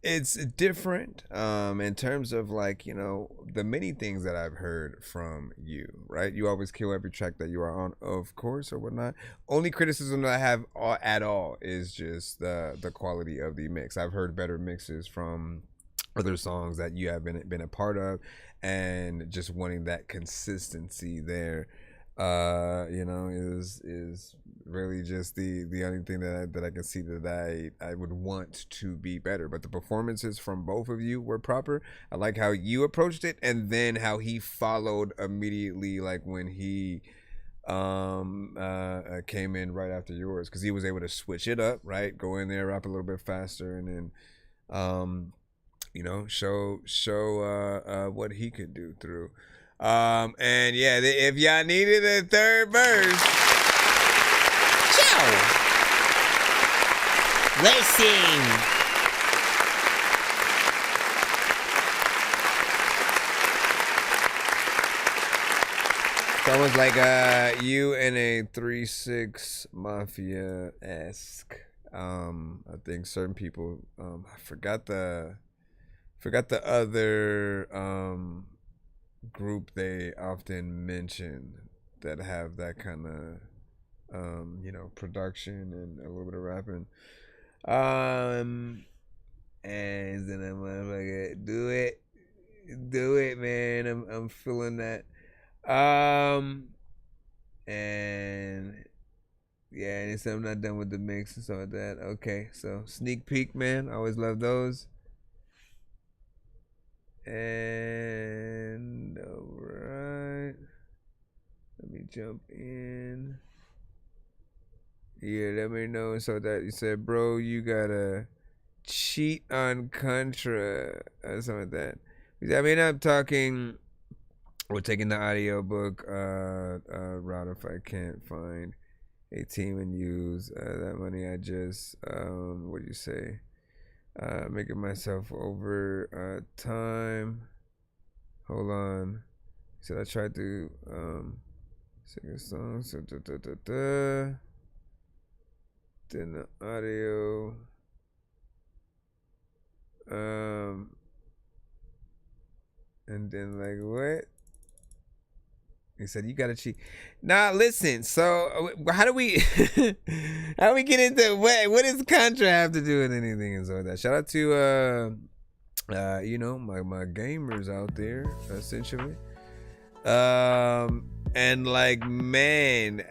It's different in terms of, like, you know, the many things that I've heard from you, right? You always kill every track that you are on, of course, or whatnot. Only criticism that I have at all is just the quality of the mix. I've heard better mixes from other songs that you have been a part of, and just wanting that consistency there, you know, is really just the only thing that I can see that I would want to be better. But the performances from both of you were proper. I like how you approached it, and then how he followed immediately, like when he came in right after yours, because he was able to switch it up, right? Go in there, rap a little bit faster, and then you know, show what he could do through. And yeah, if y'all needed a third verse, ciao. Let's sing. It's almost like you in a 3-6 Mafia-esque. I think certain people, I forgot the other group they often mention that have that kind of you know, production and a little bit of rapping. And then I'm like, do it, man. I'm feeling that. And yeah, and so I'm not done with the mix and stuff like that. Okay, so sneak peek, man. I always love those. And alright, let me jump in. Yeah, let me know. So that you said, bro, you gotta cheat on Contra or something like that. I mean, I'm talking, we're taking the audio book route if I can't find a team and use that money. I just what do you say? Making myself over time. Hold on. So I tried to sing a song. So then the audio. And then like what? He said you gotta cheat. Nah, listen. So how do we get into what does Contra have to do with anything and so like that? Shout out to you know, my gamers out there, essentially. And like, man,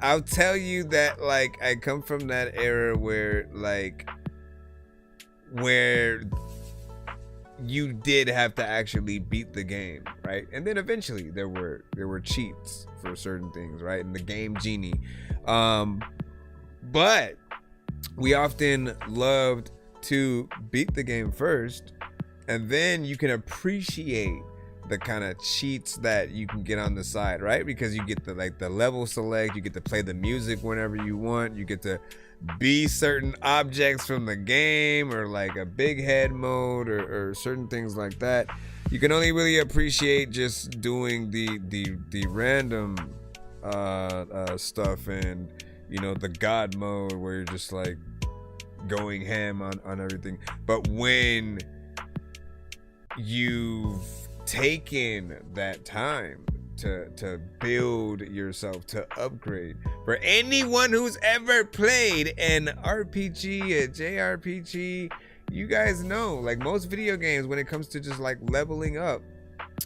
I'll tell you that, like, I come from that era where you did have to actually beat the game, right? And then eventually there were cheats for certain things, right? And the game genie. But we often loved to beat the game first, and then you can appreciate the kind of cheats that you can get on the side, right? Because you get the level select, you get to play the music whenever you want, you get to be certain objects from the game, or like a big head mode, or certain things like that. You can only really appreciate just doing the random stuff, and you know, the god mode where you're just like going ham on everything. But when you've taken that time to build yourself, to upgrade, for anyone who's ever played an RPG, a JRPG, you guys know, like most video games, when it comes to just like leveling up,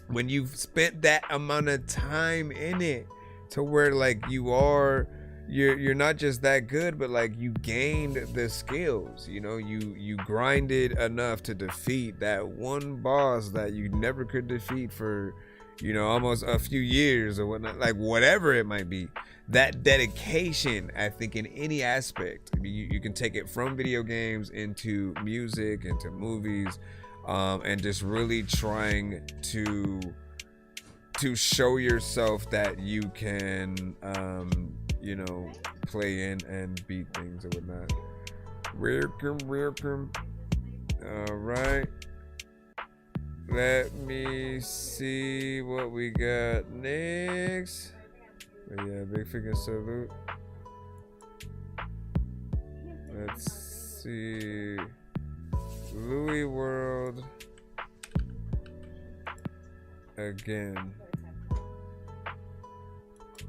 when you've spent that amount of time in it to where like you're not just that good, but like you gained the skills, you know, you grinded enough to defeat that one boss that you never could defeat for, you know, almost a few years or whatnot, like whatever it might be. That dedication, I think, in any aspect, I mean, you can take it from video games into music, into movies, and just really trying to show yourself that you can, you know, play in and beat things or whatnot. Welcome. All right. Let me see what we got next. But yeah, big freaking salute. Let's see. Louis World again.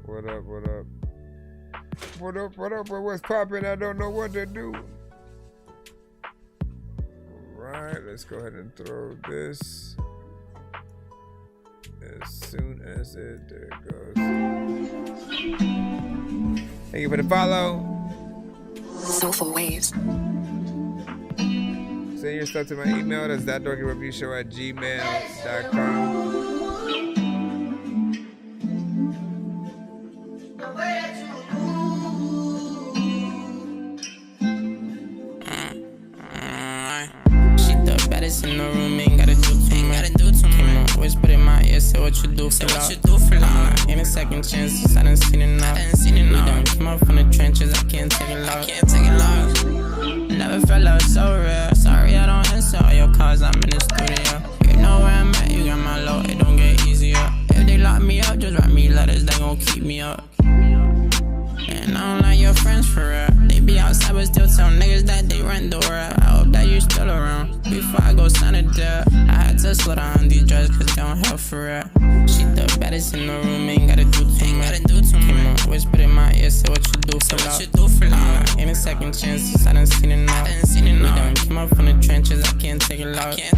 What up? What's poppin'? I don't know what to do. Alright, let's go ahead and throw this as soon as it there goes. Thank you for the follow. Soulful Waves. Send your stuff to my email. That's ThatDorkyReviewShow@gmail.com. In the room, ain't gotta do too much. Came on, whispered in my ear, say what you do for love. In a second chances, I done seen enough. We done come up from the trenches, I can't take it lost. Never felt love so real. Sorry I don't answer all your calls, I'm in the studio. You know where I'm at, you got my low, it don't get easier. If they lock me up, just write me letters, they gon' keep me up. And I don't like your friends for real. They be outside but still tell niggas that they rent the world. I hope that you still around before I go sign a deal. I had to slow down these drugs cause they don't help for real. She the baddest in the room, ain't gotta do too much. Came on, whispered in my ear, say what you do for love. In a second chances, I done seen enough. We done came up from the trenches, I can't take it lost. She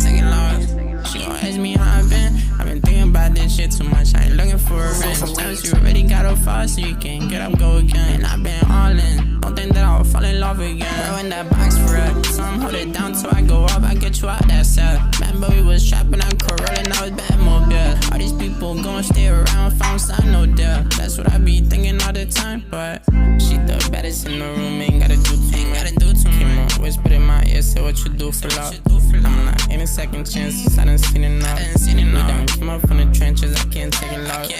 gon' ask me how I've been thinking about this shit too much, I ain't looking for a friend. Sometimes you already got off fast so you can get up, go again. And I've been all in, don't think that I'll fall in love again. Bro, in that box for real, so I'm hold it down till I go up, I get you out that cell. Remember we was trapping on Corolla, now it's Batmobile. All these people gon' stay around, found sign, no deal. That's what I be thinking all the time, but she the baddest in the room, ain't gotta do too much. Came on, whispered in my ear, say what you do for love. I'm not in a second chances, I done seen enough. We done come up from the trenches, I can't take it lost.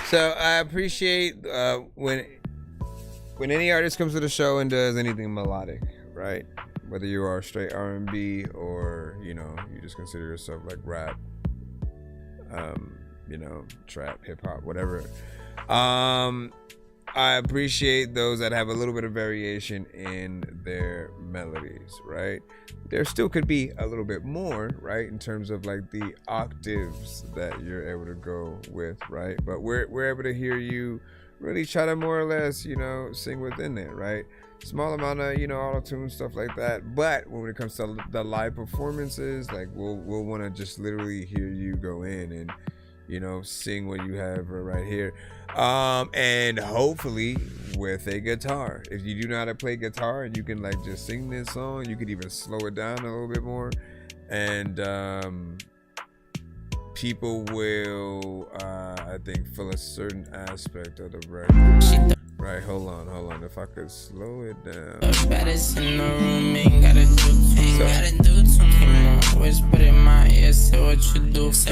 So I appreciate when any artist comes to the show and does anything melodic, right? Whether you are straight R&B or, you know, you just consider yourself like rap, you know, trap, hip hop, whatever. I appreciate those that have a little bit of variation in their melodies, right? There still could be a little bit more, right, in terms of like the octaves that you're able to go with, right? But we're able to hear you really try to more or less, you know, sing within it, right? Small amount of, you know, auto-tune, stuff like that. But when it comes to the live performances, like we'll want to just literally hear you go in and, you know, sing what you have right here, and hopefully with a guitar. If you do know how to play guitar and you can like just sing this song, you could even slow it down a little bit more, and people will I think feel a certain aspect of the record. Right, hold on. If I could slow it down. The baddest in the room, ain't gotta do too much. Whisper in my ear, say what you do for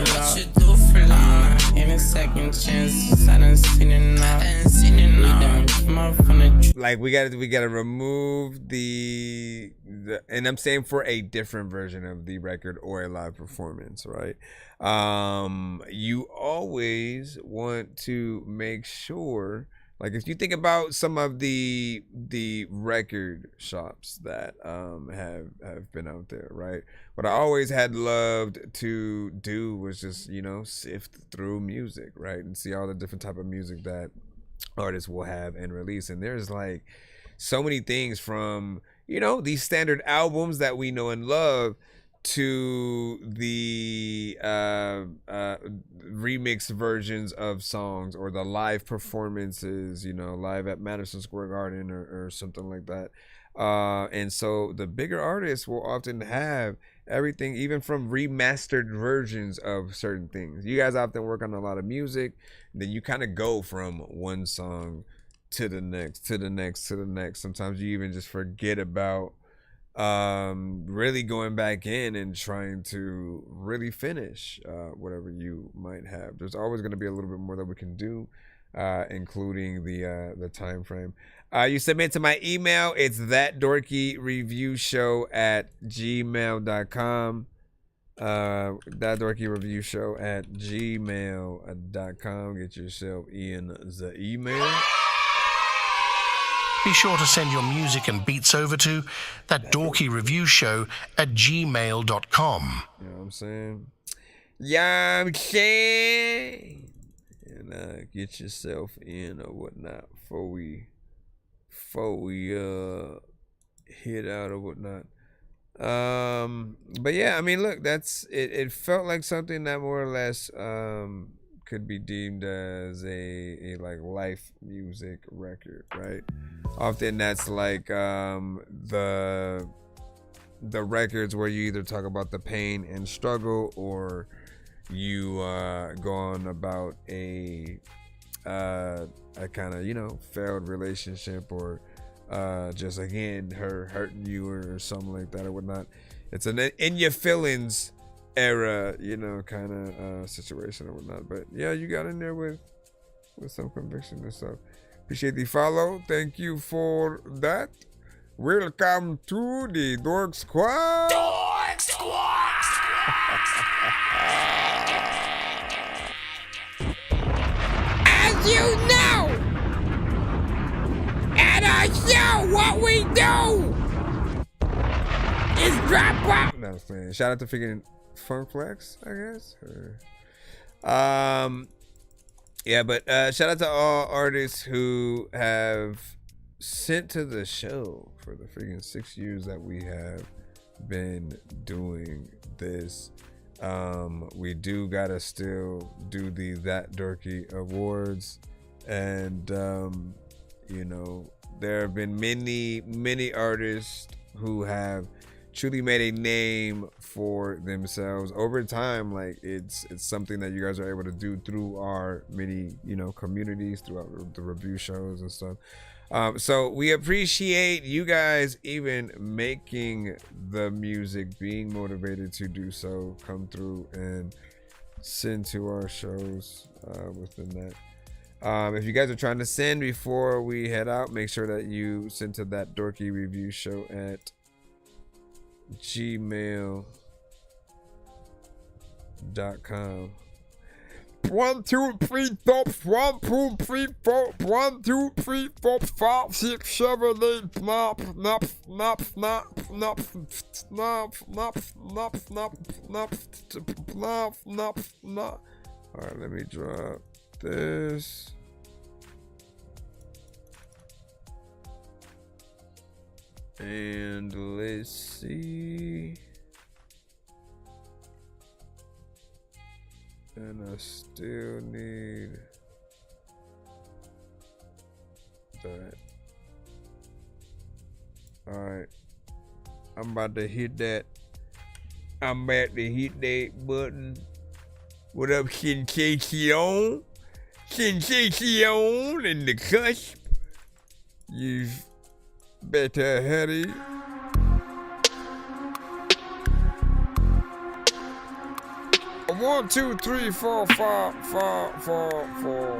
love. In a second chances, I done seen enough. We done come up from the like we gotta remove the and I'm saying for a different version of the record or a live performance, right? You always want to make sure, like if you think about some of the record shops that have been out there, right? What I always had loved to do was just, you know, sift through music, right? And see all the different type of music that artists will have and release. And there's like so many things from, you know, these standard albums that we know and love to the remix versions of songs or the live performances, you know, live at Madison Square Garden or something like that. And so the bigger artists will often have everything, even from remastered versions of certain things. You guys often work on a lot of music, then you kind of go from one song to the next, to the next, to the next. Sometimes you even just forget about really going back in and trying to really finish whatever you might have. There's always going to be a little bit more that we can do, including the time frame. You submit to my email. It's ThatDorkyReviewShow@gmail.com. ThatDorkyReviewShow@gmail.com. Get yourself in the email. Be sure to send your music and beats over to ThatDorkyReviewShow@gmail.com. You know what I'm saying? Yeah, I'm saying. And get yourself in or whatnot before we hit out or whatnot. But yeah, I mean, look, that's it. It felt like something that more or less could be deemed as a like life music record, right? Often that's like the records where you either talk about the pain and struggle, or you go on about a kind of, you know, failed relationship, or just again her hurting you or something like that or whatnot. It's an in your feelings era, you know, kind of situation or whatnot. But yeah, you got in there with some conviction and stuff. Appreciate the follow. Thank you for that. Welcome to the Dork Squad. Dork Squad. As you know, at our show, what we do is drop off. No, man. Shout out to freaking Funkflex, I guess. Yeah, but shout out to all artists who have sent to the show for the freaking 6 years that we have been doing this. We do gotta still do the That Dorky Awards, and you know, there have been many artists who have truly made a name for themselves over time. Like it's something that you guys are able to do through our many, you know, communities, throughout the review shows and stuff. So we appreciate you guys even making the music, being motivated to do so, come through and send to our shows within that. If you guys are trying to send before we head out, make sure that you send to That Dorky Review Show at gmail.com. 1, 2, 3, 4, 1, 2, 3, 4, 1, 2, 3, 4, 5, 6, 7, 8, nop. Alright, let me drop this. And let's see. And I still need that. Alright. I'm about to hit that. I'm about to hit that button. What up, sensation? Sensation in the cusp. You better hurry. 1, 2, 3, 4, 5, 5, 4, 4.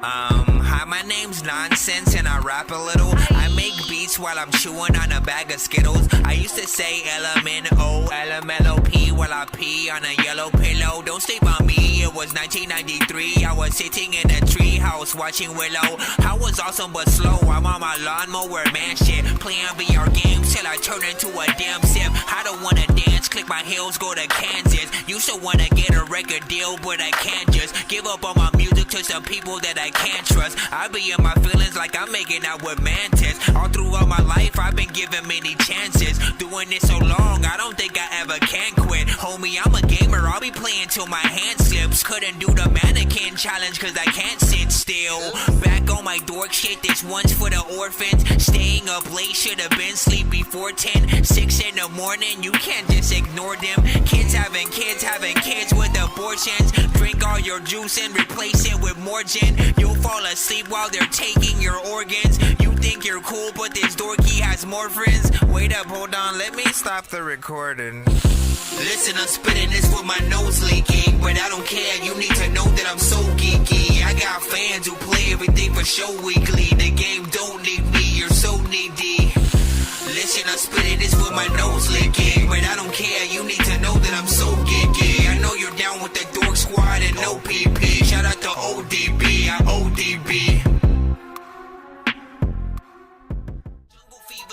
Hi, my name's Nonsense and I rap a little. I make beats while I'm chewing on a bag of Skittles. I used to say LMNO, LMLOP while I pee on a yellow pillow. Don't sleep on me, it was 1993. I was sitting in a tree house watching Willow. I was awesome but slow, I'm on my lawnmower, man shit. Playing VR games till I turn into a damn sip. I don't wanna dance, click my heels, go to Kansas. Used to wanna get a record deal, but I can't just give up on my music to some people that I can't trust. I be in my feelings like I'm making out with mantis. All throughout my life, I've been given many chances. Doing this so long, I don't think I ever can quit. Homie, I'm a gamer, I'll be playing till my hand slips. Couldn't do the mannequin challenge cause I can't sit still. still. Back on my dork shit, this one's for the orphans. Staying up late, should've been sleep before 10. 6 in the morning, you can't just ignore them. Kids having kids with abortions. Drink all your juice and replace it with more gin. You'll fall asleep while they're taking your organs. You think you're cool, but this dorky has more friends. Wait up, hold on, let me stop the recording. Listen, I'm spitting this with my nose leaking, but I don't care, you need to know that I'm so geeky. I got fans who play everything for show weekly. The game don't need me, you're so needy. Listen, I'm spitting this with my nose leaking, but I don't care, you need to know that I'm so geeky. I know you're down with the dork squad and no PP. Shout out to ODB, I ODB.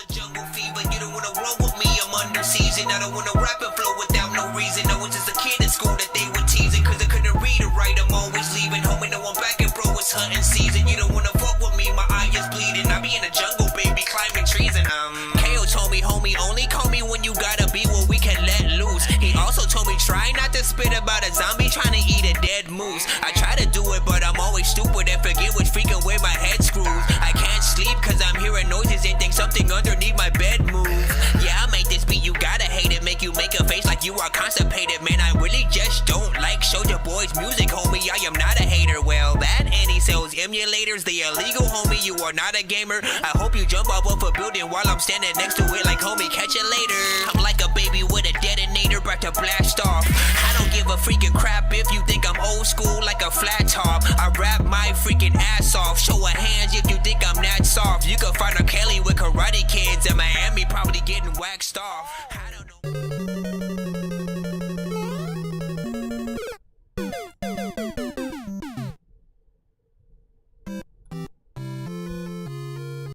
Jungle fever, you don't wanna roll with me, I'm under season. I don't wanna rap and flow without no reason. I was just a kid in school that they were teasing, cause I couldn't read or write, I'm always leaving. Homie, no one back and bro, it's hunting season. You don't wanna fuck with me, my eye is bleeding. I be in the jungle, baby, climbing trees and KO told me, homie, only call me when you gotta be where we can let loose. He also told me, try not to spit about a zombie trying to eat a dead moose. I try to do it, but I'm always stupid and forget which freaking way my head screws. I can't sleep cause I'm hearing noises and think something underneath my bed move. Yeah, I made this beat, you gotta hate it. Make you make a face like you are constipated. Man, I really just don't like Soulja Boy's music, homie. I am not a hater. Well, that and he sells emulators, they illegal, homie. You are not a gamer. I hope you jump off of a building while I'm standing next to it like, homie, catch it later. I'm like a baby with a detonator, about to blast off. I don't give a freaking crap if you think I'm old school like a flat top. I rap my freaking ass off. Show of hands if you think I'm that soft. You can find a Kelly with Karate Kids in Miami, probably getting waxed off.